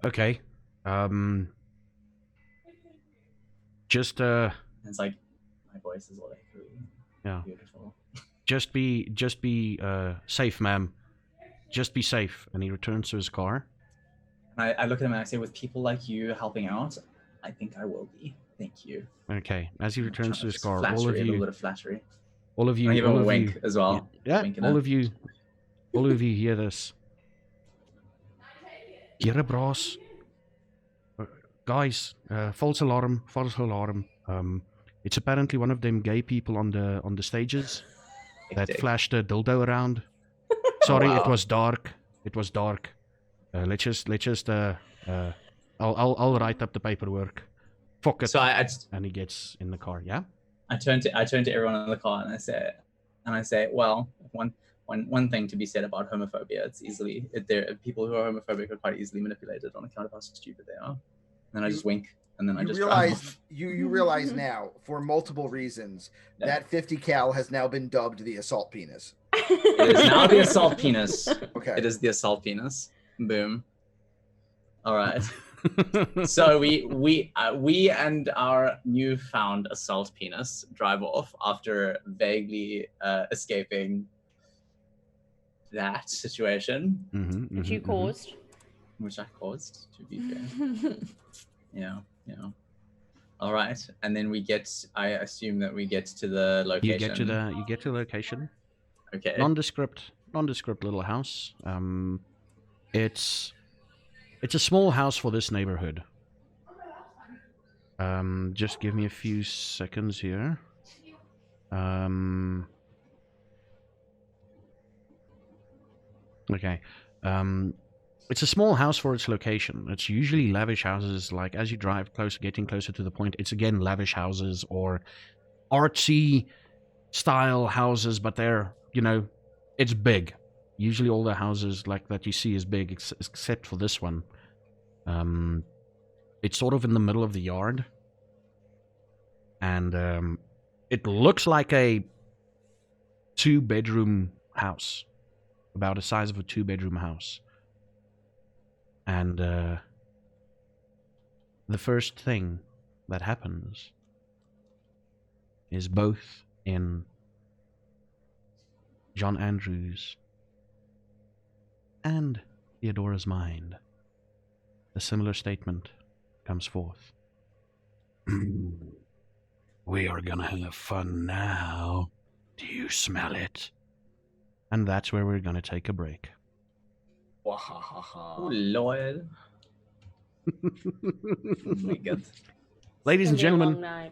Okay. Just It's like my voice is all echoey. Yeah. Beautiful. Just be safe, ma'am. Just be safe. And he returns to his car. And I look at him and I say, with people like you helping out, I think I will be. Thank you. Okay. As he returns to his car, flattery, all of you, a little bit of flattery. All of you, I give him a wink as well. Yeah. All of you hear this. Here, bros. Guys, false alarm. It's apparently one of them gay people on the stages that flashed a dildo around. Sorry, It was dark. Let's just I'll write up the paperwork. Fuck it. So and he gets in the car. Yeah. I turn to everyone in the car and I say, well, one thing to be said about homophobia, people who are homophobic are quite easily manipulated on account of how stupid they are. And then I just wink. And then I just realize you realize now, for multiple reasons, that 50 cal has now been dubbed the assault penis. It is now the assault penis. Okay. It is the assault penis. Boom. All right. So we and our newfound assault penis drive off after vaguely escaping that situation, which you caused. Which I caused, to be fair. Yeah. All right, and then I assume that we get to the location. You get to the location. Okay. Nondescript little house. It's a small house for this neighborhood. Just give me a few seconds here. Okay. It's a small house for its location. It's usually lavish houses, like as you drive getting closer to the point, it's again lavish houses or artsy style houses, but they're, it's big. Usually all the houses like that you see is big, except for this one. It's sort of in the middle of the yard. And it looks like a 2-bedroom house. About the size of a 2-bedroom house. And the first thing that happens is both in John Andrews' and Theodora's mind, a similar statement comes forth. We are gonna have fun now. Do you smell it? And that's where we're gonna take a break. Oh, Lord. Oh my God. Ladies and gentlemen.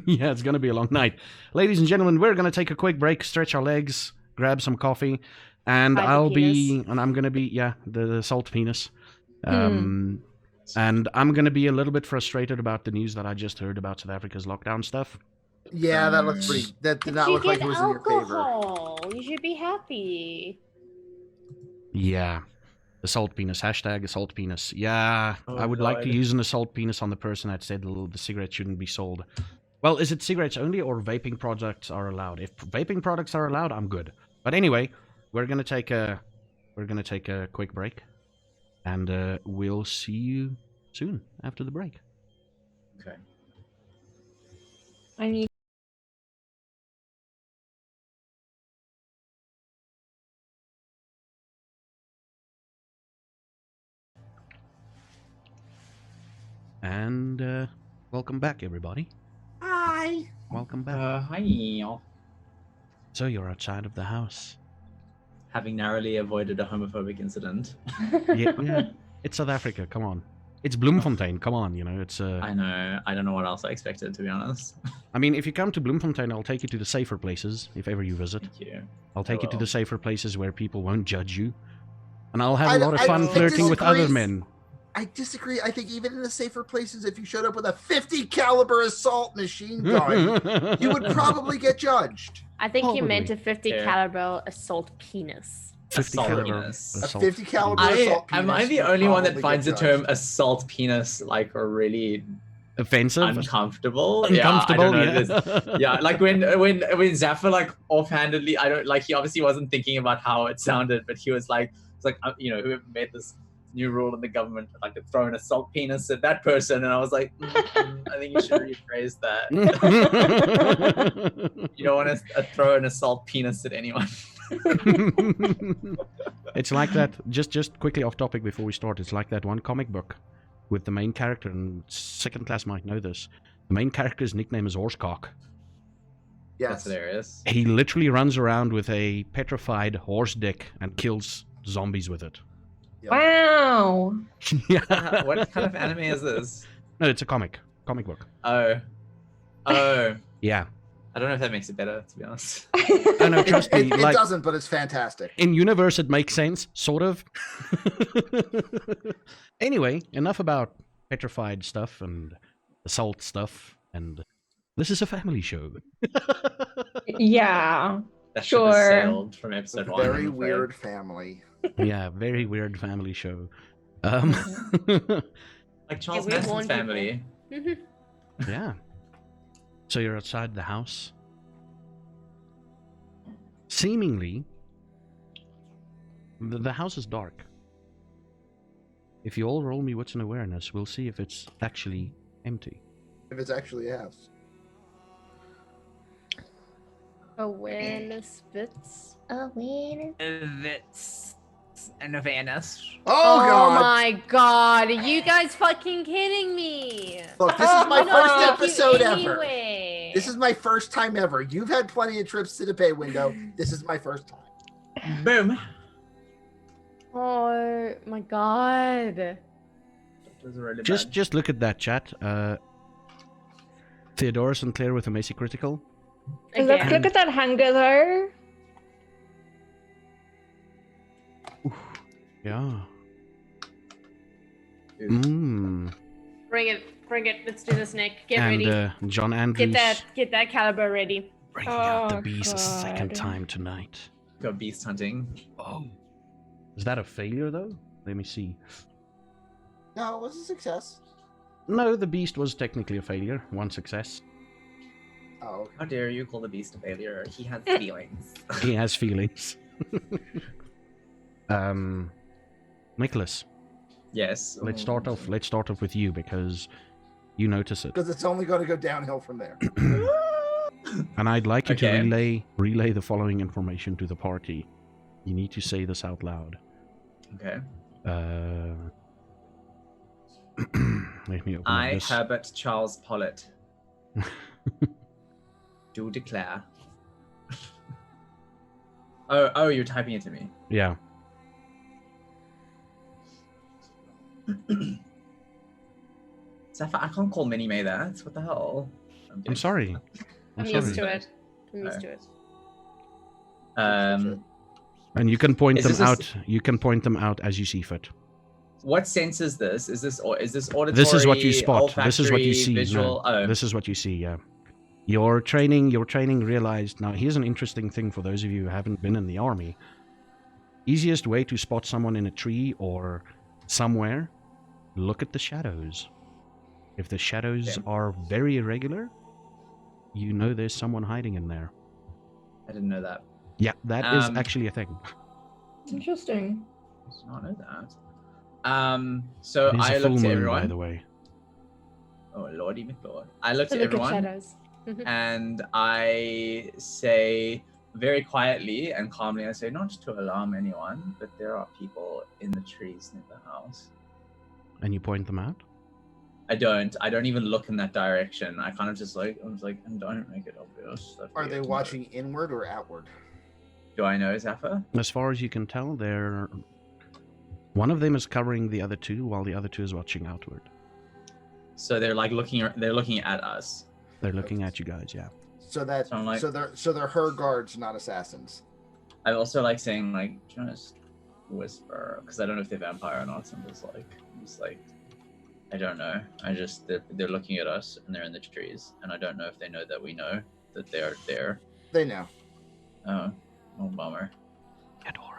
Yeah, it's going to be a long night. Ladies and gentlemen, we're going to take a quick break, stretch our legs, grab some coffee, And By the I'm gonna be the salt penis. And I'm gonna be a little bit frustrated about the news that I just heard about South Africa's lockdown stuff. Yeah, that looks pretty. That did not you look like get it was in your favor. alcohol. You should be happy. Yeah. Assault penis. Hashtag assault penis. Yeah. Oh, I would like to God. use an assault penis on the person that said the cigarette shouldn't be sold. Well, is it cigarettes only or vaping products are allowed? If vaping products are allowed, I'm good. But anyway, we're gonna take a quick break. And we'll see you soon after the break. Okay. I need. And welcome back, everybody. Hi. Welcome back. Hi. So you're outside of the house. Having narrowly avoided a homophobic incident. Yeah. It's South Africa. Come on. It's Bloemfontein. Come on. You know, it's. I know. I don't know what else I expected, to be honest. I mean, if you come to Bloemfontein, I'll take you to the safer places if ever you visit. Thank you. I'll take you to will. the safer places where people won't judge you, and I'll have a lot of I fun flirting with other disagree. men. I disagree. I think even in the safer places, if you showed up with a 50 caliber assault machine gun, you would probably get judged. I think you meant Probably. a 50 caliber assault penis. 50 Assault caliber penis. A assault 50 caliber penis. assault penis. Am I the would only one that probably finds the get term judged. assault penis like a really Offensive. uncomfortable? Uncomfortable. Yeah, I don't know. Yeah, like when Zaffa like offhandedly, I don't like. He obviously wasn't thinking about how it sounded, but he was like, it's like whoever made this new rule in the government, like to throw an assault penis at that person, and I was like, I think you should rephrase that. You don't want to throw an assault penis at anyone. It's like that. Just quickly off topic before we start. It's like that one comic book with the main character, and second class might know this. The main character's nickname is Horsecock. That's Yes. hilarious. He literally runs around with a petrified horse dick and kills zombies with it. Wow. Yeah. What kind of anime is this? No, it's a comic book. Oh. Yeah. I don't know if that makes it better, to be honest. Oh no, trust me. It Like doesn't, but it's fantastic. in universe, it makes sense, sort of. Anyway, enough about petrified stuff and assault stuff, and this is a family show. Yeah. That ship has Sure. sailed from episode 1. Very I'm afraid. weird family. Yeah, very weird family show. Like Charles we Manson's warned family. Yeah. So you're outside the house. Seemingly, the house is dark. If you all roll me wits and awareness, we'll see if it's actually empty. If it's actually a house. Awareness bits. Awareness. And awareness. Oh, God! My god, are you guys fucking kidding me? Look, this is my I don't first like you episode ever. anyway. This is my first time ever. You've had plenty of trips to the pay window. This is my first time. Boom. Oh my god. That was really bad. Just look at that chat. Theodorus and Claire with a Macy critical. Look Again. at that hunger though. Yeah. Ooh. Mmm. Bring it. Let's do this, Nick. Get And ready. John Andrews Get that caliber ready. bringing out the Oh, beast a second God. time tonight. Go beast hunting. Oh. Is that a failure though? Let me see. No, it was a success. No, the beast was technically a failure. One success. Oh, okay. How dare you call the beast a failure? He has feelings. He has feelings. Nicholas, Yes. let's start off with you because you notice it. Because it's only going to go downhill from there. And I'd like you Okay. to relay the following information to the party. You need to say this out loud. Okay. Let me open I, this. Herbert Charles Pollitt, do declare. Oh, you're typing it to me. Yeah. Sapphire, I can't call Minnie May that. What the hell? I'm kidding. sorry. I'm I'm used sorry. to it. I'm used to it. And you can point Is them this a s- out. You can point them out as you see fit. What sense is this? Is this auditory? This is what you spot. This is what you olfactory, see. Visual. No, Oh, this is what you see. Yeah. Your training realized. Now, here's an interesting thing for those of you who haven't been in the army. Easiest way to spot someone in a tree or somewhere, look at the shadows. If the shadows are very irregular, you know there's someone hiding in there. I didn't know that. Yeah, that is actually a thing. Interesting. I did not know that. So It is I a full looked at moon, everyone. by the way. Oh lordy McLord! I looked To at look at everyone. shadows. And I say very quietly and calmly, I say, not to alarm anyone, but there are people in the trees near the house. And you point them out? I don't even look in that direction. I kind of just I was like, and don't make it obvious. Are they watching inward or outward? Do I know, Zephyr? As far as you can tell, one of them is covering the other two, while the other two is watching outward. So they're like looking at us. They're looking at you guys, yeah. So that So I'm like- so they're her guards, not assassins. I also like saying like, just whisper, because I don't know if they're vampire or not. So I'm just like, I don't know. They're looking at us and they're in the trees, and I don't know if they know that we know that they're there. They know. Oh bummer.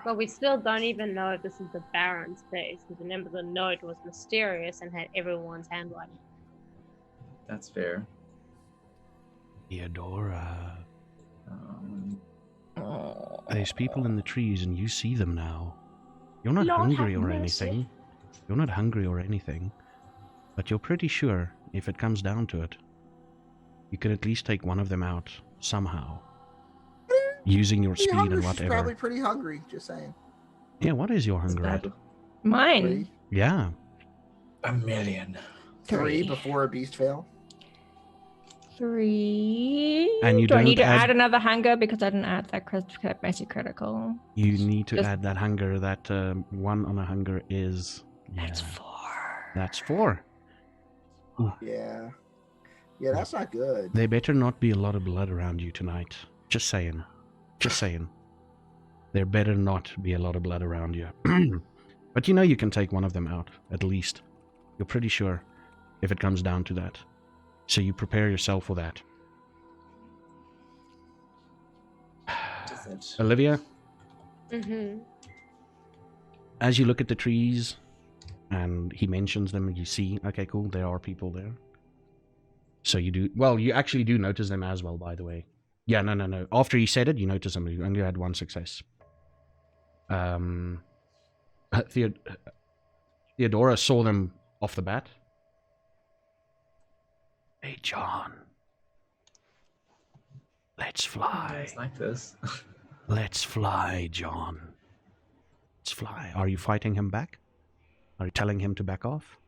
But we still don't even know if this is the Baron's place, because remember the note was mysterious and had everyone's handwriting. That's fair. Theodora. Oh. There's people in the trees and you see them now. You're not Lord hungry have or mercy. anything. You're not hungry or anything. But you're pretty sure, if it comes down to it, you can at least take one of them out somehow. Using your speed and She's whatever. probably pretty hungry, just saying. Yeah, what is your hunger at? Mine. Three, Yeah. 1,000,000. three Three. before a beast fail. 3. And you Do I don't need to add- add another hunger because I didn't add that basic critical? You need to Just- add that hunger. That 1 on a hunger is... Yeah, That's 4. that's 4. Yeah. Yeah, that's not good. There better not be a lot of blood around you tonight. Just saying. Just saying. There better not be a lot of blood around you. But you know you can take one of them out, at least. You're pretty sure, if it comes down to that. So you prepare yourself for that. Olivia, Mm-hmm. as you look at the trees, and he mentions them, and you see, okay, cool, there are people there. So you do, well, you actually do notice them as well, by the way. Yeah, no. After he said it, you notice them. You only had 1 success. Theodora saw them off the bat. Hey, John. Let's fly. It's like this. Let's fly, John. Let's fly. Are you fighting him back? Are you telling him to back off?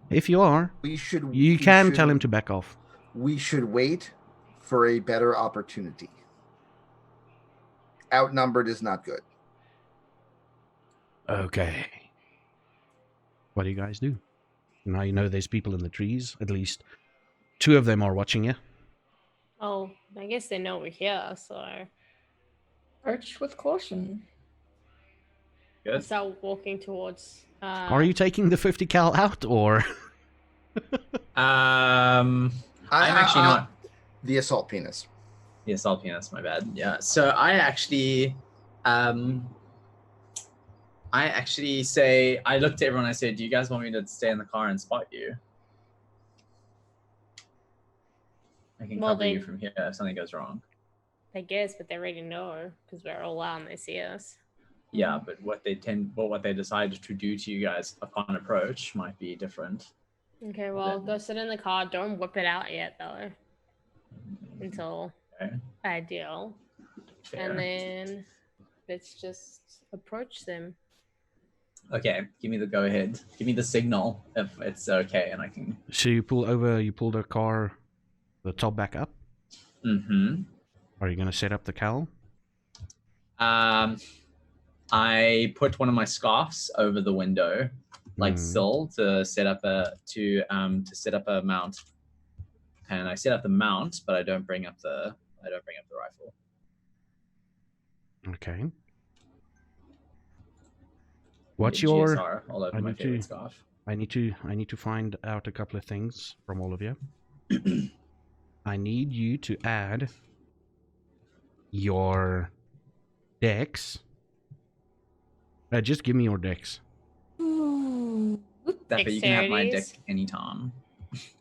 If you are, you can tell him to back off. We should wait for a better opportunity. Outnumbered is not good. Okay. What do you guys do? Now you know there's people in the trees. At least 2 of them are watching you. Oh, I guess they know we're here, so Approach with caution. I Good. start walking towards. Are you taking the 50 cal out, or? I'm actually not. The assault penis. The assault penis, my bad. Yeah. So I actually say, I looked at everyone, I said, do you guys want me to stay in the car and spot you? I can Well, cover you they- from here if something goes wrong. I guess, but they already know because we're all out and they see us. Yeah, but what they decide to do to you guys upon approach might be different. Okay, well, go sit in the car. Don't whip it out yet, though, until Okay. ideal. Fair. And then let's just approach them. Okay, give me the go ahead. Give me the signal if it's okay, and I can. So you pull the car, the top back up. Mm-hmm. Are you going to set up the cowl? I put one of my scarves over the window, like sill, to set up a mount. and I set up the mount, but I don't bring up the rifle. Okay. What's The your? GSR all over my favorite scarf. I need to find out a couple of things from all of you. I need you to add your dex. Just give me your dex. That you can have my deck anytime.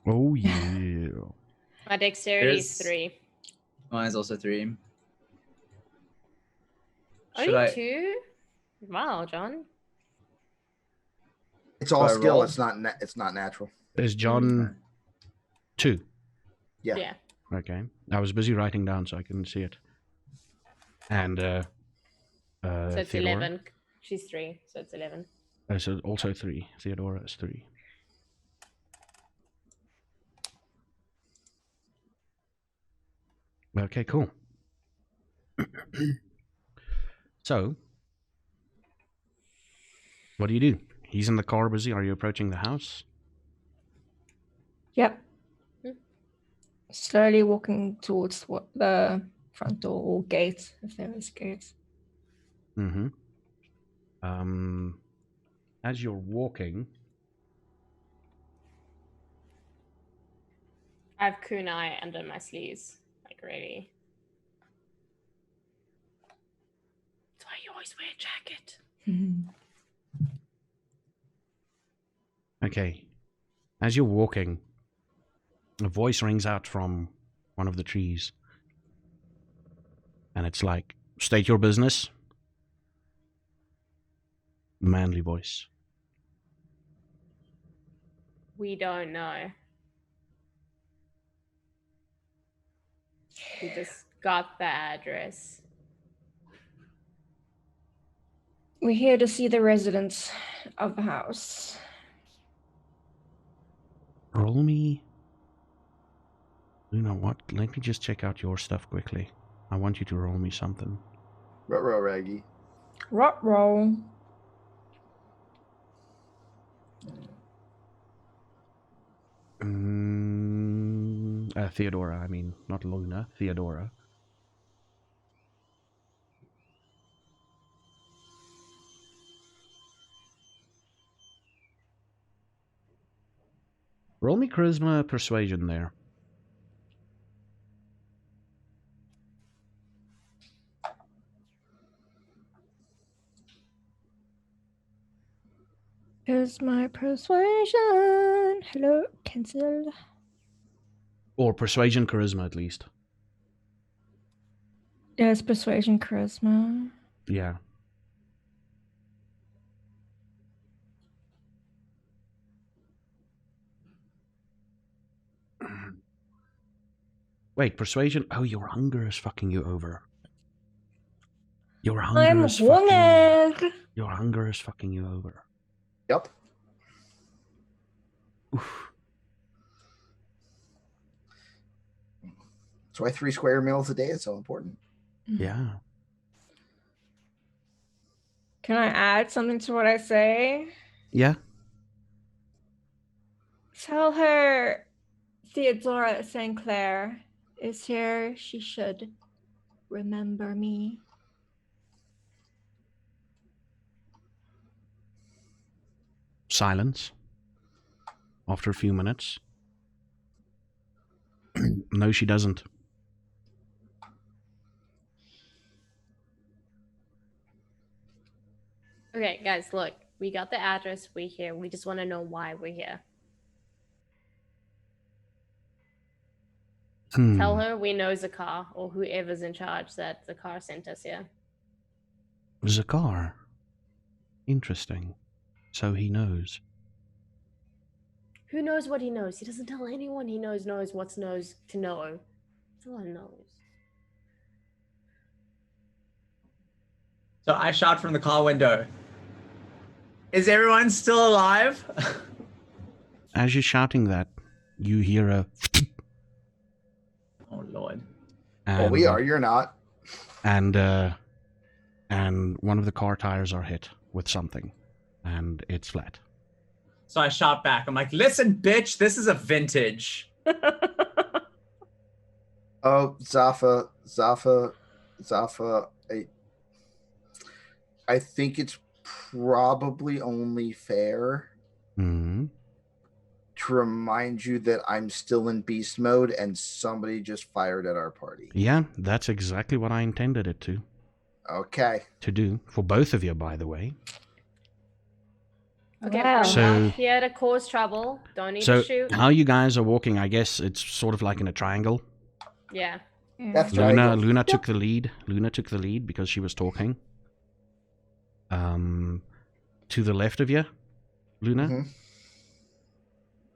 Oh yeah. My dexterity is 3. Mine is also 3. Only 2? Wow, John. It's all skill. Roll? It's not natural. Is John 2? Yeah. Okay. I was busy writing down, so I couldn't see it. And so it's Theodora? 11. She's 3, so it's 11. So also 3. Theodora is 3. Okay, cool. So, what do you do? He's in the car busy. Are you approaching the house? Yep. Slowly walking towards the front door or gate, if there is gates. Mm-hmm. As you're walking, I have kunai under my sleeves, like ready. That's why you always wear a jacket. okay. As you're walking, a voice rings out from one of the trees. And it's like, state your business. Manly voice. We don't know. We just got the address. We're here to see the residents of the house. Roll me. You know what? Let me just check out your stuff quickly. I want you to roll me something. Ruh-roh, Raggy. Roll. Theodora, I mean, not Luna, Theodora. Roll me charisma persuasion there. Here's my persuasion. Hello, cancel. Or persuasion charisma, at least. Yes, persuasion charisma. Yeah. Wait, persuasion? Oh, your hunger is fucking you over. Your hunger is fucking... Your hunger is fucking you over. Yep. Oof. That's why 3 square meals a day is so important. Yeah. Can I add something to what I say? Yeah. Tell her Theodora St. Clair is here. She should remember me. Silence. After a few minutes. No, she doesn't. Okay, guys, look. We got the address. We're here. We just want to know why we're here. Tell her we know Zakar, or whoever's in charge, that Zakar sent us here. Zakar. Interesting. So he knows. Who knows what he knows? He doesn't tell anyone he knows what's knows to know. That's all he knows. So I shout from the car window. Is everyone still alive? As you're shouting that, you hear a... Oh, Lord. Well, we are. You're not. And one of the car tires are hit with something. And it's flat. So I shout back. I'm like, listen, bitch, this is a vintage. Oh, Zafa. I think it's probably only fair Hmm. to remind you that I'm still in beast mode and somebody just fired at our party. Yeah, that's exactly what I intended it to Okay. do. For both of you, by the way. Okay, Wow. I'm So- not here to cause trouble. Don't need So to shoot. how you guys are walking, I guess it's sort of like in a triangle. Yeah. That's Luna took the lead. Luna took the lead because she was talking. To the left of you, Luna, Mhm.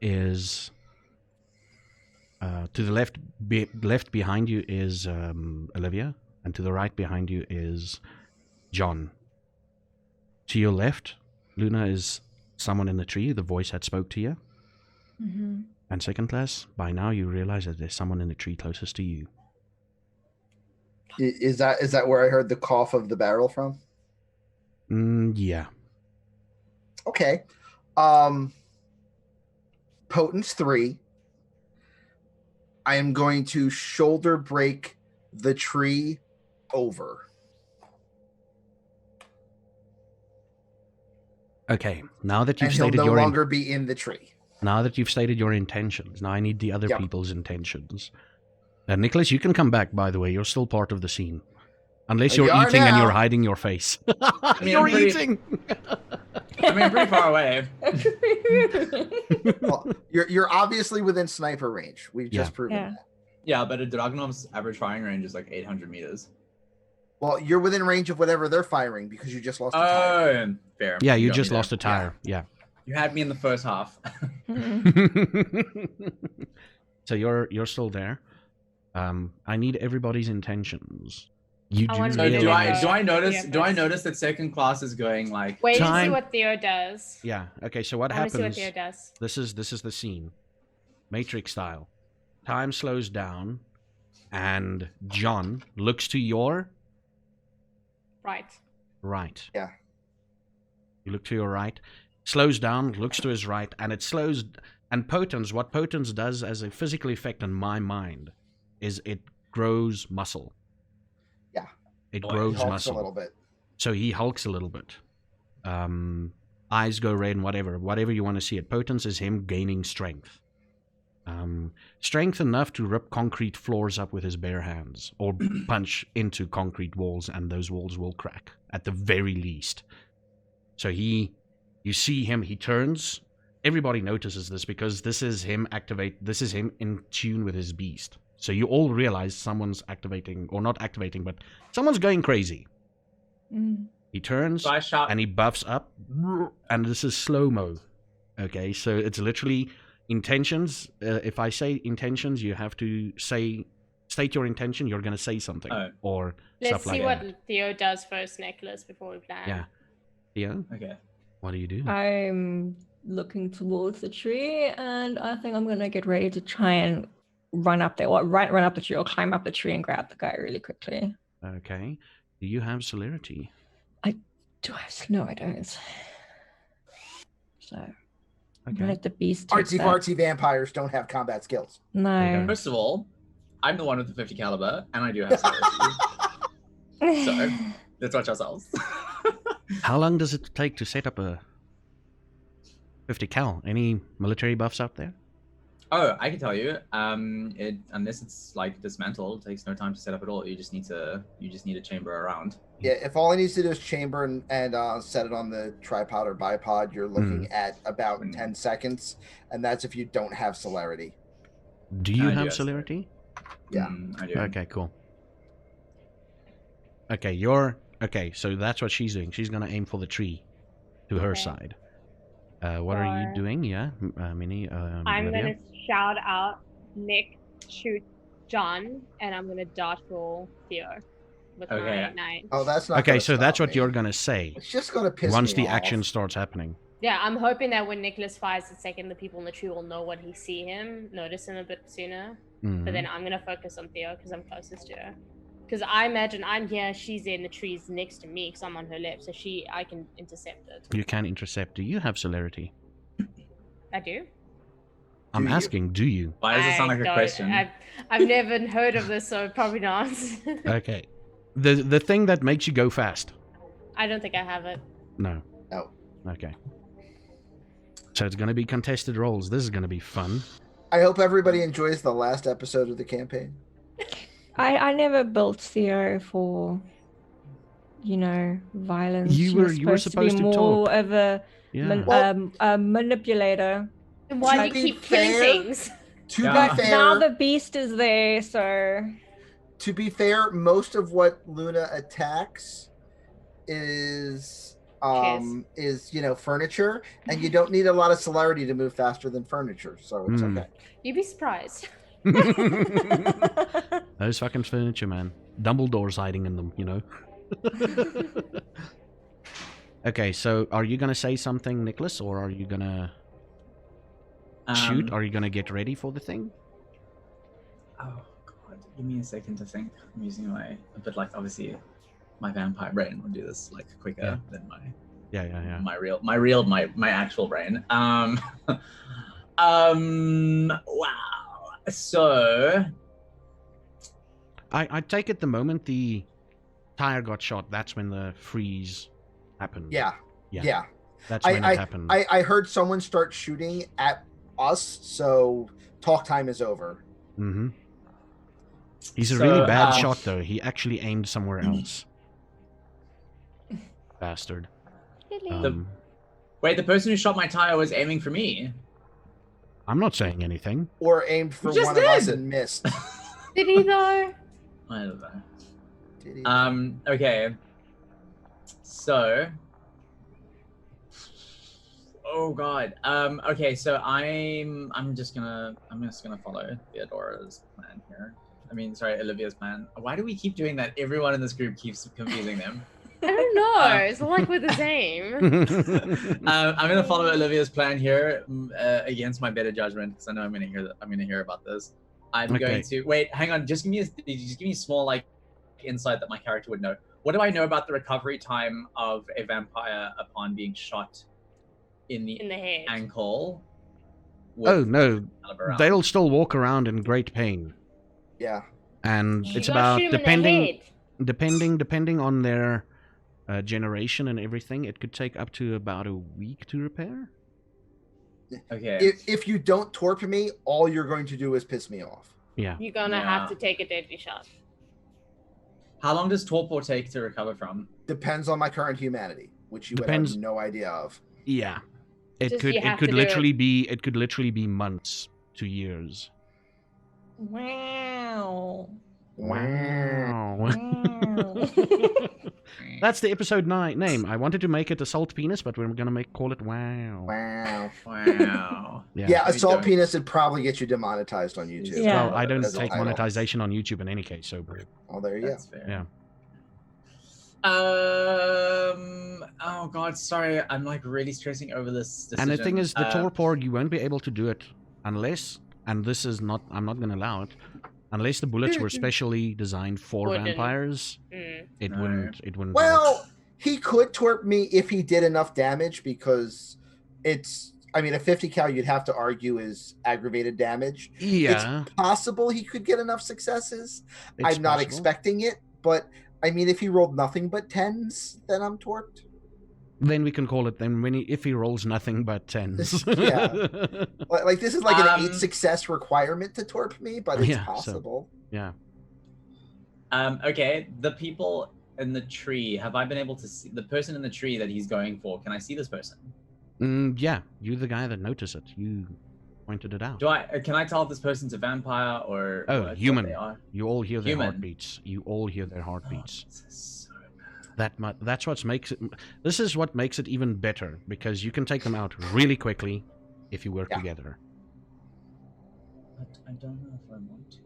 is to the left behind you is Olivia, and to the right behind you is John. To your left, Luna, is someone in the tree. The voice had spoke to you. Mm-hmm. And second class, by now you realize that there's someone in the tree closest to you. Is that where I heard the cough of the barrel from? Yeah. Okay. Potence 3. I am going to shoulder break the tree over. Okay. Now that you've And he'll stated no your longer be in the tree. now that you've stated your intentions, now I need the other Yep. people's intentions. Nicholas, you can come back. By the way, you're still part of the scene, unless You you're are eating and now. you're hiding your face. mean, You're I'm pretty- eating. I mean, I'm pretty far away. Well, you're obviously within sniper range. We've just proven Yeah. that. Yeah, but a Dragonov's average firing range is like 800 meters. Well, you're within range of whatever they're firing because you just lost a tire. Oh, fair. Yeah, you got just me there. lost a tire. Yeah. You had me in the first half. So you're still there. I need everybody's intentions. You I do want So to realize. do I Yeah, notice notice that second class is going like Wait to see Time. what Theo does. Yeah. Okay. So what I want to see what happens? Theo does. This is the scene, Matrix style. Time slows down, and John looks to your Right. right. Yeah. You look to your right, slows down, looks to his right, and it slows. And Potence, what Potence does as a physical effect in my mind is it grows muscle. Yeah. It Oh, He grows hulks muscle. a little bit. So he hulks a little bit. Eyes go red and whatever you want to see it. Potence is him gaining strength. Strength enough to rip concrete floors up with his bare hands or punch into concrete walls, and those walls will crack at the very least. So you see him, he turns. Everybody notices this because this is him in tune with his beast. So you all realize someone's activating, or not activating, but someone's going crazy. Mm. He turns So I shout. and he buffs up, and this is slow-mo. Okay, so it's literally intentions. If I say intentions, you have to state your intention. You're going to say something or Let's stuff see like what that. Theo does first, Nicholas, before we plan. Yeah. Yeah. Okay. What do you do? I'm looking towards the tree, and I think I'm gonna get ready to try and run up there, or run up the tree, or climb up the tree and grab the guy really quickly. Okay. Do you have celerity? Do I? No, I don't. So I'm gonna Okay. let the beast take Artsy that. fartsy vampires don't have combat skills. They No. don't. First of all, I'm the one with the 50 caliber, and I do have celerity. So let's watch ourselves. How long does it take to set up a 50 cal? Any military buffs out there? Oh, I can tell you. Unless it's like dismantled, it takes no time to set up at all. You just need a chamber around. Yeah, if all he needs to do is chamber and set it on the tripod or bipod, you're looking at about 10 seconds, and that's if you don't have celerity. Do you I do have have celerity? Yeah. I do. Okay, cool. Okay, so that's what she's doing. She's gonna aim for the tree to her Okay. side. What are you Or- doing? Yeah, Minnie. I'm Olivia? gonna shout out Nick, shoot John, and I'm gonna dart roll Theo with Okay. my knight. Oh, that's not. Okay, gonna so that's stop what me. you're gonna say It's just gonna piss once me the off. action starts happening. Yeah, I'm hoping that when Nicholas fires the second, the people in the tree will know when he see him, notice him a bit sooner. Mhm. But then I'm gonna focus on Theo because I'm closest to her. Because I imagine I'm here, she's in the trees next to me because I'm on her left, so I can intercept it. You can intercept. Do you have celerity? I do. I'm asking, do you? Why does it sound like a question? I've never heard of this, so probably not. Okay. The thing that makes you go fast. I don't think I have it. No. No. Okay. So it's going to be contested roles. This is going to be fun. I hope everybody enjoys the last episode of the campaign. I never built Theo for, violence. You were supposed to be more talk. of a manipulator. Then why do you keep killing things? To be fair, now the beast is there, so. To be fair, most of what Luna attacks is furniture, and you don't need a lot of celerity to move faster than furniture, so it's okay. You'd be surprised. Those fucking furniture, man. Dumbledore's hiding in them, Okay, so are you gonna say something, Nicholas, or are you gonna shoot? Are you gonna get ready for the thing? Oh god, give me a second to think. I'm using obviously my vampire brain would do this quicker than my my actual brain. Wow. So I take it the moment the tire got shot, that's when the freeze happened. Yeah. That's when it happened. I heard someone start shooting at us, so talk time is over. Mm-hmm. He's a really bad shot, though. He actually aimed somewhere else. Bastard. Wait, the person who shot my tire was aiming for me? I'm not saying anything. Or aimed for one of us and missed. Did he, though? I don't know. Did he? Okay. So... Oh god. Okay, so I'm just gonna follow Theodora's plan here. Olivia's plan. Why do we keep doing that? Everyone in this group keeps confusing them. I don't know. It's like with the same. I'm gonna follow Olivia's plan here against my better judgment because I know I'm gonna hear about this. I'm going to wait. Hang on. Just give me a small insight that my character would know. What do I know about the recovery time of a vampire upon being shot in the head. Ankle? Oh no, they'll still walk around in great pain. Yeah. And it's about depending on their generation and everything, it could take up to about a week to repair. Okay. If you don't torp me, all you're going to do is piss me off. Yeah. You're gonna have to take a deadly shot. How long does torpor take to recover from? Depends on my current humanity, which you would have no idea of. Yeah. It could literally be months to years. Wow. That's the episode name. I wanted to make it Assault Penis, but we're gonna call it Wow. Wow. Yeah, Assault Penis would probably get you demonetized on YouTube. Yeah. Well, I don't take monetization on YouTube in any case, so. Oh, there you go. Fair. Yeah. Oh god, sorry. I'm really stressing over this decision. And the thing is, the torpor, you won't be able to do it unless, and this is not, I'm not going to allow it, unless the bullets were specially designed for vampires. It wouldn't. Well, he could torp me if he did enough damage because it's. I mean, a 50 cal, you'd have to argue is aggravated damage. Yeah. It's possible he could get enough successes. I'm not expecting it, but I mean, if he rolled nothing but 10s, then I'm torped. Then we can call it then if he rolls nothing but 10s. Yeah. This is an 8 success requirement to torp me, but it's possible. So, yeah. Okay, the people in the tree, have I been able to see the person in the tree that he's going for? Can I see this person? Yeah, you're the guy that noticed it. You pointed it out. Can I tell if this person's a vampire or human? They are? You all hear their heartbeats. You all hear their heartbeats. Oh, this is so bad. That's what makes it. This is what makes it even better because you can take them out really quickly if you work together. But I don't know if I want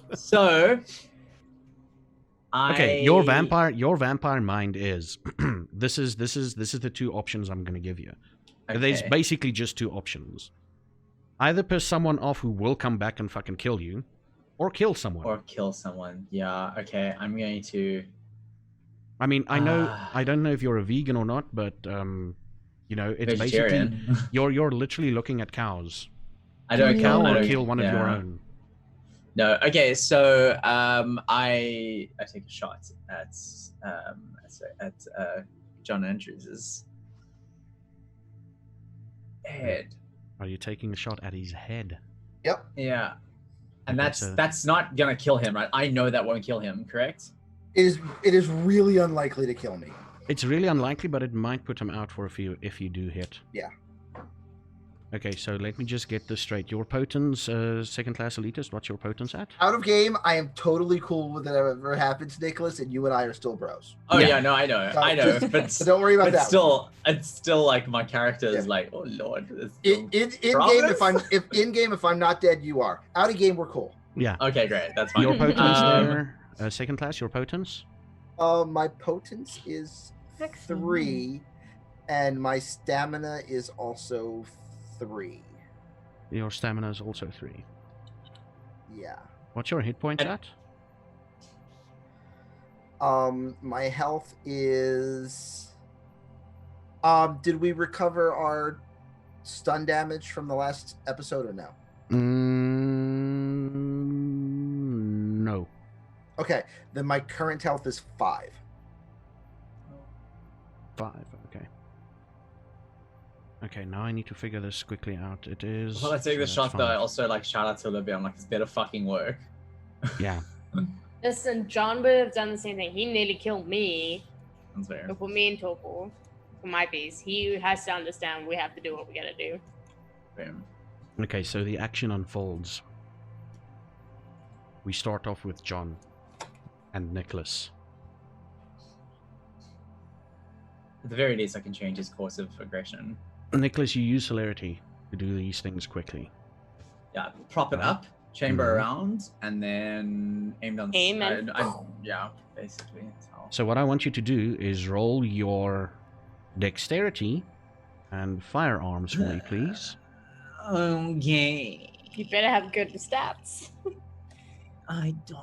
to. So. Okay, your vampire mind is this is the two options I'm going to give you. Okay. There's basically just two options. Either piss someone off who will come back and fucking kill you, or kill someone. Yeah, okay, I'm going to... I mean, I don't know if you're a vegan or not, but You know, it's basically you're literally looking at cows. I don't kill I don't, kill one of your own. No. Okay. So I take a shot at John Andrews's head. Are you taking a shot at his head? Yep. Yeah. And Okay, that's not gonna kill him, right? I know that won't kill him, correct? It is really unlikely to kill me. It's really unlikely, but it might put him out for a few if you do hit. Yeah. Okay, so let me just get this straight. Your potence, second class elitist, what's your potence at? Out of game, I am totally cool with whatever happens, Nicholas, and you and I are still bros. Oh yeah, no, I know, but so don't worry about that. It's still like my character is like, oh lord. In game, if I'm not dead, you are. Out of game, we're cool. Yeah. Okay, great. That's fine. Your potence there, second class. Your potence. My potence is 3, and my stamina is also 3. Your stamina is also 3. Yeah. What's your hit points at? My health is. Did we recover our stun damage from the last episode or no? No. Okay, then my current health is 5. 5. Okay. Okay, now I need to figure this quickly out. It is. Well, I take the shot though. I also like shout out to Olivia. I'm like, it's better fucking work. Yeah. Listen, John would have done the same thing. He nearly killed me. That's fair. But for me and Topol, for my piece, he has to understand we have to do what we gotta do. Fair. Okay, so the action unfolds. We start off with John and Nicholas. At the very least, I can change his course of aggression. Nicholas, you use celerity to do these things quickly. Yeah, prop it up, chamber around, and then aim down the side. Yeah, basically. So what I want you to do is roll your dexterity and firearms for me, please. Okay. You better have good stats. I don't.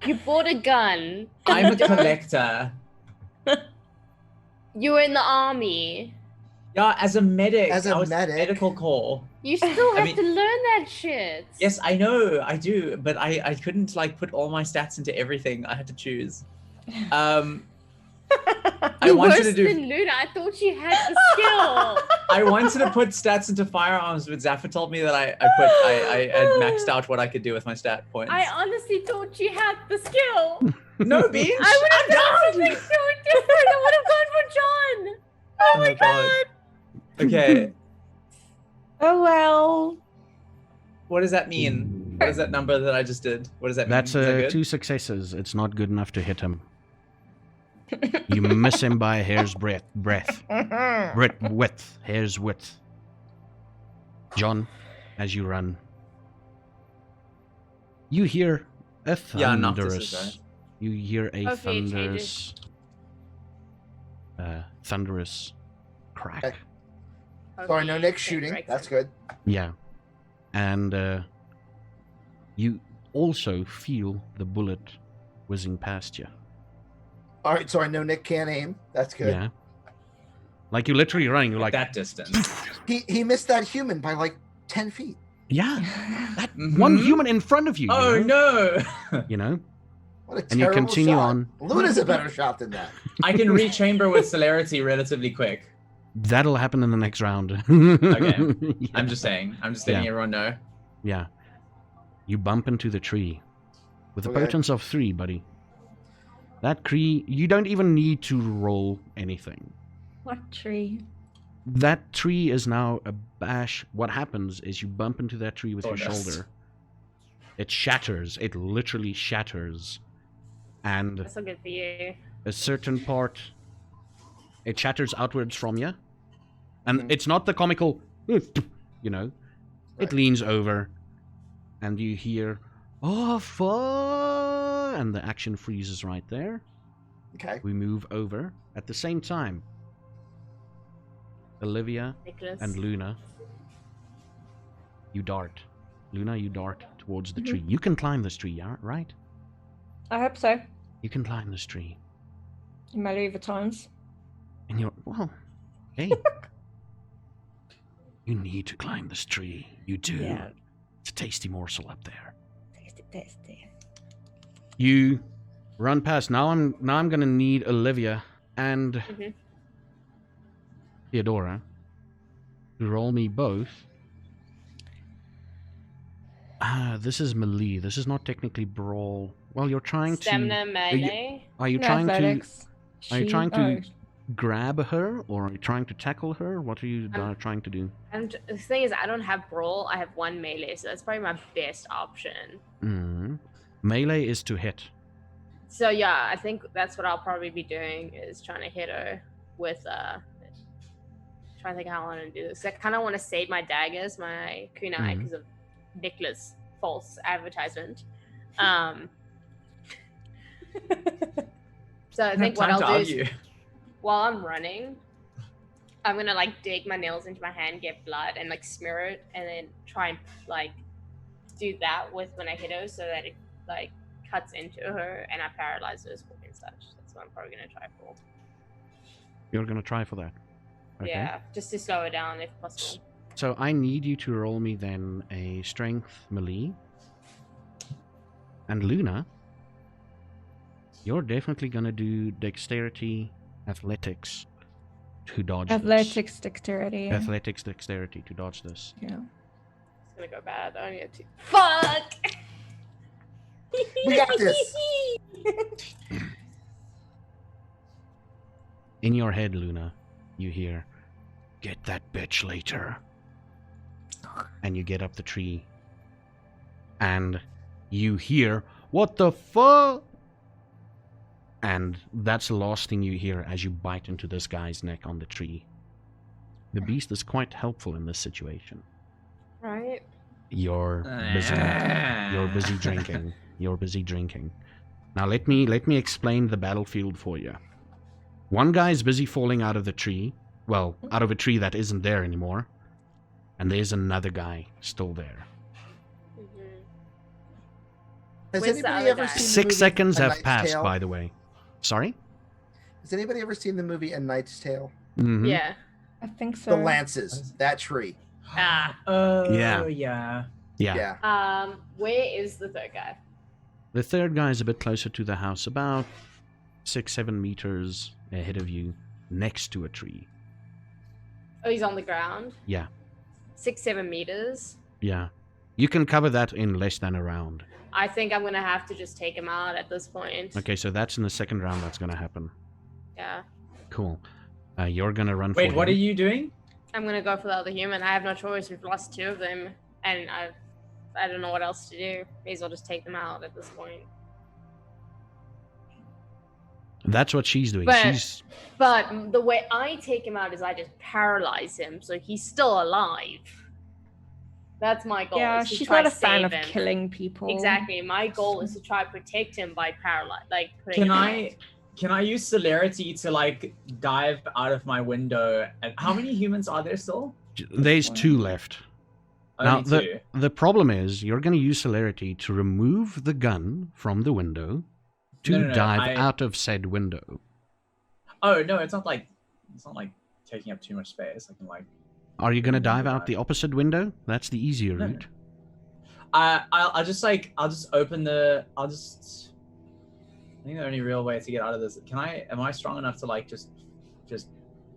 You bought a gun. I'm a collector. You were in the army. Yeah, as a medic. As a I was medic. Medical corps. You still have to learn that shit. Yes, I know, I do, but I couldn't like put all my stats into everything. I had to choose. I wanted to do. Than Luna. I thought she had the skill. I wanted to put stats into firearms, but Zaffa told me that I had maxed out what I could do with my stat points. I honestly thought she had the skill. No, Beach. I would have done something so different. I would have gone for John. Oh my god. Okay. Oh well. What does that mean? What is that number that I just did? What does that mean? That's that 2 successes. It's not good enough to hit him. You miss him by a hair's breadth. Hair's width. John, as you run, you hear a thunderous. Right. You hear a thunderous crack. Okay. Sorry, no Nick shooting. That's good. Yeah, and you also feel the bullet whizzing past you. All right, so I know Nick can't aim. That's good. Yeah. Like you're literally running. You're like that distance. He missed that human by like 10 feet. Yeah. That one human in front of you. Oh no. You know. What a and you continue shot. on. Luna's a better shot than that. I can rechamber with celerity relatively quick. That'll happen in the next round. Okay. Yeah. I'm just saying. I'm just letting everyone know. Yeah. You bump into the tree with a potence of 3, buddy. That tree, you don't even need to roll anything. What tree? That tree is now a bash. What happens is you bump into that tree with your shoulder. It shatters. It literally shatters. And that's so good for you. A certain part, it shatters outwards from you. And it's not the comical, you know. It leans over. And you hear, oh, fuck. And the action freezes right there. Okay. We move over. At the same time, Olivia Nicholas. and Luna, you dart. Luna, you dart towards the tree. You can climb this tree, yeah, right? I hope so. You can climb this tree. In my Louis Vuittons. And you're, well, Hey. You need to climb this tree. You do. Yeah. It's a tasty morsel up there. Tasty. You run past. Now I'm gonna need Olivia and Theodora to roll me both. This is melee. This is not technically brawl. Well, you're trying Stamina to. melee. Are you No, trying athletics. to? Are you trying to Oh, grab her, or are you trying to tackle her? What are you trying to do? And the thing is, I don't have brawl. I have 1 melee, so that's probably my best option. Melee is to hit. So yeah, I think that's what I'll probably be doing is trying to hit her with trying to think how I want to do this. I kind of want to save my daggers, my kunai, because of Nicholas' false advertisement. So I think what I'll do is, while I'm running, I'm gonna like dig my nails into my hand, get blood, and like smear it, and then try and like do that with when I hit her, so that it like cuts into her and I paralyze her and such. That's what I'm probably gonna try for. You're gonna try for that. Okay. Yeah, just to slow her down if possible. So I need you to roll me then a strength melee. And Luna, you're definitely gonna do dexterity, athletics to dodge athletics, this. dexterity. Athletics, dexterity to dodge this. Yeah. It's gonna go bad. I only have 2. Fuck! We got this. In your head, Luna, you hear, "Get that bitch later." And you get up the tree. And you hear, "What the fuck?" And that's the last thing you hear as you bite into this guy's neck on the tree. The beast is quite helpful in this situation. Right? You're busy drinking. You're busy drinking. Now let me explain the battlefield for you. One guy's busy falling out of the tree. Well, out of a tree that isn't there anymore. And there's another guy still there. Has Where's the anybody other ever guy? seen the 6 movie seconds A have Knight's passed, Tale? by the way. Sorry? Has anybody ever seen the movie A Knight's Tale? Mm-hmm. Yeah. I think so. The lances, that tree. Yeah. Yeah. Where is the third guy? The third guy is a bit closer to the house, about 6-7 meters ahead of you, next to a tree. Oh, he's on the ground. Yeah. 6-7 meters. Yeah. You can cover that in less than a round. I think I'm gonna have to just take him out at this point. Okay, so that's in the second round that's going to happen. Yeah. Cool. You're going to run for Wait, what are him. you doing? I'm gonna go for the other human. I have no choice. We've lost 2 of them, and I don't know what else to do. May as well just take them out at this point. That's what she's doing. But the way I take him out is I just paralyze him, so he's still alive. That's my goal. Yeah, is to she's try not a fan save of him. killing people. Exactly. My goal is to try to protect him by putting Can him Can I use celerity to like dive out of my window? And how many humans are there still? There's 2 left. Now, Only 2. the problem is you're going to use celerity to remove the gun from the window to No, dive out of said window. Oh no, it's not like taking up too much space. I can like. Are you going to dive out the opposite window? That's the easier No. route. I'll just open the. I think the only real way to get out of this. Am I strong enough to like just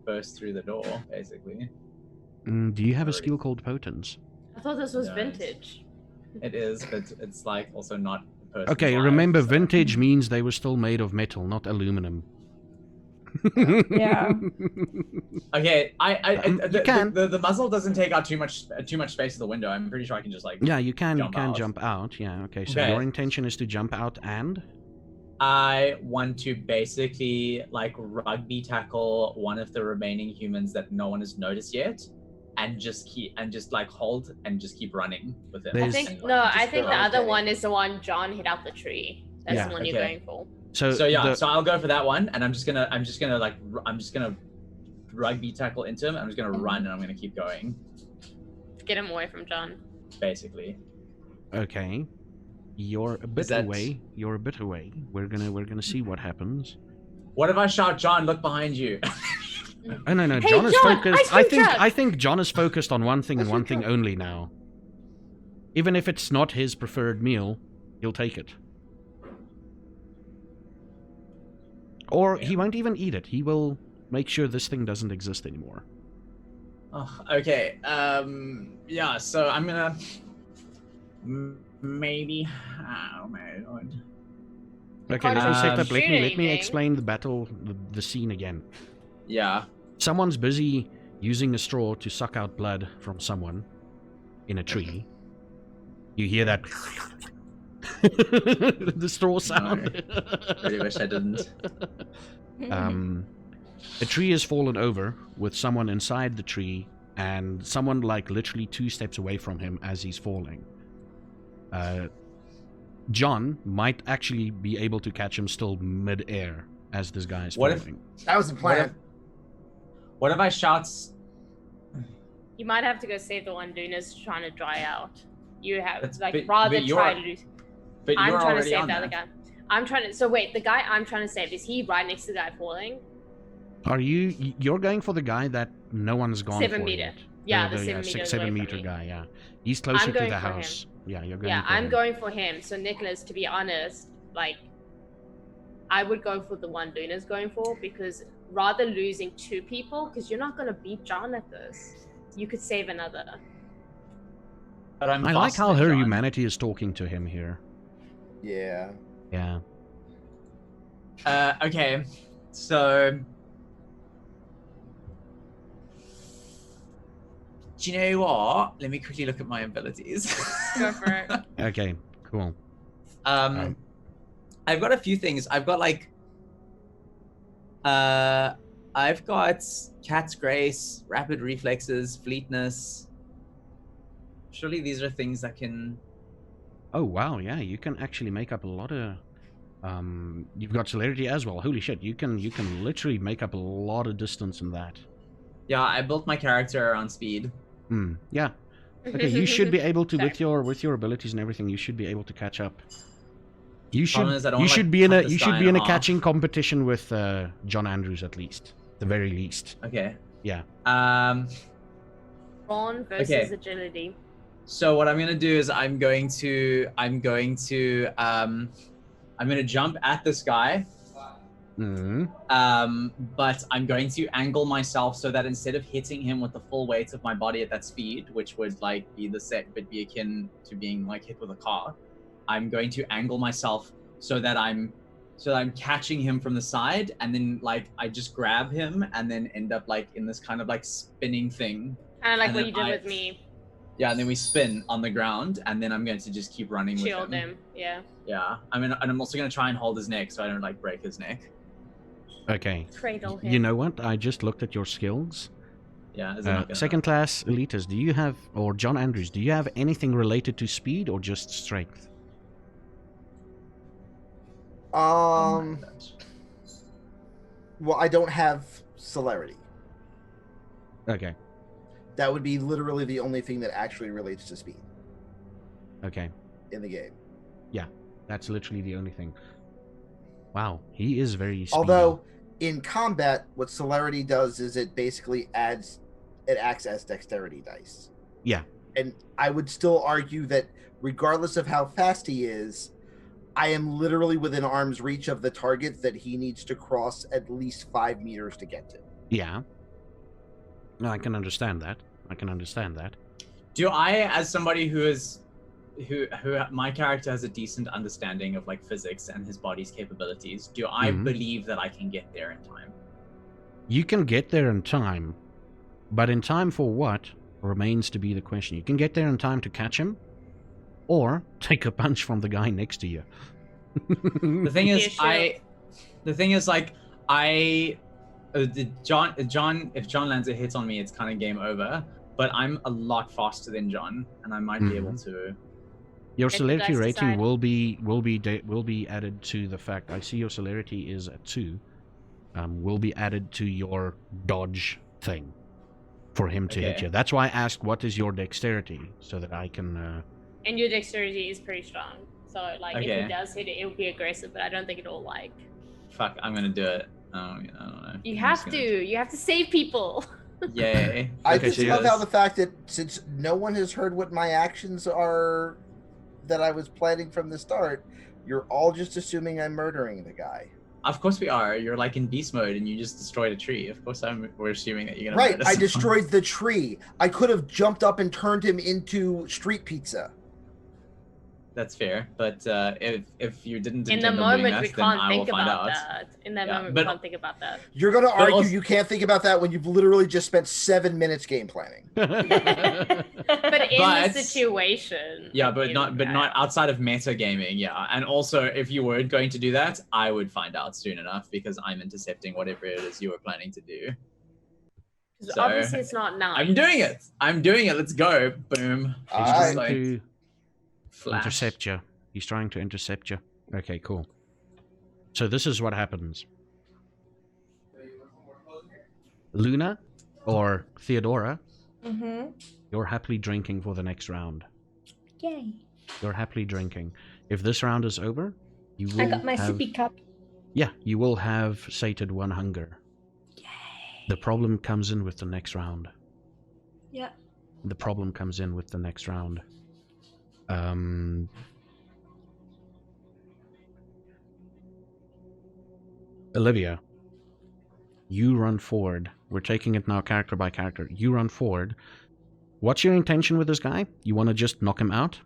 burst through the door, basically? Do you have a skill called Potence? I thought this was Yes. vintage. It is, but it's like also not. Okay, remember, vintage means they were still made of metal, not aluminum. Yeah. Okay, you can. The muzzle doesn't take out too much space of the window. I'm pretty sure I can just like. Yeah, you can Jump jump out. out. Yeah, okay. So Okay. your intention is to jump out and? I want to basically like rugby tackle one of the remaining humans that no one has noticed yet, and just hold and just keep running with it. I There's- think And, no. like, I just think go. the other okay. one is the one John hit out the tree. That's Yeah. the one you're Okay. going for. So yeah, so I'll go for that one, and I'm just gonna rugby tackle into him. I'm just gonna run, and I'm gonna keep going, Get him away from John. basically. Okay. You're a bit that- away. You're a bit away. We're gonna see what happens. What if I shout, John? Look behind you. Oh no, Hey, John is John, focused. ice cream truck! I think John is focused on one thing and one thing only now. Even if it's not his preferred meal, he'll take it. Or he won't even eat it. He will make sure this thing doesn't exist anymore. Oh, okay. Yeah. So I'm gonna maybe. Oh my lord. Okay, let me set up. Let me anything. explain the battle, the scene again. Yeah. Someone's busy using a straw to suck out blood from someone in a tree. You hear that? The straw sound. No, really wish I didn't. A tree has fallen over with someone inside the tree, and someone like literally 2 steps away from him as he's falling. John might actually be able to catch him still mid-air as this guy is falling. That was the plan. What if I shout? You might have to go save the one Duna's trying to dry out. You have But rather you're- try to do. But I'm you're trying to already save on the other that. guy. I'm trying to. So wait, the guy I'm trying to save, is he right next to the guy falling? Are you're going for the guy that no one's gone 7 for meter. yet? Yeah, the 7 meter. 7 meter guy. Yeah, he's closer to going the for him. house. Yeah, you're going. Yeah, for I'm him. going for him. So Nicholas, to be honest, like, I would go for the one Duna's going for, because rather losing 2 people, because you're not gonna beat John at this. You could save another. But I'm I like faster how than her John. humanity is talking to him here. Yeah. Yeah. Okay, so do you know what? Let me quickly look at my abilities. Go for it. Okay. Cool. I've got a few things. I've got I've got Cat's Grace, Rapid Reflexes, Fleetness. Surely these are things that can. Oh wow, yeah, you can actually make up a lot of. You've got celerity as well. Holy shit, you can literally make up a lot of distance in that. Yeah, I built my character around speed. Yeah. Okay, you should be able to Sorry. with your abilities and everything. You should be able to catch up. You should Problem is I don't wanna, be in cut a this you guy should be in a half. catching competition with John Andrews at least, the very least. Okay. Yeah. Brawn versus Okay. agility. So what I'm gonna do is I'm gonna jump at this guy. But I'm going to angle myself so that instead of hitting him with the full weight of my body at that speed, which would like be be akin to being like hit with a car, I'm going to angle myself so that I'm catching him from the side, and then like I just grab him and then end up like in this kind of like spinning thing. Kind of like And what then you did with me. Yeah, and then we spin on the ground, and then I'm going to just keep running Shield with him. him. Yeah. Yeah, and I'm also gonna try and hold his neck so I don't like break his neck. Okay. Cradle him. You know what? I just looked at your skills. Yeah, is it not gonna Second class elites, do you have, or John Andrews, do you have anything related to speed or just strength? Well, I don't have celerity. Okay. That would be literally the only thing that actually relates to speed Okay. in the game. Yeah, that's literally the only thing. Wow, he is very speedy. Although in combat, what celerity does is it basically acts as dexterity dice. Yeah. And I would still argue that regardless of how fast he is, I am literally within arm's reach of the target that he needs to cross at least 5 meters to get to. Yeah. No, I can understand that. Do I, as somebody who my character has a decent understanding of like physics and his body's capabilities, do I believe that I can get there in time? You can get there in time, but in time for what remains to be the question. You can get there in time to catch him, or take a punch from the guy next to you. The thing is, if John lands a hit on me, it's kind of game over. But I'm a lot faster than John, and I might be able to. Your If you celerity guys rating decide. will be added to the fact. I see your celerity is at 2. Will be added to your dodge thing for him to hit Okay. you. That's why I asked what is your dexterity, so that I can. And your dexterity is pretty strong. So like if Okay. he does hit it, it will be aggressive, but I don't think it'll like. Fuck, I'm gonna do it. I don't know. You have to save people. Yay. I Okay, just so love yes. how the fact that since no one has heard what my actions are that I was planning from the start, you're all just assuming I'm murdering the guy. Of course we are. You're like in beast mode and you just destroyed a tree. Of course we're assuming that you're gonna Right, murder I someone. destroyed the tree. I could have jumped up and turned him into street pizza. That's fair, but if you didn't In intend the on doing moment, that, we then I can't will think find about out. that. In that Yeah, moment, but- we can't think about that. You're going to argue also- you can't think about that when you've literally just spent 7 minutes game planning. But in But- the situation. Yeah, like, but you not know, outside of metagaming, yeah. And also, if you were going to do that, I would find out soon enough because I'm intercepting whatever it is you were planning to do. 'cause So, obviously, it's not nice. I'm doing it. Let's go. Boom. He's Alright. trying to Flash. intercept you. He's trying to intercept you. Okay, cool. So this is what happens. Luna or Theodora, you're happily drinking for the next round. Yay. You're happily drinking. If this round is over, you will I got my have, sippy cup. yeah, you will have sated one hunger. Yay. The problem comes in with the next round. Yeah. The problem comes in with the next round. Olivia, you run forward. We're taking it now character by character. You run forward. What's your intention with this guy? You want to just knock him out?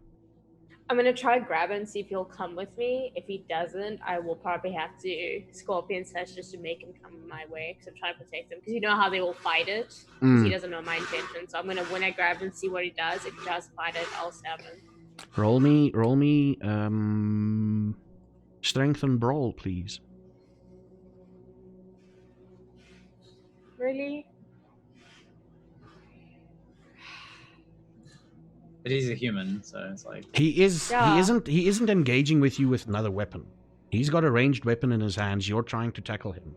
I'm gonna try to grab him and see if he'll come with me. If he doesn't, I will probably have to Scorpion Slash just to make him come my way because I'm trying to protect him. Because you know how they will fight it. 'Cause he doesn't know my intention. So I'm gonna, when I grab him, see what he does. If he does fight it, I'll stab him. Roll me, strength and brawl, please. Really? But he's a human, so it's like He Yeah. isn't engaging with you with another weapon. He's got a ranged weapon in his hands. You're trying to tackle him.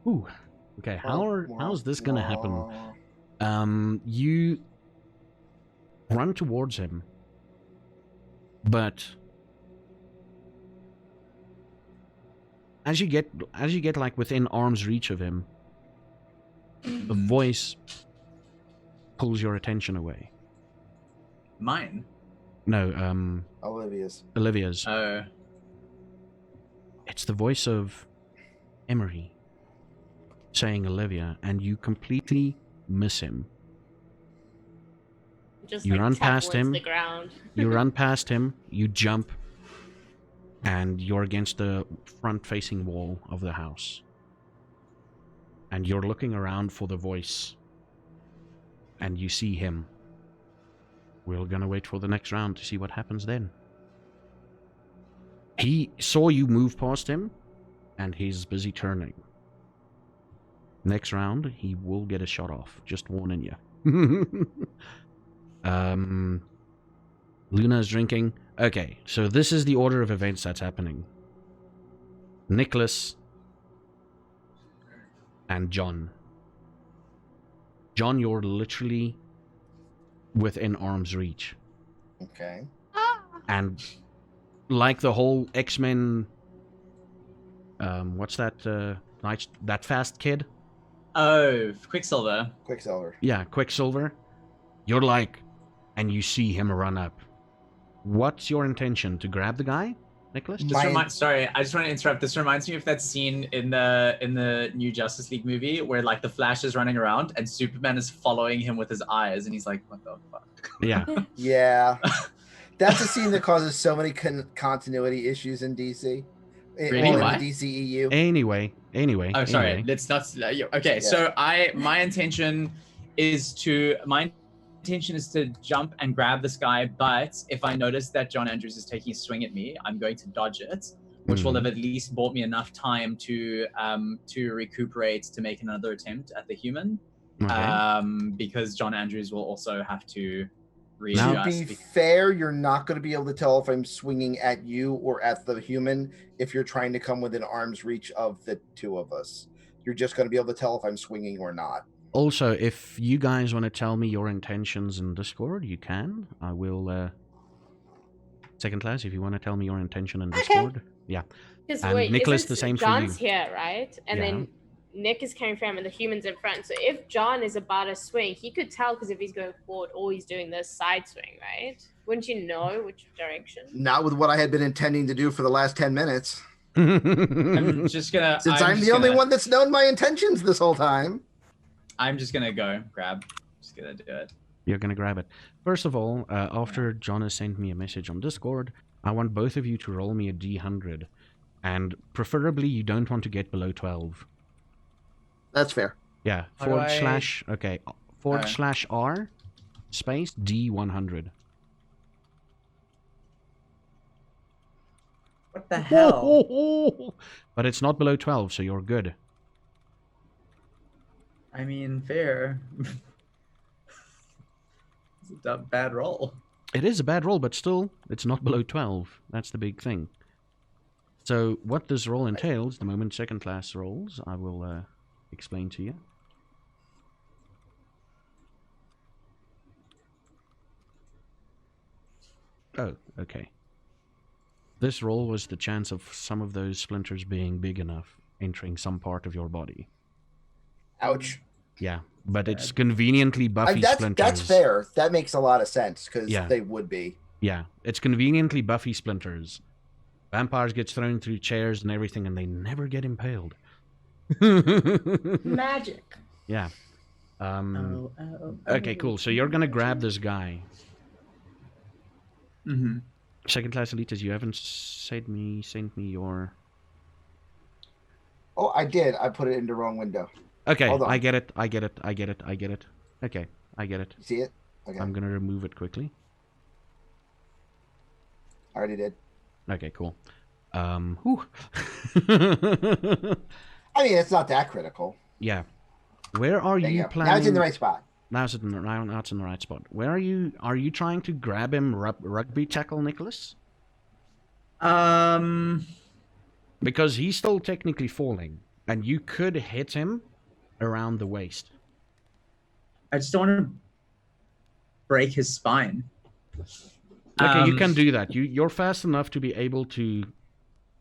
Ooh. Okay, how's this gonna happen? You run towards him, but as you get like within arm's reach of him, a voice pulls your attention away. mine. No, Olivia's. Oh. It's the voice of Emery saying Olivia, and you completely miss him. Just You like, run tap past towards him. The ground. You run past him, you jump, and you're against the front-facing wall of the house. And you're looking around for the voice, and you see him. We're gonna wait for the next round to see what happens then. He saw you move past him, and he's busy turning. Next round, he will get a shot off. Just warning you. Luna's drinking. Okay, so this is the order of events that's happening. Nicholas and John. John, you're literally within arm's reach. Okay. And like the whole X-Men, what's that? That fast kid? Oh, Quicksilver. Yeah, Quicksilver. You're like, and you see him run up. What's your intention? To grab the guy, Nicholas? Sorry, I just want to interrupt. This reminds me of that scene in the new Justice League movie where like the Flash is running around and Superman is following him with his eyes, and he's like, "What the fuck?" Yeah. Yeah. That's a scene that causes so many continuity issues in DC. Really? Or in Why? the DCEU. Anyway. Oh, sorry. Anyway. Let's not. Okay, Yeah. so my intention is to jump and grab this guy, but if I notice that John Andrews is taking a swing at me, I'm going to dodge it, which will have at least bought me enough time to recuperate to make another attempt at the human. Okay. Because John Andrews will also have to To readjust. be fair, you're not going to be able to tell if I'm swinging at you or at the human if you're trying to come within arm's reach of the two of us. You're just going to be able to tell if I'm swinging or not. Also, if you guys want to tell me your intentions in Discord, you can. I will Second class, if you want to tell me your intention in Discord. Yeah. Because And wait, Nicholas, isn't the same for John's you. here, right? And Yeah. then Nick is coming from and the humans in front. So if John is about to swing, he could tell because if he's going forward or he's doing this side swing, right? Wouldn't you know which direction? Not with what I had been intending to do for the last 10 minutes. I'm just gonna. Since I'm the only one that's known my intentions this whole time. I'm just gonna go grab. Just gonna do it. You're gonna grab it. First of all, after John has sent me a message on Discord, I want both of you to roll me a D100, and preferably you don't want to get below 12. That's fair. Yeah. How do I- Okay. /R space D100. What the hell? But it's not below 12, so you're good. I mean, fair. It's a bad roll. It is a bad roll, but still, it's not below 12. That's the big thing. So what this roll entails, the moment second class rolls, I will explain to you. Oh, okay. This roll was the chance of some of those splinters being big enough, entering some part of your body. Ouch. Yeah, but it's conveniently buffy splinters. That's fair. That makes a lot of sense, because Yeah. they would be. Yeah, it's conveniently buffy splinters. Vampires get thrown through chairs and everything, and they never get impaled. Magic. Yeah. Okay, cool. So you're gonna grab this guy. Mm-hmm. Second class elites, you haven't sent me your. Oh, I did. I put it in the wrong window. Okay, Hold on. I get it. Okay, I get it. You see it? Okay. I'm gonna remove it quickly. I already did. Okay, cool. Whew. I mean, it's not that critical. Yeah. Where are There you you go. planning? Now it's in the right spot. Now it's in the right spot. Where are you? Are you trying to grab him rugby tackle, Nicholas? Because he's still technically falling, and you could hit him around the waist. I just don't want to break his spine. Okay, you can do that. You're fast enough to be able to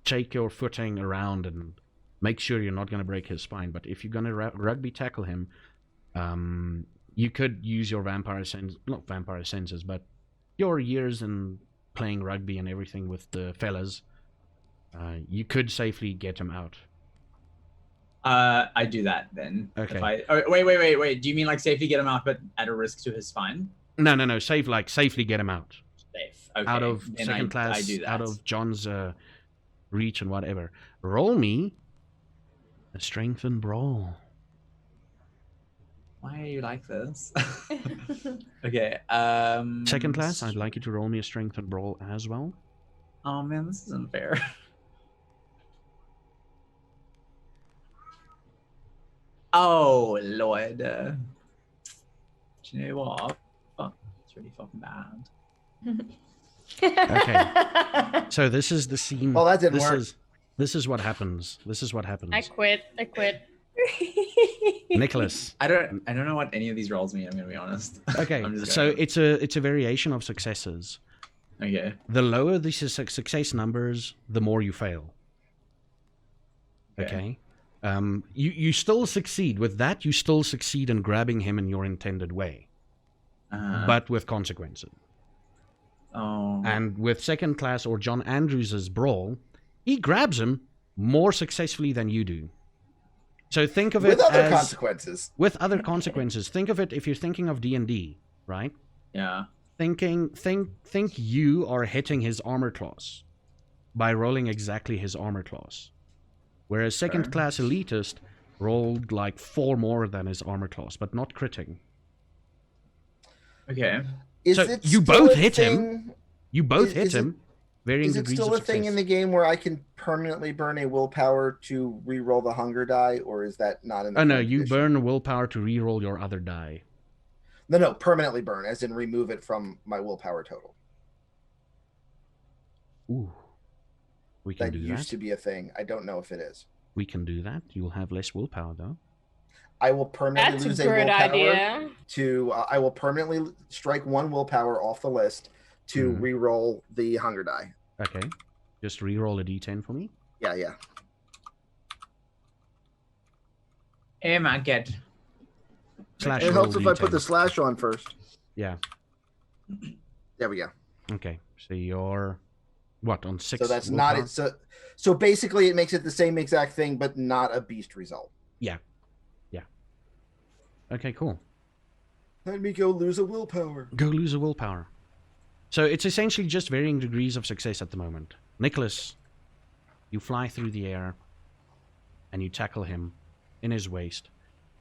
take your footing around and make sure you're not going to break his spine. But if you're going to rugby tackle him, you could use your not vampire senses, but your years in playing rugby and everything with the fellas. You could safely get him out. I do that then. Okay. Wait. Do you mean like safely get him out, but at a risk to his spine? No. Safely get him out. Safe. Okay. Out of Then second class, I do that. out of John's reach and whatever. Roll me a strength and brawl. Why are you like this? Okay. Second class, I'd like you to roll me a strength and brawl as well. Oh man, this isn't fair. Oh Lord. Do you know what? Fuck, it's really fucking bad. Okay. So this is the scene. Oh, that didn't work. This is what happens. I quit. Nicholas. I don't know what any of these rolls mean, I'm gonna be honest. Okay. So it's a variation of successes. Okay. The lower the success numbers, the more you fail. Okay. You still succeed with that. You still succeed in grabbing him in your intended way, but with consequences. Oh. And with second class or John Andrews's brawl, he grabs him more successfully than you do. So think of it with other as consequences. With other consequences. Think of it if you're thinking of D&D, right? Yeah. Think you are hitting his armor class by rolling exactly his armor class. Whereas second class elitist rolled like 4 more than his armor class, but not critting. Okay. So you both hit him. You both hit him. Varying Is it degrees still of a thing success. in the game where I can permanently burn a willpower to re-roll the hunger die, or is that not in the Oh no, current you edition? burn willpower to re-roll your other die. No, permanently burn, as in remove it from my willpower total. Ooh. We can That do used that. to be a thing. I don't know if it is. We can do that. You'll have less willpower though. I will permanently That's a lose a good willpower idea. to. I will permanently strike 1 willpower off the list to re-roll the hunger die. Okay. Just re-roll a d10 for me. Yeah. Oh my god. Slash It roll helps if I put d10. the slash on first. Yeah. There we go. Okay. So you're what on 6? So that's willpower? not it. So basically, it makes it the same exact thing, but not a beast result. Yeah. Okay. Cool. Let me go lose a willpower. Go lose a willpower. So it's essentially just varying degrees of success at the moment. Nicholas, you fly through the air and you tackle him in his waist,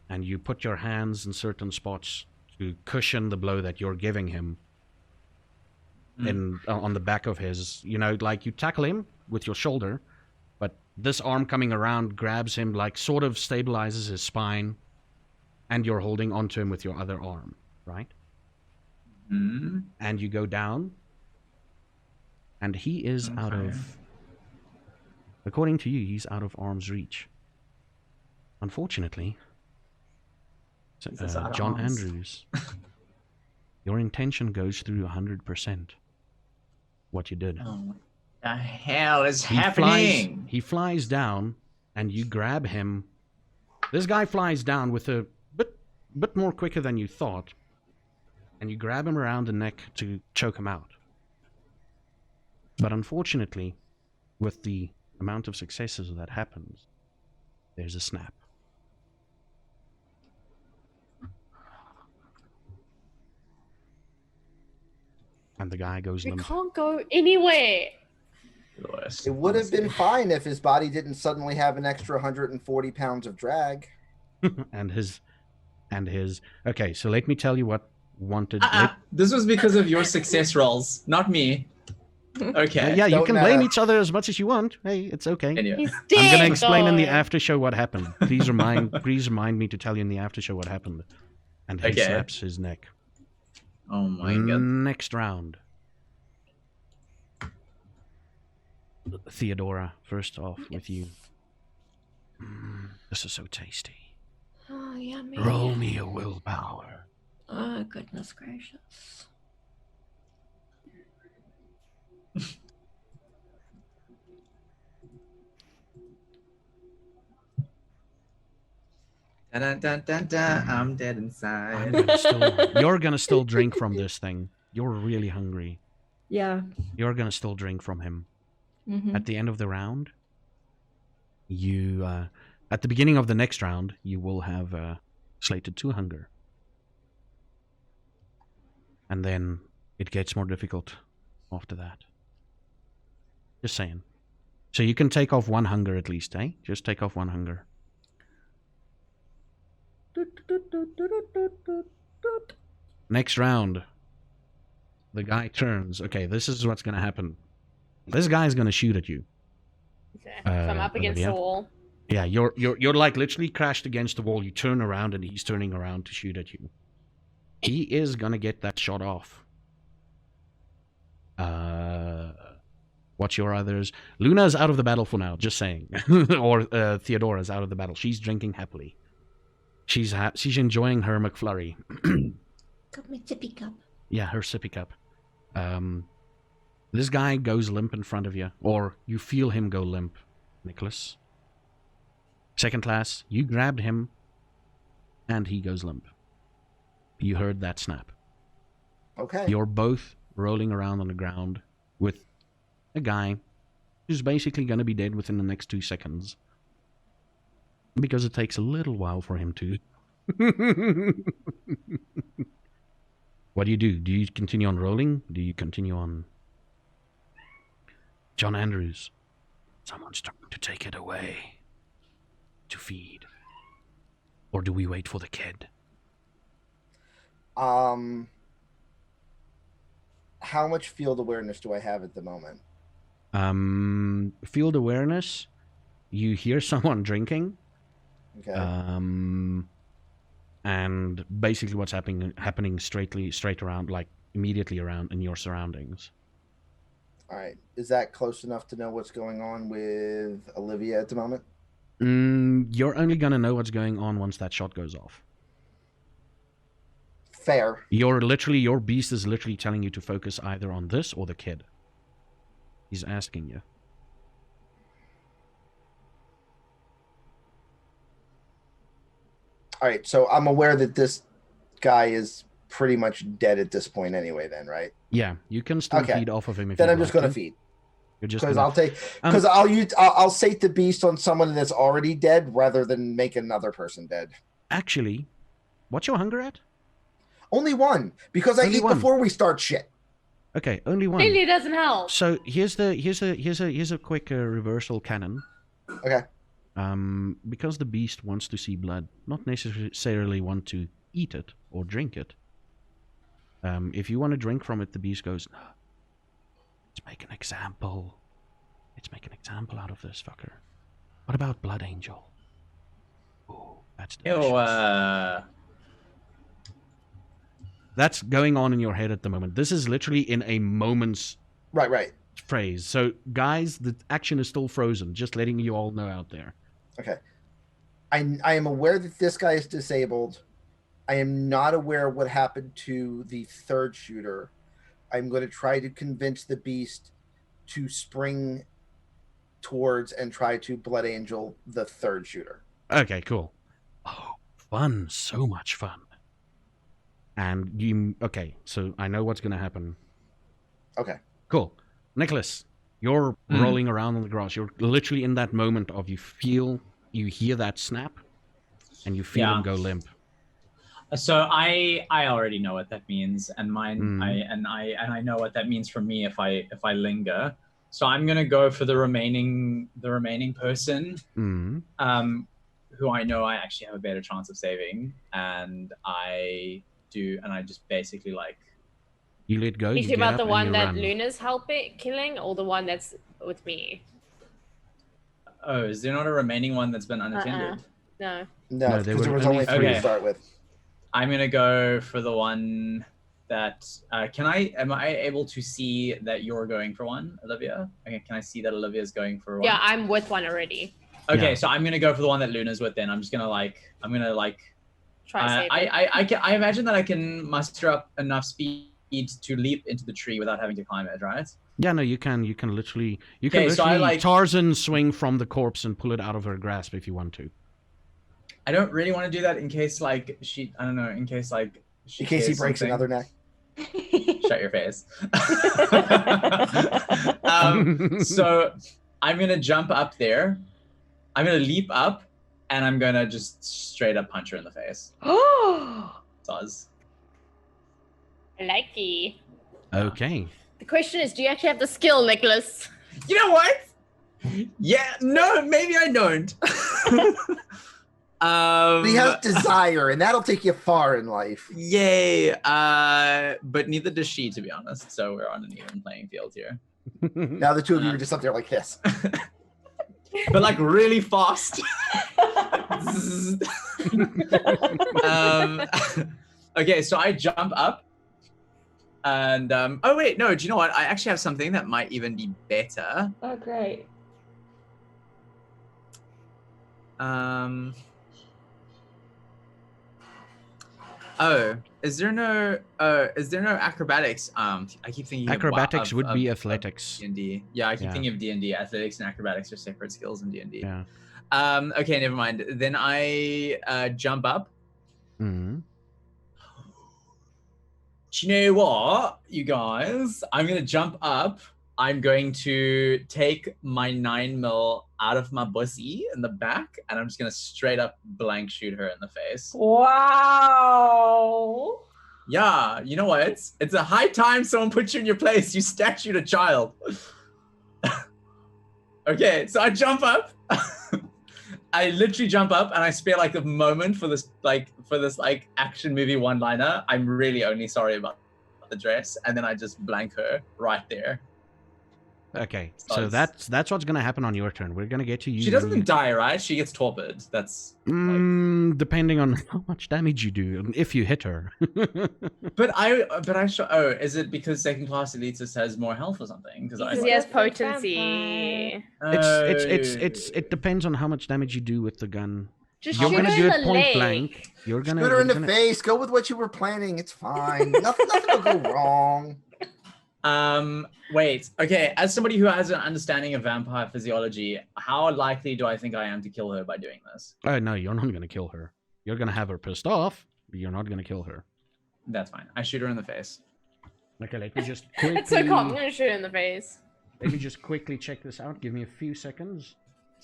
and you put your hands in certain spots to cushion the blow that you're giving him on the back of his, like you tackle him with your shoulder, but this arm coming around grabs him, like sort of stabilizes his spine, and you're holding onto him with your other arm, right? And you go down, and he is out of, according to you, he's out of arm's reach. Unfortunately, John Andrews, your intention goes through 100%. What you did. Oh, what the hell is happening? He flies down, and you grab him. This guy flies down with a bit more quicker than you thought, and you grab him around the neck to choke him out. But unfortunately, with the amount of successes that happens, there's a snap. And the guy goes We limp. can't go anywhere. It would have been fine if his body didn't suddenly have an extra 140 pounds of drag. and his. Okay, so let me tell you what wanted. This was because of your success rolls, not me. Okay. Yeah, you can blame each other as much as you want. Hey, it's okay. Anyway. He's dead, I'm gonna explain in the though. after show what happened. Please remind me to tell you in the after show what happened. And he snaps his neck. Oh my god. Next round. Theodora, first off with you. This is so tasty. Oh, yummy. Roll me a willpower. Oh, goodness gracious. Dun, dun, dun, dun, I'm dead inside. You're gonna still drink from this thing. You're really hungry. Yeah. You're gonna still drink from him. Mm-hmm. At the end of the round, you at the beginning of the next round, you will have slated 2 hunger. And then it gets more difficult after that. Just saying. So you can take off 1 hunger at least, eh? Just take off 1 hunger. Next round, the guy turns. Okay, this is what's going to happen. This guy's going to shoot at you. Okay. So I'm up against the wall. Yeah, you're like literally crashed against the wall. You turn around and he's turning around to shoot at you. He is going to get that shot off. What's your others? Luna's out of the battle for now, just saying. Or Theodora's out of the battle. She's drinking happily. She's enjoying her McFlurry. Got my sippy cup. Yeah, her sippy cup. This guy goes limp in front of you, or you feel him go limp, Nicholas. Second class, you grabbed him, and he goes limp. You heard that snap. Okay. You're both rolling around on the ground with a guy who's basically going to be dead within the next 2 seconds. Because it takes a little while for him to. What do you do? Do you continue on rolling? Do you continue on... John Andrews, someone's trying to take it away to feed. Or do we wait for the kid? How much field awareness do I have at the moment? Field awareness, you hear someone drinking. Okay. And basically what's happening straight around, like immediately around in your surroundings. All right. Is that close enough to know what's going on with Olivia at the moment? You're only going to know what's going on once that shot goes off. Fair. Your beast is literally telling you to focus either on this or the kid. He's asking you. All right, so I'm aware that this guy is pretty much dead at this point anyway. Then, right? Yeah, you can still feed off of him if then you'd I'm just like going to feed. You're just because I'll sate the beast on someone that's already dead rather than make another person dead. Actually, what's your hunger at? Only one, because I eat before we start shit. Okay, only one. Really doesn't help. So here's a quick reversal cannon. Okay. Because the beast wants to see blood, not necessarily want to eat it or drink it. If you want to drink from it, the beast goes, no, let's make an example. Let's make an example out of this fucker. What about Blood Angel? Oh, that's delicious. That's going on in your head at the moment. This is literally in a moment's right phrase. So, guys, the action is still frozen. Just letting you all know out there. Okay. I am aware that this guy is disabled. I am not aware what happened to the third shooter. I'm going to try to convince the beast to spring towards and try to Blood Angel the third shooter. Okay, cool. Oh, fun. So much fun. And okay, so I know what's going to happen. Okay. Cool. Nicholas, you're rolling around on the grass. You're literally in that moment of you hear that snap, and you feel him go limp. So I already know what that means, and I know what that means for me if I linger. So I'm gonna go for the remaining person, who I know I actually have a better chance of saving, and I just basically like. You let go. Is it about the one that Luna's killing, or the one that's with me? Oh, is there not a remaining one that's been unattended? No, because there was only 3 to start with. I'm gonna go for the one that. Am I able to see that you're going for one, Olivia? Okay, can I see that Olivia's going for one? Yeah, I'm with one already. Okay, so I'm gonna go for the one that Luna's with. Then I'm gonna try. I imagine that I can muster up enough speed to leap into the tree without having to climb it, right? Yeah, no, you can literally Tarzan swing from the corpse and pull it out of her grasp if you want to. I don't really want to do that in case he breaks another neck. Shut your face. So I'm gonna jump up there. I'm gonna leap up, and I'm gonna just straight up punch her in the face. Oh, Soz. I like it. Okay. The question is, do you actually have the skill, Nicholas? You know what? Yeah, no, maybe I don't. He has desire, and that'll take you far in life. Yay. But neither does she, to be honest. So we're on an even playing field here. Now the two of you are just up there like this. But like really fast. Okay, so I jump up. And oh wait, no, do you know what? I actually have something that might even be better. Oh great. Is there no acrobatics? I keep thinking acrobatics would be athletics. D&D. Yeah, I keep thinking of D&D. Athletics and acrobatics are separate skills in D&D. Yeah. Okay, never mind. Then I jump up. Mm-hmm. Do you know what, you guys? I'm gonna jump up. I'm going to take my 9mm out of my bussy in the back, and I'm just gonna straight up blank shoot her in the face. Wow. Yeah, you know what? It's a high time someone puts you in your place. You statute a child. Okay, so I jump up. I literally jump up, and I spare like a moment for this action movie one-liner. I'm really only sorry about the dress, and then I just blank her right there. Okay, so that's what's gonna happen on your turn. We're gonna get to you. She doesn't die, right? She gets torpid. That's depending on how much damage you do, and if you hit her. But is it because second class elitist has more health or something? Because he has potency. It depends on how much damage you do with the gun. Just You're shoot gonna her do in it the point leg. blank. You're gonna Shoot her in the gonna- face. Go with what you were planning. It's fine. Nothing will go wrong. Wait. Okay, as somebody who has an understanding of vampire physiology, how likely do I think I am to kill her by doing this? Oh no, you're not gonna kill her. You're gonna have her pissed off, but you're not gonna kill her. That's fine. I shoot her in the face. Okay, let me just quickly. It's so calm. I'm gonna shoot her in the face. Let me just quickly check this out. Give me a few seconds.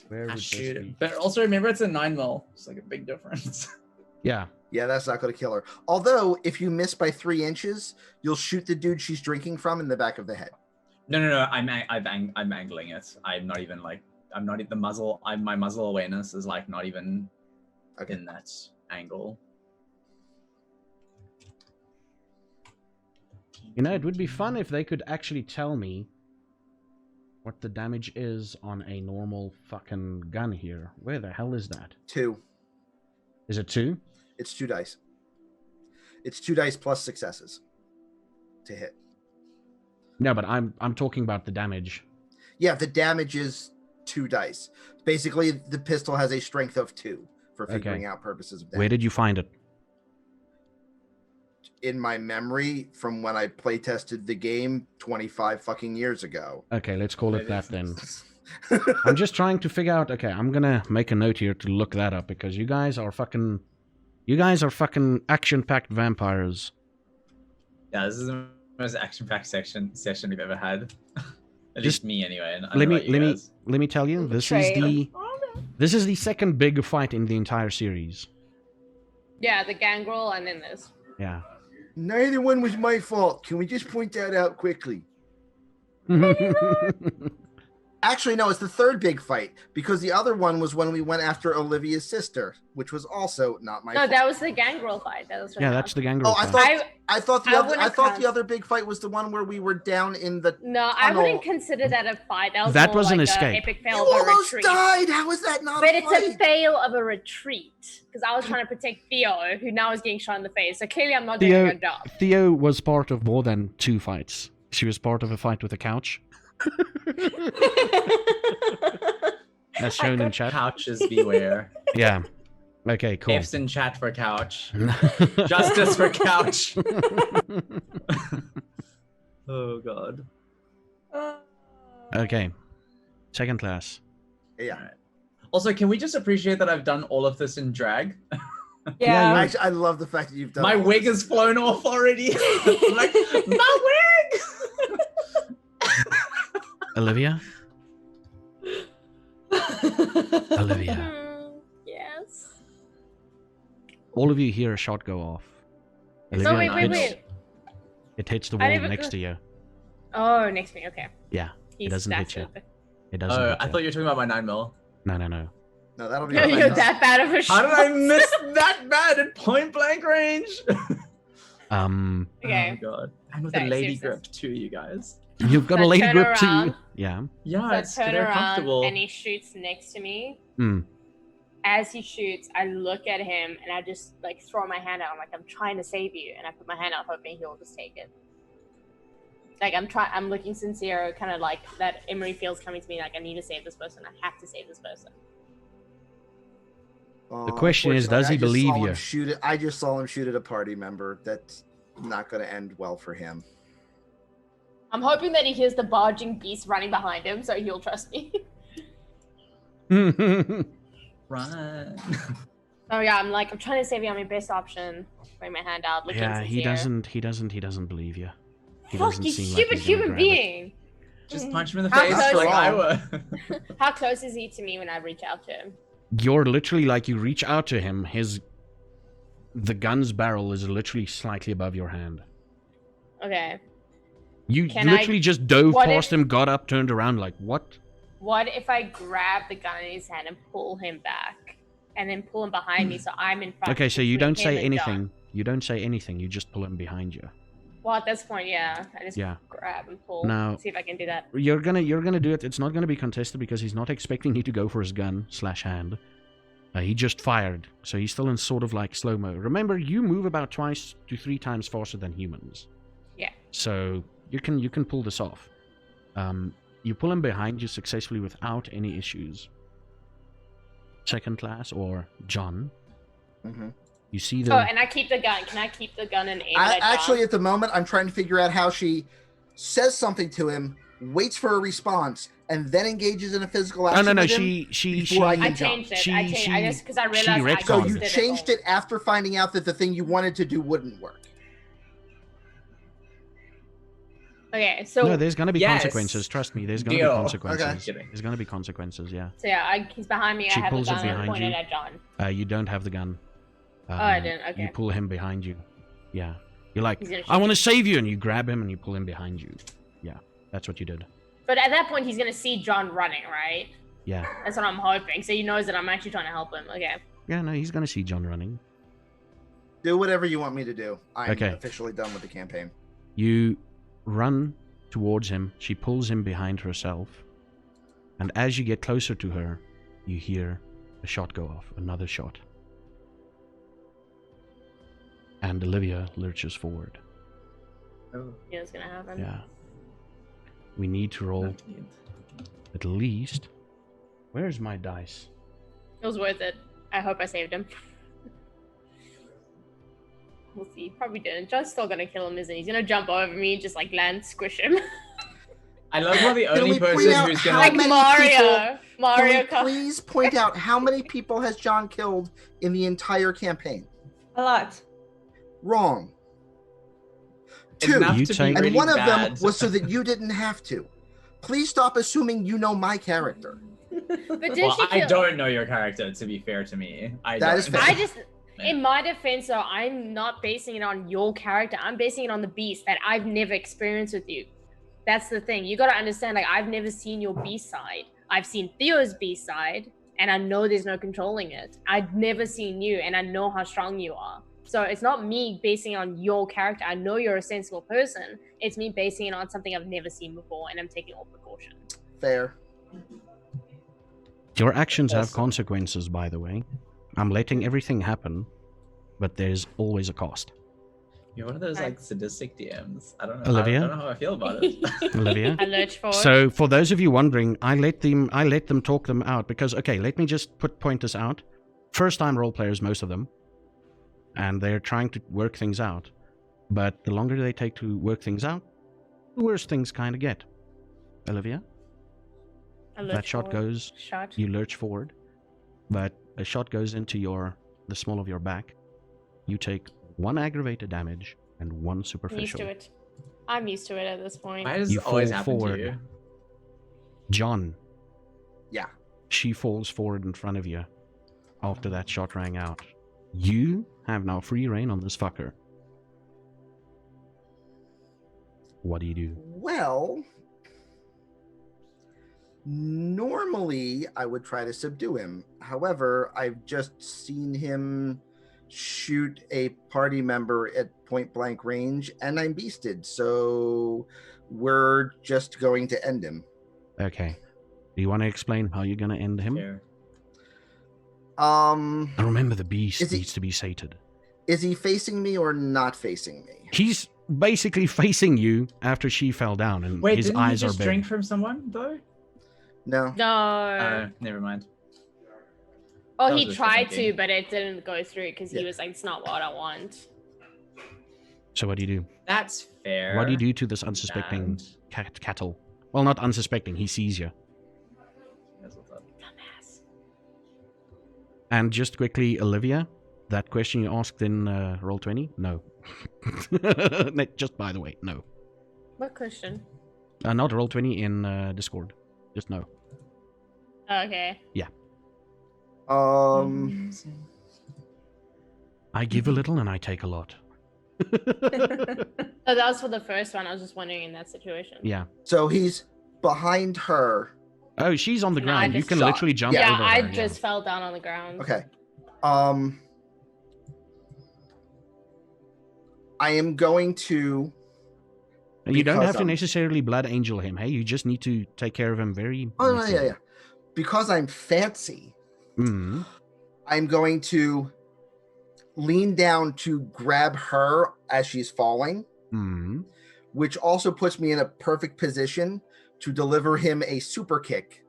Where I would shoot this it. be? But also remember, it's a 9mm. It's like a big difference. Yeah. Yeah, that's not going to kill her. Although, if you miss by 3 inches, you'll shoot the dude she's drinking from in the back of the head. No. I'm angling it. I'm not even like. I'm not the muzzle. My muzzle awareness is like not even in that angle. You know, it would be fun if they could actually tell me what the damage is on a normal fucking gun here. Where the hell is that? 2. Is it 2? It's 2 dice. It's 2 dice plus successes to hit. No, but I'm talking about the damage. Yeah, the damage is 2 dice. Basically, the pistol has a strength of 2 for figuring out purposes of damage. Where did you find it? In my memory from when I play tested the game 25 fucking years ago. Okay, let's call it that then. I'm just trying to figure out. Okay, I'm gonna make a note here to look that up because you guys are fucking action-packed vampires. Yeah, this is the most action-packed session we've ever had. At least me, anyway. And I Let don't know about you guys. me tell you. This is the second big fight in the entire series. Yeah, the gangrel and then this. Yeah. Neither one was my fault. Can we just point that out quickly? Actually, no, it's the third big fight because the other one was when we went after Olivia's sister, which was also not my fault. No, that was the gangrel fight. That was Yeah, that's the gangrel. Oh, I thought the other big fight was the one where we were down in the No, I wouldn't consider that a fight. That was more an like escape. A epic fail You of a almost retreat. died. How is that not But a it's fight? a fail of a retreat because I was trying to protect Theo, who now is getting shot in the face. So clearly, I'm not doing a good job. Theo was part of more than 2 fights. She was part of a fight with a couch. As shown in chat. Couches beware. Yeah. Okay, cool. F's in chat for couch. Justice for couch. Oh god. Okay. Second class. Yeah. Right. Also, can we just appreciate that I've done all of this in drag? Yeah, Actually, I love the fact that you've done My all wig this. is flown off already. I'm like, my wig! Olivia? Olivia. Yes. All of you hear a shot go off. Olivia, No, wait. It hits the I wall never next go- to you. Oh, next to me. Okay. Yeah. He's doesn't hit that's you. it. It doesn't Oh, hit I you. thought you were talking about my 9mm. No. No, that'll be. You're all right. that bad of a shot. How did I miss that bad at point blank range? Okay. Oh god. And with Sorry, a lady seriously. grip too, you guys. You've got a So lady turn grip too. around. Yeah. Yeah, So it's I turn very around comfortable. and he shoots next to me. Hmm. As he shoots, I look at him and I just like throw my hand out. I'm like, I'm trying to save you, and I put my hand out hoping he'll just take it. Like I'm looking sincere, kind of like that Emery feels coming to me. Like I need to save this person. I have to save this person. The question is, does he Unfortunately, believe you? I just saw him shoot at a party member. That's not going to end well for him. I'm hoping that he hears the barging beast running behind him, so he'll trust me. Run. Oh yeah, I'm trying to save you. I'm my best option. Throwing my hand out, looking Yeah, sincere. he doesn't believe you. He Fuck, doesn't you seem like stupid he's gonna human grab it. being. Just punch him in the How face close- like I would. How close is he to me when I reach out to him? You're literally like, you reach out to him, the gun's barrel is literally slightly above your hand. Okay. You Can literally just dove what past if- him, got up, turned around, like, what? What if I grab the gun in his hand and pull him back? And then pull him behind me so I'm in front. Okay, so you between don't him say and anything. John. You don't say anything, you just pull him behind you. Well, at this point, yeah. I just Yeah. grab and pull. Now- See if I can do that. You're gonna do it. It's not gonna be contested because he's not expecting you to go for his gun / hand. He just fired, so he's still in sort of like slow mo. Remember, you move about 2 to 3 times faster than humans. Yeah. So you can pull this off. You pull him behind you successfully without any issues. second class, or John. Mm-hmm. You see the... Oh, and I keep the gun. Can I keep the gun and aim it at Actually, John? at the moment, I'm trying to figure out how she says something to him, waits for a response, and then engages in a physical action. No. with him before I can jump. changed it. I just because I realized I retconned So just you did changed it after finding out that the thing you wanted to do wouldn't work. Okay, so No, there's going to be Yes. consequences. Trust me, there's going to be Deal. consequences. Okay. There's going to be consequences, yeah. so yeah, he's behind me. She I have the pulls it gun and I'm behind pointed you. at John. You don't have the gun. I didn't, okay. You pull him behind you. Yeah. You're like, He's gonna I shoot want to save you, and you grab him and you pull him behind you. Yeah, that's what you did. But at that point, he's gonna see John running, right? Yeah. That's what I'm hoping. So he knows that I'm actually trying to help him. Okay. Yeah, no, he's going to see John running. Do whatever you want me to do. I'm Okay. officially done with the campaign. You run towards him. She pulls him behind herself. And as you get closer to her, you hear a shot go off. Another shot. And Olivia lurches forward. Oh, You know what's gonna happen. Yeah. We need to roll not yet. at least... Where's my dice? It was worth it. I hope I saved him. We'll see. Probably didn't. John's still gonna kill him, isn't he? He's gonna jump over me, just like land, squish him. I love how the Can only we point person out who's how gonna like many Mario. Can Mario we Kart. please point out how many people has John killed in the entire campaign? A lot. Wrong. 2. enough You to take- be And really one of them bad. was so that you didn't have to. Please stop assuming you know my character. But did Well, she I kill? don't know your character, to be fair to me. That is fair. I just, in my defense, though, I'm not basing it on your character. I'm basing it on the beast that I've never experienced with you. That's the thing. You gotta understand, like, I've never seen your beast side. I've seen Theo's beast side, and I know there's no controlling it. I've never seen you, and I know how strong you are. So it's not me basing it on your character. I know you're a sensible person. It's me basing it on something I've never seen before, and I'm taking all precaution. Fair. Your actions have Awesome. consequences, by the way. I'm letting everything happen, but there's always a cost. You're one of those like sadistic DMs. I don't know. Olivia? I don't know how I feel about it. Olivia? I lurch forward. So, for those of you wondering, I let them talk them out because, okay, let me just point this out. First-time role players, most of them, and they're trying to work things out. But the longer they take to work things out, the worse things kind of get. Olivia, I lurch that shot forward. goes. Shot. You lurch forward, but a shot goes into the small of your back. You take 1 aggravated damage and 1 I'm used superficial. to it. I'm used to it at this point. Why does You this always fall happen forward. to you? John, Yeah. she falls forward in front of you after that shot rang out. You have now free reign on this fucker. What do you do? Well, normally I would try to subdue him. However, I've just seen him shoot a party member at point blank range and I'm beasted. So we're just going to end him. Okay. Do you want to explain how you're going to end him? Here. And remember, the beast Is he- needs to be sated. Is he facing me or not facing me? He's basically facing you after she fell down, and Wait, his didn't eyes you are just big. drink from someone though? No. No. Never mind. Oh, That he was tried thinking. to, but it didn't go through because he Yeah. was like, "It's not what I want." So what do you do? That's fair. What do you do to this unsuspecting cattle? Well, not unsuspecting. He sees you. That's what's up. Dumbass. And just quickly, Olivia, that question you asked in Roll20? No. Just by the way, no. What question? Not Roll20 in Discord. Just no. Okay. I give a little and I take a lot. Oh, that was for the first one. I was just wondering in that situation. Yeah. So he's behind her. Oh, she's on the No, ground. I You just can shot. literally jump Yeah, over I her. just fell down on the ground. Okay. I am going to. And you don't because have to I'm- necessarily blood angel him, hey? You just need to take care of him very... Oh, no, nicely. yeah. Because I'm fancy, Mm. I'm going to lean down to grab her as she's falling, Mm. which also puts me in a perfect position to deliver him a super kick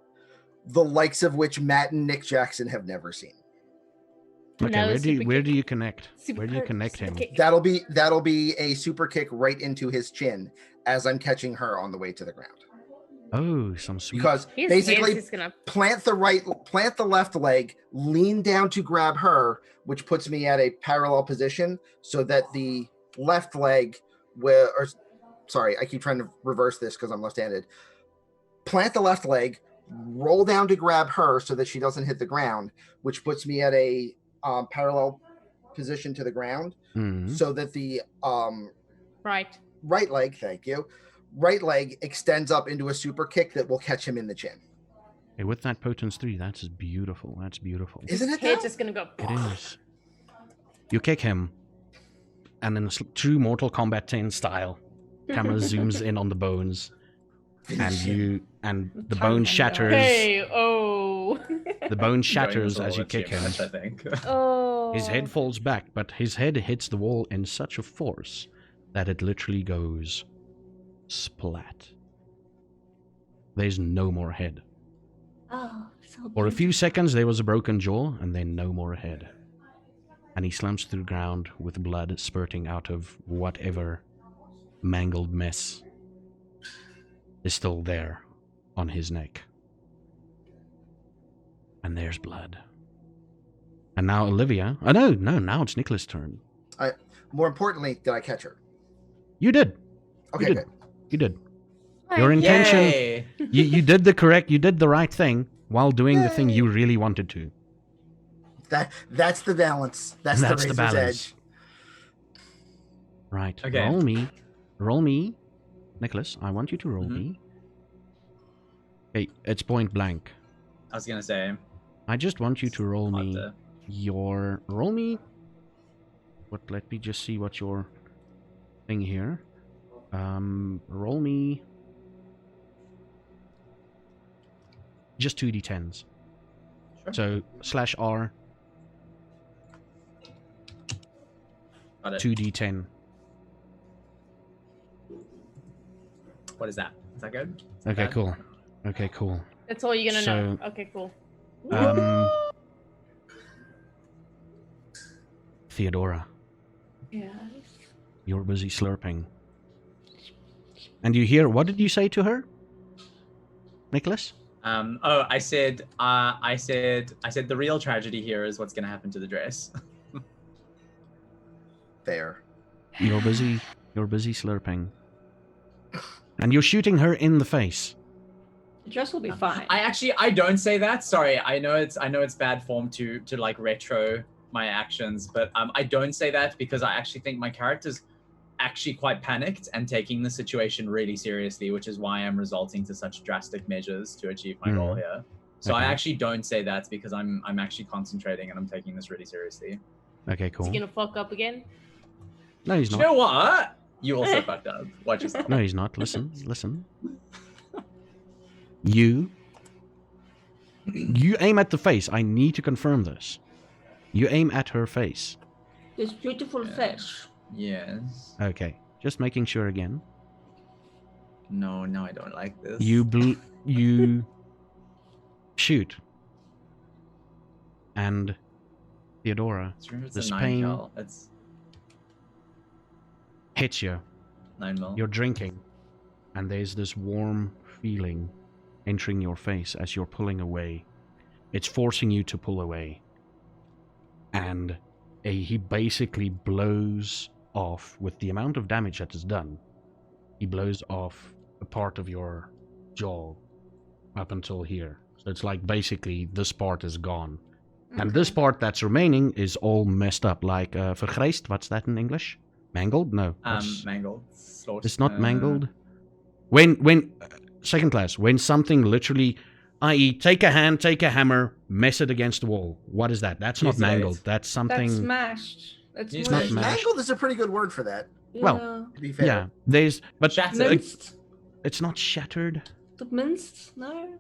the likes of which Matt and Nick Jackson have never seen. Okay, Another where super do you connect? Super Where do you kick, connect super him? kick. That'll be a super kick right into his chin as I'm catching her on the way to the ground. Oh, some sweet. Because His basically hands is gonna plant the left leg, lean down to grab her, which puts me at a parallel position so that the left leg sorry, I keep trying to reverse this because I'm left-handed. Plant the left leg, roll down to grab her so that she doesn't hit the ground, which puts me at a parallel position to the ground, so that the right leg, thank you, right leg extends up into a super kick that will catch him in the chin. Hey, with that potence 3, that's beautiful. That's beautiful. Isn't it? head's just gonna go. It is. You kick him, and in true Mortal Kombat 10 style, camera zooms in on the bones, and the bone shatters. Hey, oh. The bone shatters as you kick him. Match, I think. Oh. His head falls back, but his head hits the wall in such a force that it literally goes splat. There's no more head. Oh, so For a few seconds, there was a broken jaw, and then no more head. And he slumps to the ground with blood spurting out of whatever mangled mess is still there on his neck. And there's blood. And now Olivia... Oh, no, now it's Nicholas' turn. More importantly, did I catch her? You did. Okay, you did. good. You did. Your intention... Yay! You did the right thing while doing the thing you really wanted to. That's the balance. That's the razor's edge. Right. Okay. Roll me. Nicholas, I want you to roll me. Okay, it's point blank. I was gonna say. I just want you to roll me roll me. Let me just see what your thing here. Roll me just 2d10s. Sure. So /R Got it. 2d10. What is that? Is that good? Is that Okay, bad? cool. Okay, cool. That's all you're gonna know. So- Okay, cool. Theodora, Yes. you're busy slurping. And you hear, what did you say to her? Nicholas? I said the real tragedy here is what's gonna happen to the dress. There. You're busy slurping. And you're shooting her in the face. The dress will be fine. I don't say that. Sorry, I know it's bad form to like retro my actions, but I don't say that because I actually think my character's actually quite panicked and taking the situation really seriously, which is why I'm resorting to such drastic measures to achieve my goal here. So I actually don't say that because I'm actually concentrating and I'm taking this really seriously. Okay, Is cool. he gonna fuck up again? No, he's You not. know what? You also fucked up. Watch yourself. No, he's not. Listen. You aim at the face. I need to confirm this. You aim at her face. This beautiful fish. Yes. Okay, just making sure again. No, I don't like this. You shoot. And Theodora, It's this a 9 pain cal. It's hits you. 9 mil. You're drinking, and there's this warm feeling entering your face as you're pulling away. It's forcing you to pull away. And he basically blows off, with the amount of damage that is done, he blows off a part of your jaw up until here. So it's like basically this part is gone. And this part that's remaining is all messed up, like vergrijsd, what's that in English? Mangled? No. Mangled. Slaughtered. It's not mangled. When second class, when something literally, i.e., take a hand, take a hammer, mess it against the wall. What is that? That's not mangled. That's something. That's smashed. It's It's not mushed. mashed. Mangled is a pretty good word for that, Well, to be fair. yeah. There's, but Shattered. Minced. it's not shattered. The minced? No.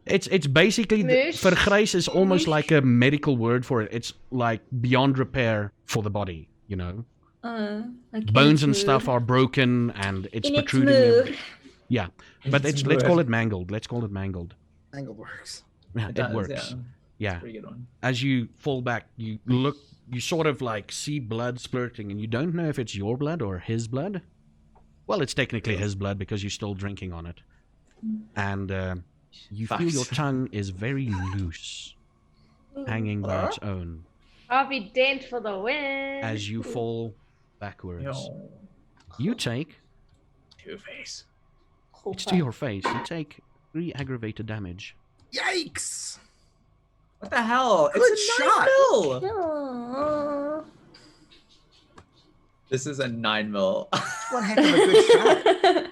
It's basically Mush. vergrijs is almost Mush. like a medical word for it. It's like beyond repair for the body. You know, Like bones in and its stuff mood. are broken and it's In its protruding. mood. Yeah, but It's let's good. call it mangled. Let's call it mangled. Mangled works. Yeah, it does, works. Yeah. Pretty good one. As you fall back, you look, you sort of like see blood splurting, and you don't know if it's your blood or his blood. Well, it's technically his blood because you're still drinking on it. And you feel your tongue is very loose, hanging by its own. Harvey Dent for the win. As you fall backwards, you take... Two-Face. It's to your face. You take 3 aggravated damage. Yikes! What the hell? Good It's a shot. 9 mil. This is a 9 mil. One heck of a good shot.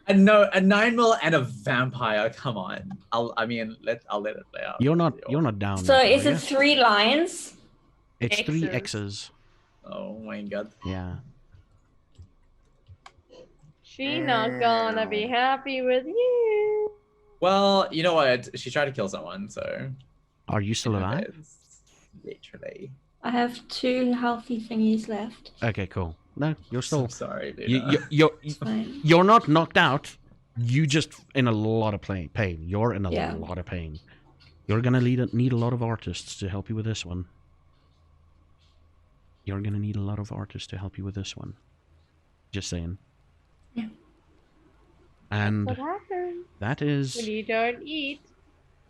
A 9 mil and a vampire. Come on. I'll let it play out. You're not down. So yet, is are it ya? 3 lions? It's 3 X's. X's. Oh my god. Yeah. She not gonna be happy with you. Well, you know what? She tried to kill someone, so. Are you still alive? Literally. I have 2 healthy thingies left. Okay, cool. No, you're still... I'm sorry, Luna. You're not knocked out. You just in a lot of pain. You're in a Yeah. lot of pain. You're gonna need a lot of artists to help you with this one. You're gonna need a lot of artists to help you with this one. Just saying. Yeah. And What happens that is when you don't eat?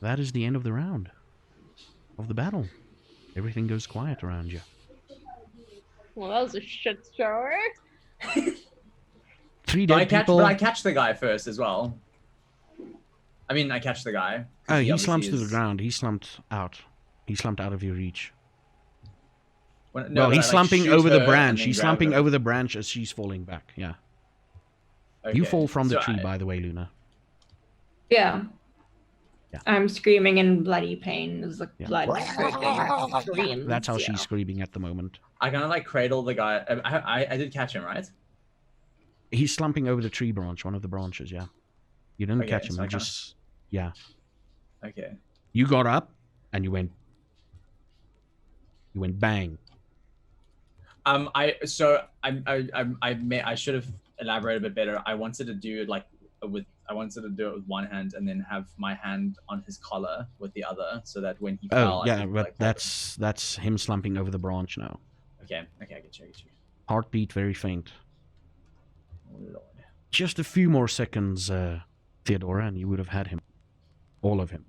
that is the end of the round. Of the battle. Everything goes quiet around you. Well, that was a shit show. 3 But dead people. I catch the guy first as well. I mean, I catch the guy. Oh, he obviously slumps to the is- ground. He slumped out. He slumped out of your reach. No, Well, but he's I, like, slumping shoot over the her branch. and then He's grab slumping her. over the branch as she's falling back. Yeah. You Okay, fall from the so tree, I- by the way, Luna. Yeah. Yeah. I'm screaming in bloody pain. There's like Yeah. blood screams. That's how yeah. she's screaming at the moment. I kind of like cradle the guy. I did catch him, right? He's slumping over the tree branch, one of the branches, yeah. You didn't Okay, catch him, so I you kinda- just... Yeah. Okay. You got up, and you went... You went bang. I should have elaborated a bit better. I wanted to do it with one hand and then have my hand on his collar with the other, so that when he fell, Oh, I yeah, could, but like, hold that's him slumping over the branch now. him. Okay, I get you. Heartbeat very faint. Oh, Lord. Just a few more seconds, Theodora, and you would have had him. All of him.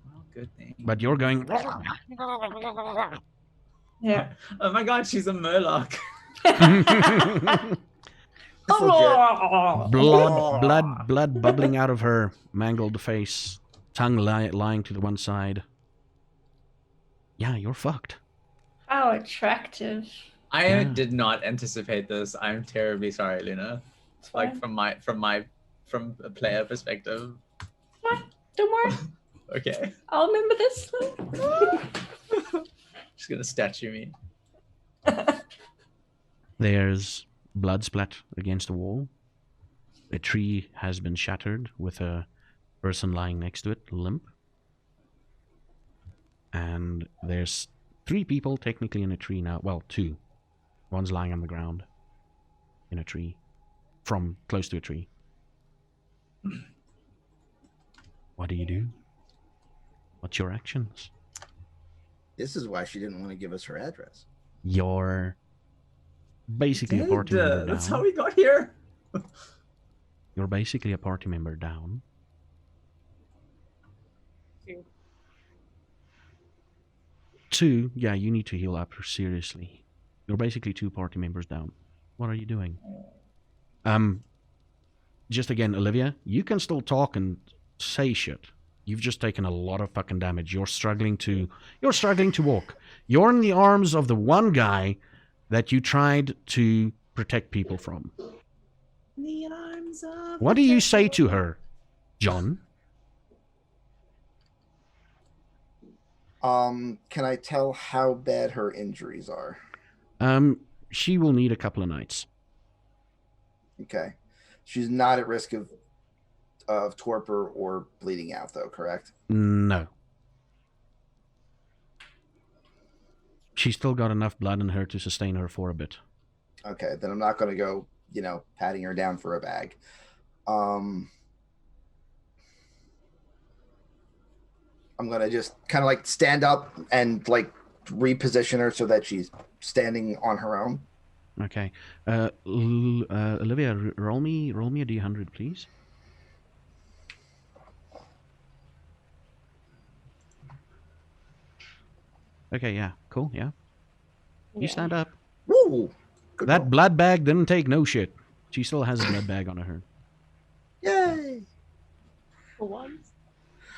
Well, good thing. But you're going... Yeah. Oh my god, she's a murloc. blood bubbling out of her mangled face, tongue lying to the one side. Yeah, you're fucked. How attractive. I Yeah. did not anticipate this. I'm terribly sorry, Luna. Like from a player perspective. Don't worry. Okay. I'll remember this. She's gonna statue me. There's blood splat against the wall. A tree has been shattered with a person lying next to it, limp. And there's 3 people technically in a tree now. Well, 2. One's lying on the ground in a tree, from close to a tree. What do you do? What's your actions? This is why she didn't want to give us her address. You're basically a party member down. That's how we got here. You're basically a party member down. Two, yeah, you need to heal up seriously. You're basically 2 party members down. What are you doing? Just again, Olivia, you can still talk and say shit. You've just taken a lot of fucking damage. You're struggling to walk. You're in the arms of the one guy that you tried to protect people from. The arms of What do you say to her, John? Can I tell how bad her injuries are? She will need a couple of nights. Okay. She's not at risk of torpor or bleeding out, though, correct? No. She's still got enough blood in her to sustain her for a bit. Okay, then I'm not going to go, patting her down for a bag. I'm gonna just kind of like stand up and like reposition her so that she's standing on her own. Okay. Olivia, roll me a d100, please. Okay, yeah, cool, yeah. You stand up. Woo! Good That roll. blood bag didn't take no shit. She still has a blood bag on her. Yay! For once.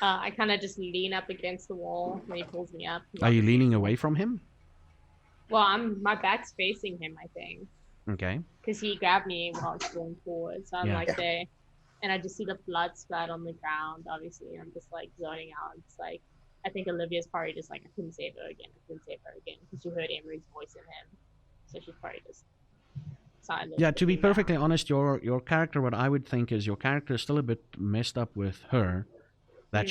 I kind of just lean up against the wall when he pulls me up. Are you leaning away from him? Well, my back's facing him, I think. Okay. Because he grabbed me while I was going forward. So I'm like there. And I just see the blood splat on the ground, obviously. And I'm just like zoning out. It's like, I think Olivia's probably just like, I couldn't save her again. Because you heard Emery's voice in him. So she's probably just silent. Yeah, to be perfectly honest, your character, what I would think is your character is still a bit messed up with her. That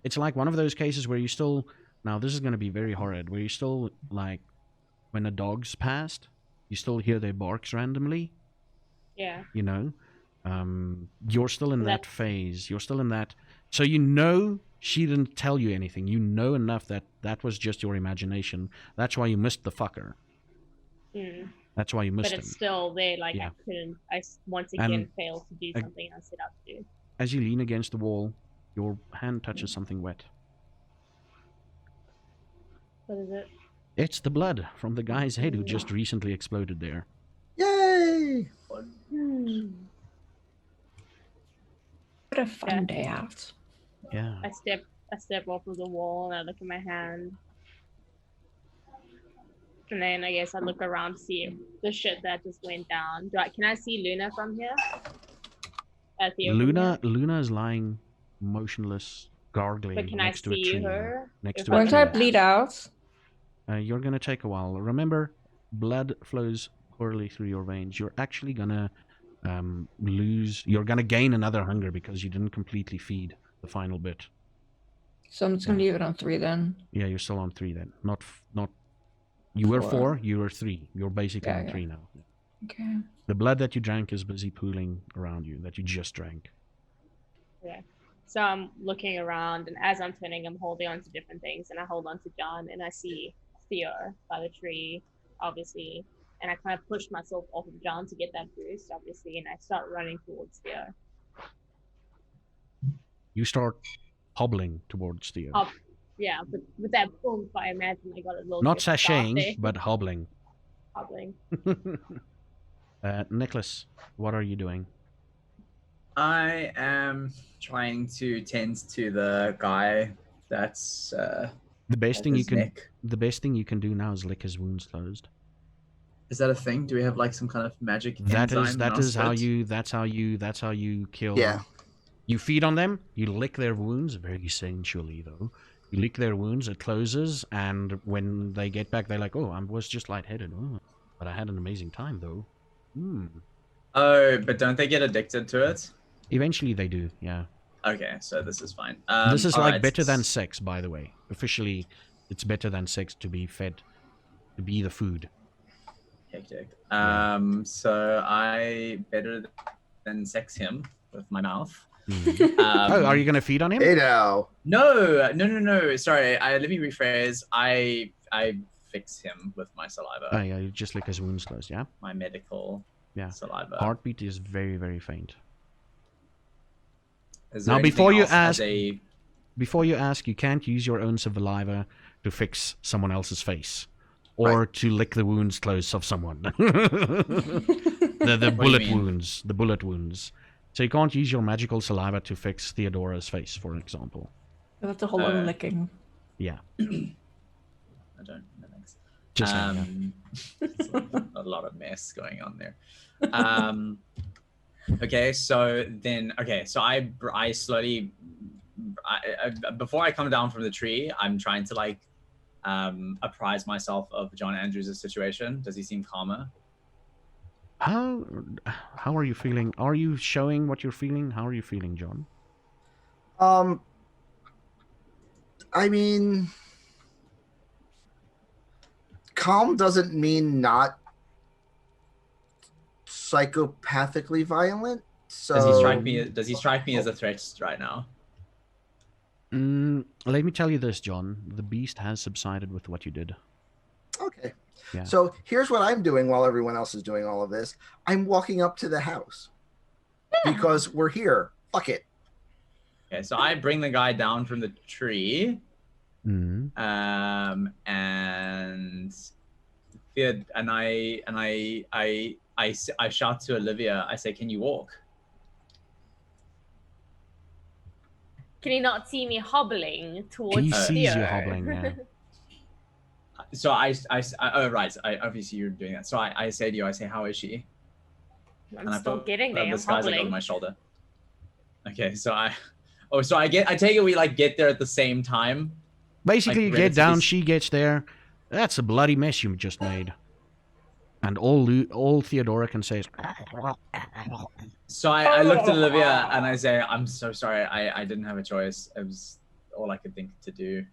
it's like one of those cases where you still, now this is going to be very horrid, where you still, like, when a dog's passed, you still hear their barks randomly. Yeah. You know? You're still in that phase. You're still in that. So you know she didn't tell you anything. You know enough that that was just your imagination. That's why you missed the fucker. That's why you missed him. But it's still there. Like, I once again failed to do something I set out to do. As you lean against the wall, your hand touches something wet. What is it? It's the blood from the guy's head who just recently exploded there. Yay! What a fun day out. Yeah. I step off of the wall and I look at my hand. And then I guess I look around to see the shit that just went down. Can I see Luna from here? Luna is lying motionless, gargling next to a tree. Her? Won't I bleed out? You're gonna take a while. Remember, blood flows poorly through your veins. You're actually gonna you're gonna gain another hunger because you didn't completely feed the final bit. So I'm just gonna leave it on 3 then. Yeah, you're still on 3 then. Not. You were 4. You were 3. You're basically on 3 now. Okay. The blood that you drank is busy pooling around you. That you just drank. Yeah. So I'm looking around, and as I'm turning, I'm holding on to different things, and I hold on to John, and I see Theo by the tree, obviously, and I kind of push myself off of John to get that boost, obviously, and I start running towards Theo. You start hobbling towards Theo. Yeah, but with that boom, I imagine I got a little. Not sashaying, but hobbling. Hobbling. Nicholas, what are you doing? I am trying to tend to the guy that's the best thing you can neck. The best thing you can do now is lick his wounds closed. Is that a thing? Do we have like some kind of magic that is how you kill. Yeah. You feed on them, you lick their wounds, very sensually though. You lick their wounds, it closes, and when they get back, they're like, oh, I was just lightheaded. Oh, but I had an amazing time though. Oh, but don't they get addicted to it? Eventually they do, yeah. Okay, so this is fine. This is like better than sex, by the way. Officially, it's better than sex to be fed, to be the food. Hectic. So I better than sex him with my mouth. Are you gonna feed on him? Hey now. No. Sorry, let me rephrase. I fix him with my saliva. Oh yeah, you just lick his wounds closed, yeah? My medical saliva. Heartbeat is very, very faint. Now before you ask, you can't use your own saliva to fix someone else's face. Or to lick the wounds closed of someone. the bullet wounds. So you can't use your magical saliva to fix Theodora's face, for example. That's a whole lot of licking. Yeah. I don't know. Just a lot of mess going on there. Okay, so I slowly, before I come down from the tree, I'm trying to like apprise myself of John Andrews' situation. Does he seem calmer? How are you feeling? Are you showing what you're feeling? How are you feeling, John? I mean, calm doesn't mean not psychopathically violent. So does he strike me as a threat right now? Let me tell you this, John. The beast has subsided with what you did. Okay. Yeah. So here's what I'm doing while everyone else is doing all of this. I'm walking up to the house because we're here. Fuck it. Okay, so I bring the guy down from the tree. Mm. And I shout to Olivia. I say, "Can you walk?" Can he not see me hobbling towards He Theo? sees you hobbling, yeah. So oh right, obviously you're doing that. So I say to you, I say, "How is she?" I'm still getting there. This I'm guy's like hobbling. over my shoulder. Okay, so I take it we like get there at the same time. Basically, Like, you get down, she gets there. That's a bloody mess you just made. And all Theodora can say is... So I looked at Olivia and I say, "I'm so sorry. I didn't have a choice. It was all I could think to do."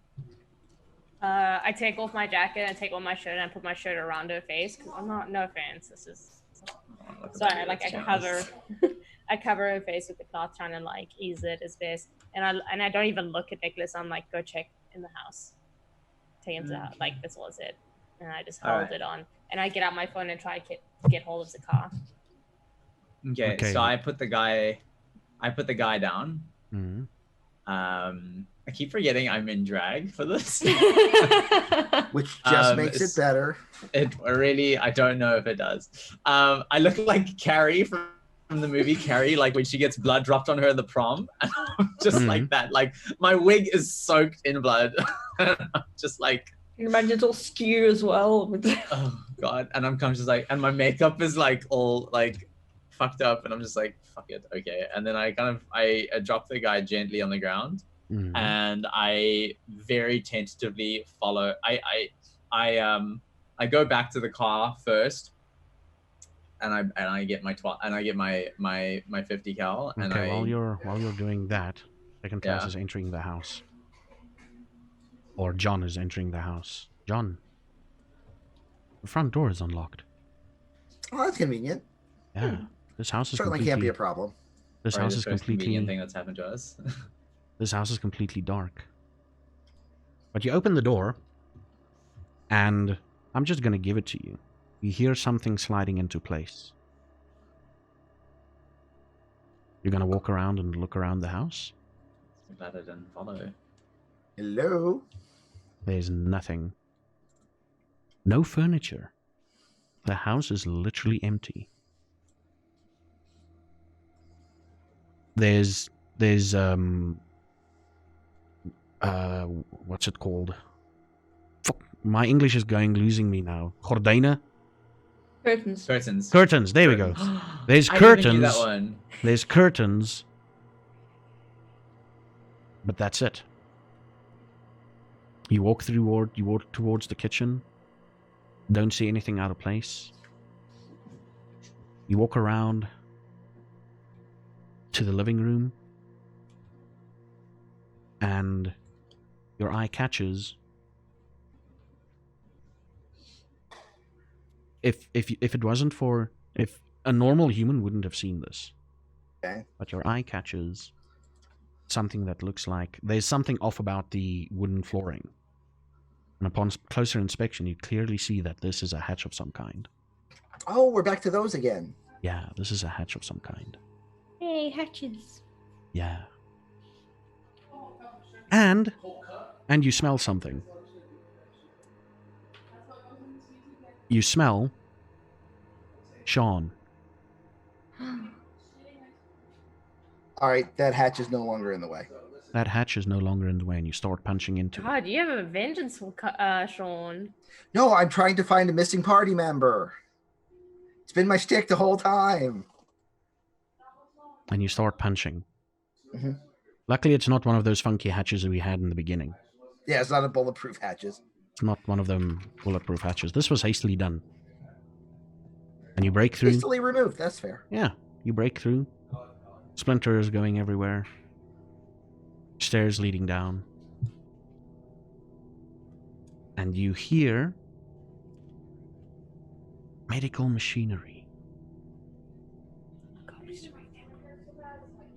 I take off my jacket and take off my shirt and I put my shirt around her face because I'm not. No offense. This is. Sorry, like I cover. I cover her face with the cloth, trying to like ease it as best. And I don't even look at Nicholas. I'm like, go check in the house. Take him to the house. Like this was it. And I just hold it on. And I get out my phone and try to get hold of the car. Okay, so I put the guy down. Mm-hmm. I keep forgetting I'm in drag for this. Which just makes it better. It really, I don't know if it does. I look like Carrie from the movie Carrie, like when she gets blood dropped on her at the prom. Just like that. Like my wig is soaked in blood. Just like... You can imagine it's all skew as well. Oh God. And I'm kind of just like, and my makeup is like all like fucked up and I'm just like, fuck it. Okay. And then I drop the guy gently on the ground. Mm-hmm. And I very tentatively follow. I go back to the car first, and I get my 50 cal. Okay, and while you're doing that, second class is entering the house, or John is entering the house. John, the front door is unlocked. Oh, that's convenient. Yeah, this house is certainly can't be a problem. This house is completely convenient thing that's happened to us. This house is completely dark. But you open the door, and I'm just going to give it to you. You hear something sliding into place. You're going to walk around and look around the house? I'm glad I didn't follow. Hello? There's nothing. No furniture. The house is literally empty. There's what's it called? Fuck, my English is losing me now. Gordijnen? Curtains. There we go. There's curtains. There's curtains. But that's it. You walk towards the kitchen. Don't see anything out of place. You walk around to the living room. And your eye catches, if a normal human wouldn't have seen this, okay, but your eye catches something that looks like there's something off about the wooden flooring, and upon closer inspection you clearly see that this is a hatch of some kind. Oh, we're back to those again. Yeah, this is a hatch of some kind. Hey, hatches. Yeah. And you smell something. You smell Sean. All right, that hatch is no longer in the way. That hatch is no longer in the way, and you start punching into it. God, you have a vengeance for Sean. No, I'm trying to find a missing party member. It's been my shtick the whole time. And you start punching. Mm-hmm. Luckily, it's not one of those funky hatches that we had in the beginning. Yeah, it's not a bulletproof hatches. It's not one of them bulletproof hatches. This was hastily done. And you break through. Hastily removed, that's fair. Yeah, you break through. Splinters going everywhere. Stairs leading down. And you hear medical machinery.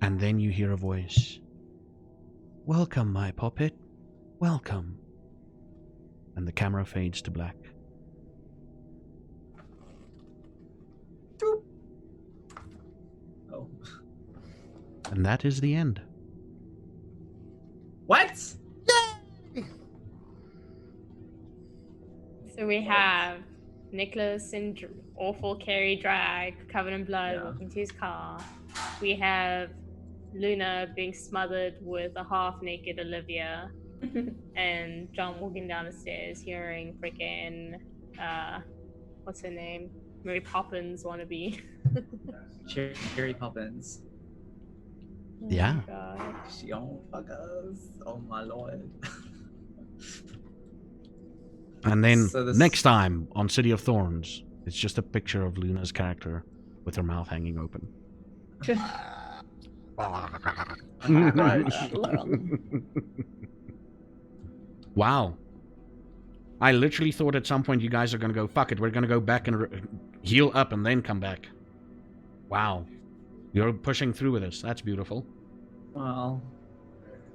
And then you hear a voice. Welcome, my puppet. Welcome. And the camera fades to black. Oh. And that is the end. What? So we have Nicholas in awful Carrie drag, covered in blood, walking to his car. We have Luna being smothered with a half-naked Olivia, and John walking down the stairs hearing freaking what's her name? Mary Poppins wannabe. Cherry Poppins. Yeah. Oh my God. She don't fuck us. Oh my lord. And then So this- next time on City of Thorns, it's just a picture of Luna's character with her mouth hanging open. Wow. I literally thought at some point you guys are going to go, fuck it, we're going to go back and heal up and then come back. Wow. You're pushing through with this. That's beautiful. Well,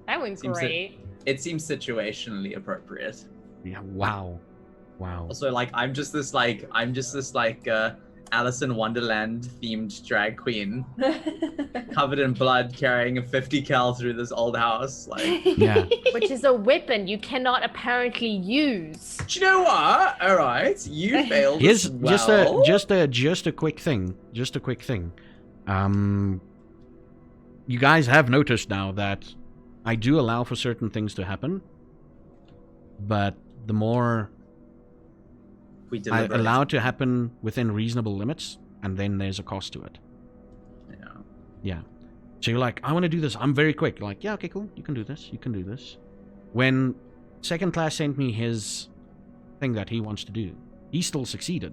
That went Seems great. it seems situationally appropriate. Yeah, wow. Wow. Also, like, I'm just this Alice in Wonderland themed drag queen, covered in blood, carrying a 50 cal through this old house. Like, Yeah. Which is a weapon you cannannot apparently use. do you know what? All right, you failed. Here's as well. just a quick thing. Just a quick thing. You guys have noticed now that I do allow for certain things to happen, but the more we I deliberate. allow it to happen within reasonable limits, and then there's a cost to it. Yeah. Yeah. So you're like, I want to do this. I'm very quick. You're like, yeah, okay, cool. You can do this. You can do this. When second class sent me his thing that he wants to do, he still succeeded.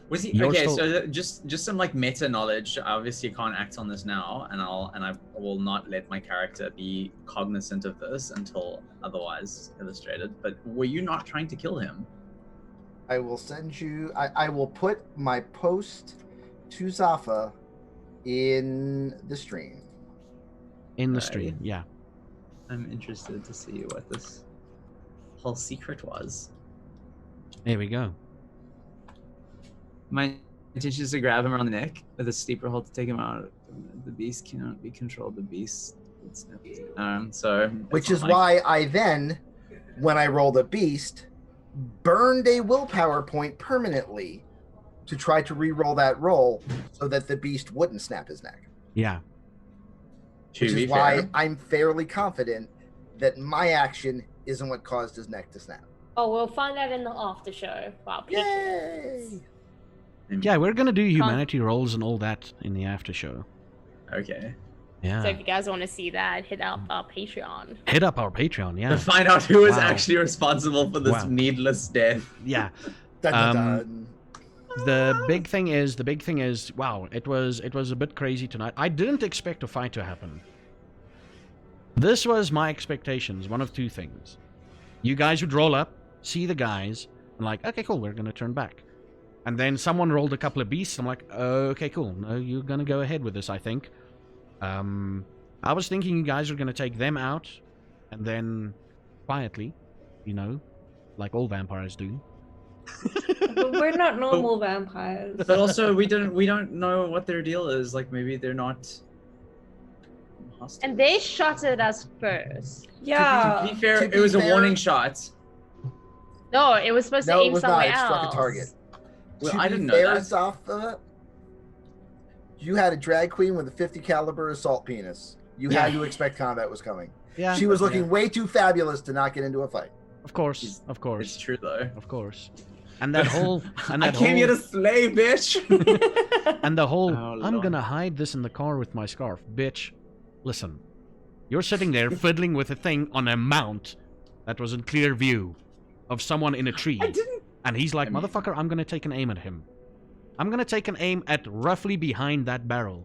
Was he You're okay? still- So just some like meta knowledge. Obviously, you can't act on this now, and I will not let my character be cognizant of this until otherwise illustrated. But were you not trying to kill him? I will send you. I will put my post to Zafa in the stream. In the Right. stream, yeah. I'm interested to see what this whole secret was. There we go. My intention is to grab him around the neck with a sleeper hold to take him out. The beast cannot be controlled. The beast. So. Which it's is not like- why I then, when I rolled a beast, burned a willpower point permanently to try to re-roll that roll so that the beast wouldn't snap his neck. Yeah. To Which be is why fair, I'm fairly confident that my action isn't what caused his neck to snap. Oh, we'll find out in the after show. Wow, Yay! Yeah, we're gonna do humanity rolls and all that in the after show. Okay. Yeah. So if you guys want to see that, hit up our Patreon. Hit up our Patreon, To yeah. find out who is Wow. actually responsible for this Wow. needless death. Yeah. Dun, dun, dun. The big thing is, wow, it was a bit crazy tonight. I didn't expect a fight to happen. This was my expectations, one of two things. You guys would roll up, see the guys, and like, okay, cool, we're gonna turn back. And then someone rolled a couple of beasts, I'm like, okay, cool, no, you're gonna go ahead with this, I think. I was thinking you guys were gonna take them out, and then quietly, you know, like all vampires do. But we're not normal vampires. But also, we don't know what their deal is. Like, maybe they're not hostiles. And they shot at us first. Yeah. To be fair, To be it was a fair- warning shot. No, it was supposed No, to it aim was somewhere not. It struck a else. target. Well, To I be didn't know fair, that. Zafa, you had a drag queen with a 50 caliber assault penis. You Yeah. had to expect combat was coming. Yeah. She was looking way too fabulous to not get into a fight. Of course, of It's course, true though. of course. And that whole, and I that came here whole, to slay, bitch. and the whole, Oh, I'm Lord. gonna hide this in the car with my scarf. Bitch, listen. You're sitting there fiddling with a thing on a mount that was in clear view of someone in a tree. I didn't. And he's like, I mean- motherfucker, I'm gonna take an aim at him. I'm gonna take an aim at roughly behind that barrel.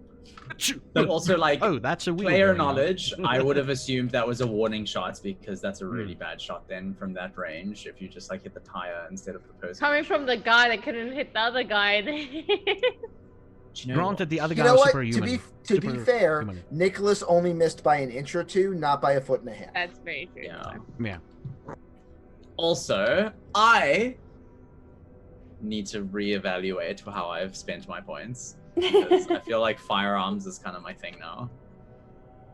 But also, like, Oh, that's a wheel player going on. knowledge, I would have assumed that was a warning shot because that's a really bad shot then from that range. If you just like hit the tire instead of the person. Coming from the guy that couldn't hit the other guy. you know Granted, the other You guy know was what? superhuman. To be fair, Superhuman. Nicholas only missed by an inch or two, not by a foot and a half. That's very true. Yeah. Also, I need to reevaluate how I've spent my points. Because I feel like firearms is kind of my thing now.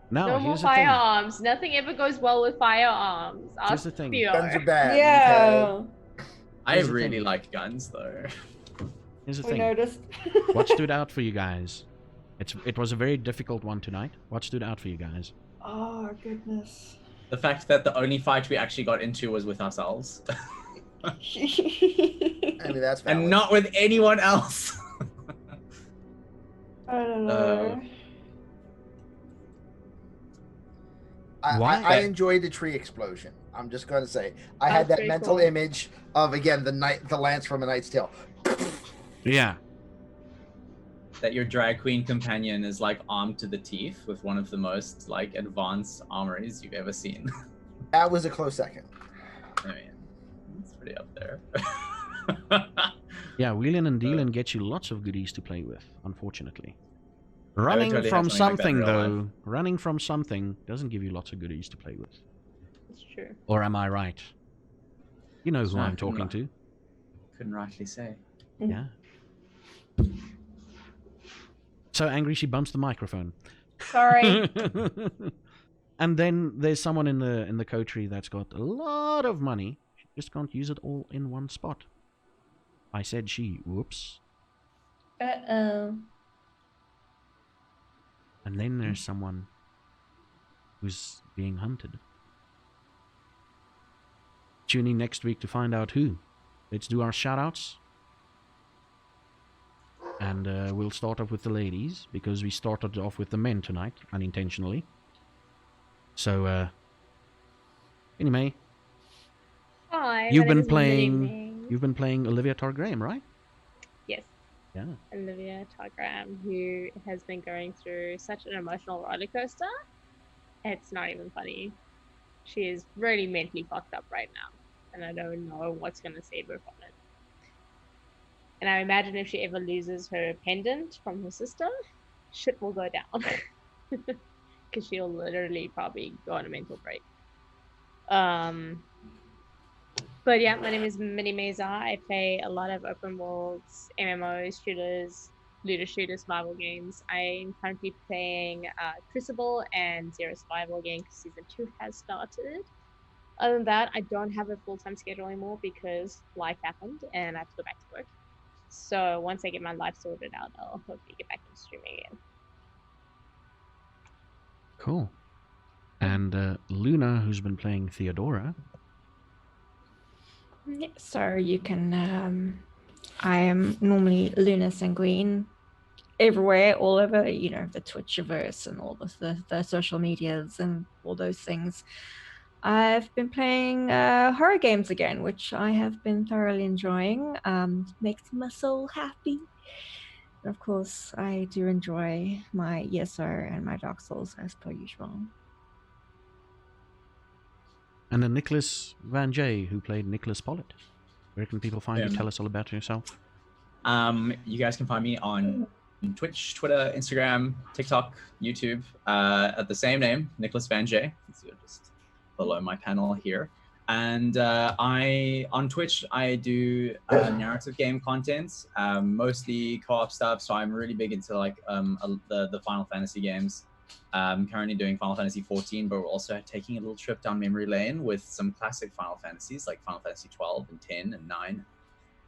No, No more here's the thing. firearms. Nothing ever goes well with firearms. Here's the thing. Guns are bad. Yeah. Okay? I Here's the really thing. like guns, though. Here's the We thing. noticed. What stood out for you guys? It was a very difficult one tonight. What stood out for you guys? Oh goodness. The fact that the only fight we actually got into was with ourselves. I mean, that's valid. And not with anyone else. I don't know. Why? I enjoyed the tree explosion. I'm just going to say. I That's had that pretty mental cool. image of, again, the lance from A Knight's Tale. Yeah. That your drag queen companion is like armed to the teeth with one of the most like advanced armories you've ever seen. That was a close second. I mean, it's pretty up there. Yeah, wheeling and dealing gets you lots of goodies to play with, unfortunately. Running totally from have something something, like that in real though, running from something doesn't give you lots of goodies to play with. It's true. Or am I right? You know who No, I'm talking not. to. Couldn't rightly say. Yeah. So angry she bumps the microphone. Sorry. And then there's someone in the coterie that's got a lot of money. She just can't use it all in one spot. I said she. Whoops. Uh-oh. And then there's someone who's being hunted. Tune in next week to find out who. Let's do our shout-outs. And we'll start off with the ladies, because we started off with the men tonight, unintentionally. So, anyway, Hi. You've my name been is playing- Minnie. you've been playing Olivia Targraham, right? Yes. Yeah. Olivia Targraham, who has been going through such an emotional roller coaster. It's not even funny. She is really mentally fucked up right now, and I don't know what's going to save her from it. And I imagine if she ever loses her pendant from her sister, shit will go down. Because she'll literally probably go on a mental break. But yeah, my name is Minnie Meza. I play a lot of open worlds, MMOs, shooters, looter shooter survival games. I'm currently playing Crucible and Zero Survival again because Season 2 has started. Other than that, I don't have a full-time schedule anymore because life happened and I have to go back to work. So once I get my life sorted out, I'll hopefully get back into streaming again. Cool. And Luna, who's been playing Theodora. Yeah, so you can I am normally Luna Sanguine everywhere, all over, you know, the Twitchiverse and all the social medias and all those things. I've been playing horror games again, which I have been thoroughly enjoying. Makes my soul happy. And of course, I do enjoy my ESO and my Dark Souls as per usual. And then Nicholas Van Jay, who played Nicholas Pollitt. Where can people find you? Tell us all about yourself. You guys can find me on Twitch, Twitter, Instagram, TikTok, YouTube, at the same name, Nicholas Van Jay. So just below my panel here. And on Twitch, I do narrative game content, mostly co-op stuff. So I'm really big into like the Final Fantasy games. I'm currently doing Final Fantasy 14, but we're also taking a little trip down memory lane with some classic Final Fantasies like Final Fantasy 12 and 10 and 9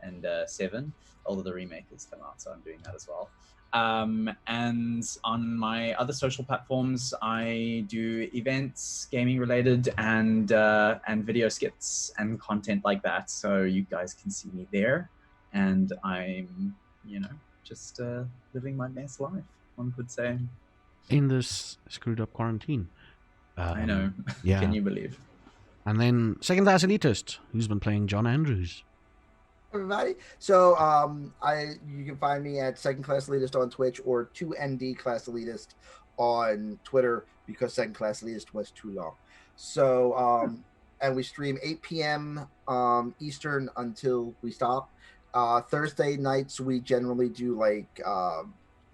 and 7. Although the remake has come out, so I'm doing that as well. And on my other social platforms, I do events, gaming related, and video skits and content like that. So you guys can see me there, and I'm, just living my best life, one could say. In this screwed up quarantine. I know. Yeah. Can you believe? And then Second Class Elitist, who's been playing John Andrews. Everybody. So you can find me at Second Class Elitist on Twitch or 2ND Class Elitist on Twitter because Second Class Elitist was too long. So and we stream 8 p.m. Eastern until we stop. Thursday nights we generally do like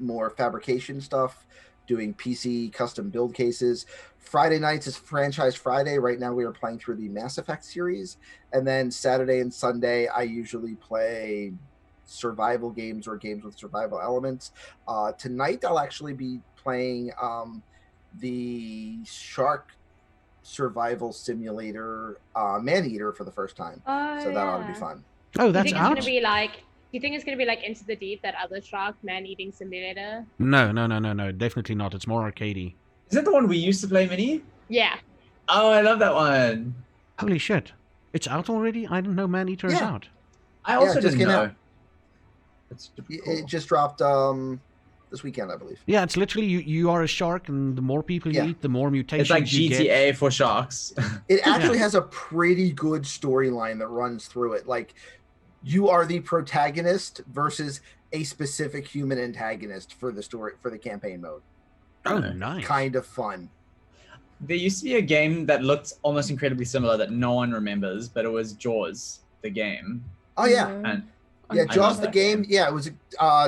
more fabrication stuff, doing PC custom build cases. Friday nights is Franchise Friday. Right now we are playing through the Mass Effect series. And then Saturday and Sunday, I usually play survival games or games with survival elements. Tonight I'll actually be playing the Shark Survival Simulator Maneater for the first time. So that ought to be fun. Oh, that's out? Do you think it's going to be like Into the Deep, that other shark man-eating simulator? No, definitely not. It's more arcadey. Is that the one we used to play, Minnie? Yeah. Oh, I love that one. Holy shit. It's out already? I didn't know Maneater is out. I also didn't know. It just dropped this weekend, I believe. Yeah, it's literally you are a shark, and the more people you eat, the more mutations you get. It's like GTA for sharks. It actually has a pretty good storyline that runs through it. Like, you are the protagonist versus a specific human antagonist for the story, for the campaign mode. Oh, nice. Kind of fun. There used to be a game that looked almost incredibly similar that no one remembers, but it was Jaws, the game. Oh, yeah. And Jaws the game. Yeah, it was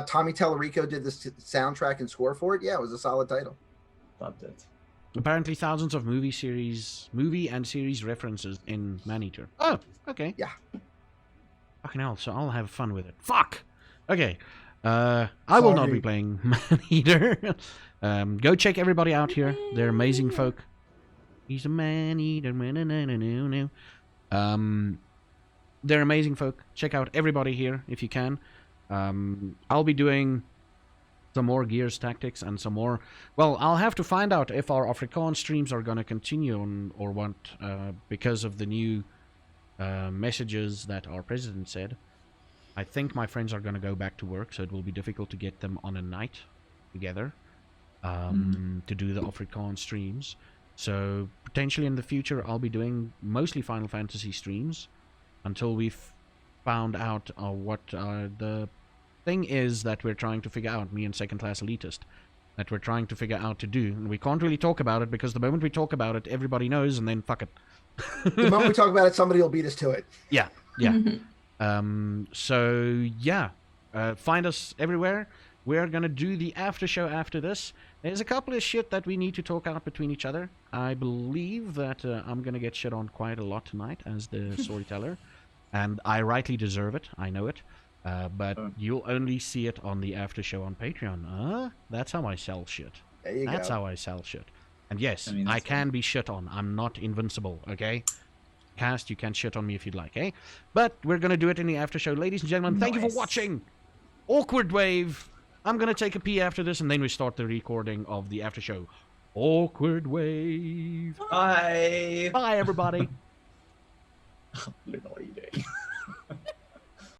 Tommy Tallarico did the soundtrack and score for it. Yeah, it was a solid title. Loved it. Apparently thousands of movie and series references in Maneater. Oh, okay. Yeah. Fucking hell, so I'll have fun with it. Fuck! Okay. I will not be playing Maneater. Go check everybody out here. They're amazing folk. He's a man-eater. They're amazing folk. Check out everybody here if you can. I'll be doing some more Gears Tactics and some more... Well, I'll have to find out if our Afrikaans streams are going to continue on or what, because of the new messages that our president said. I think my friends are going to go back to work, so it will be difficult to get them on a night together to do the Afrikaans streams. So potentially in the future, I'll be doing mostly Final Fantasy streams until we've found out what the thing is that we're trying to figure out, me and Second Class Elitist, that we're trying to figure out to do. And we can't really talk about it because the moment we talk about it, everybody knows, and then fuck it. The moment we talk about it, somebody will beat us to it. Yeah. So, yeah. Find us everywhere. We're going to do the after show after this. There's a couple of shit that we need to talk out between each other. I believe that I'm going to get shit on quite a lot tonight as the storyteller. And I rightly deserve it. I know it. But you'll only see it on the after show on Patreon. That's how I sell shit. There you go. That's how I sell shit. And yes, I can be shit on. I'm not invincible, okay? Cast, you can shit on me if you'd like, eh? But we're going to do it in the after show. Ladies and gentlemen, thank you for watching. Awkward Wave. I'm going to take a pee after this, and then we start the recording of the after show. Awkward Wave. Bye. Bye, everybody. What are you doing?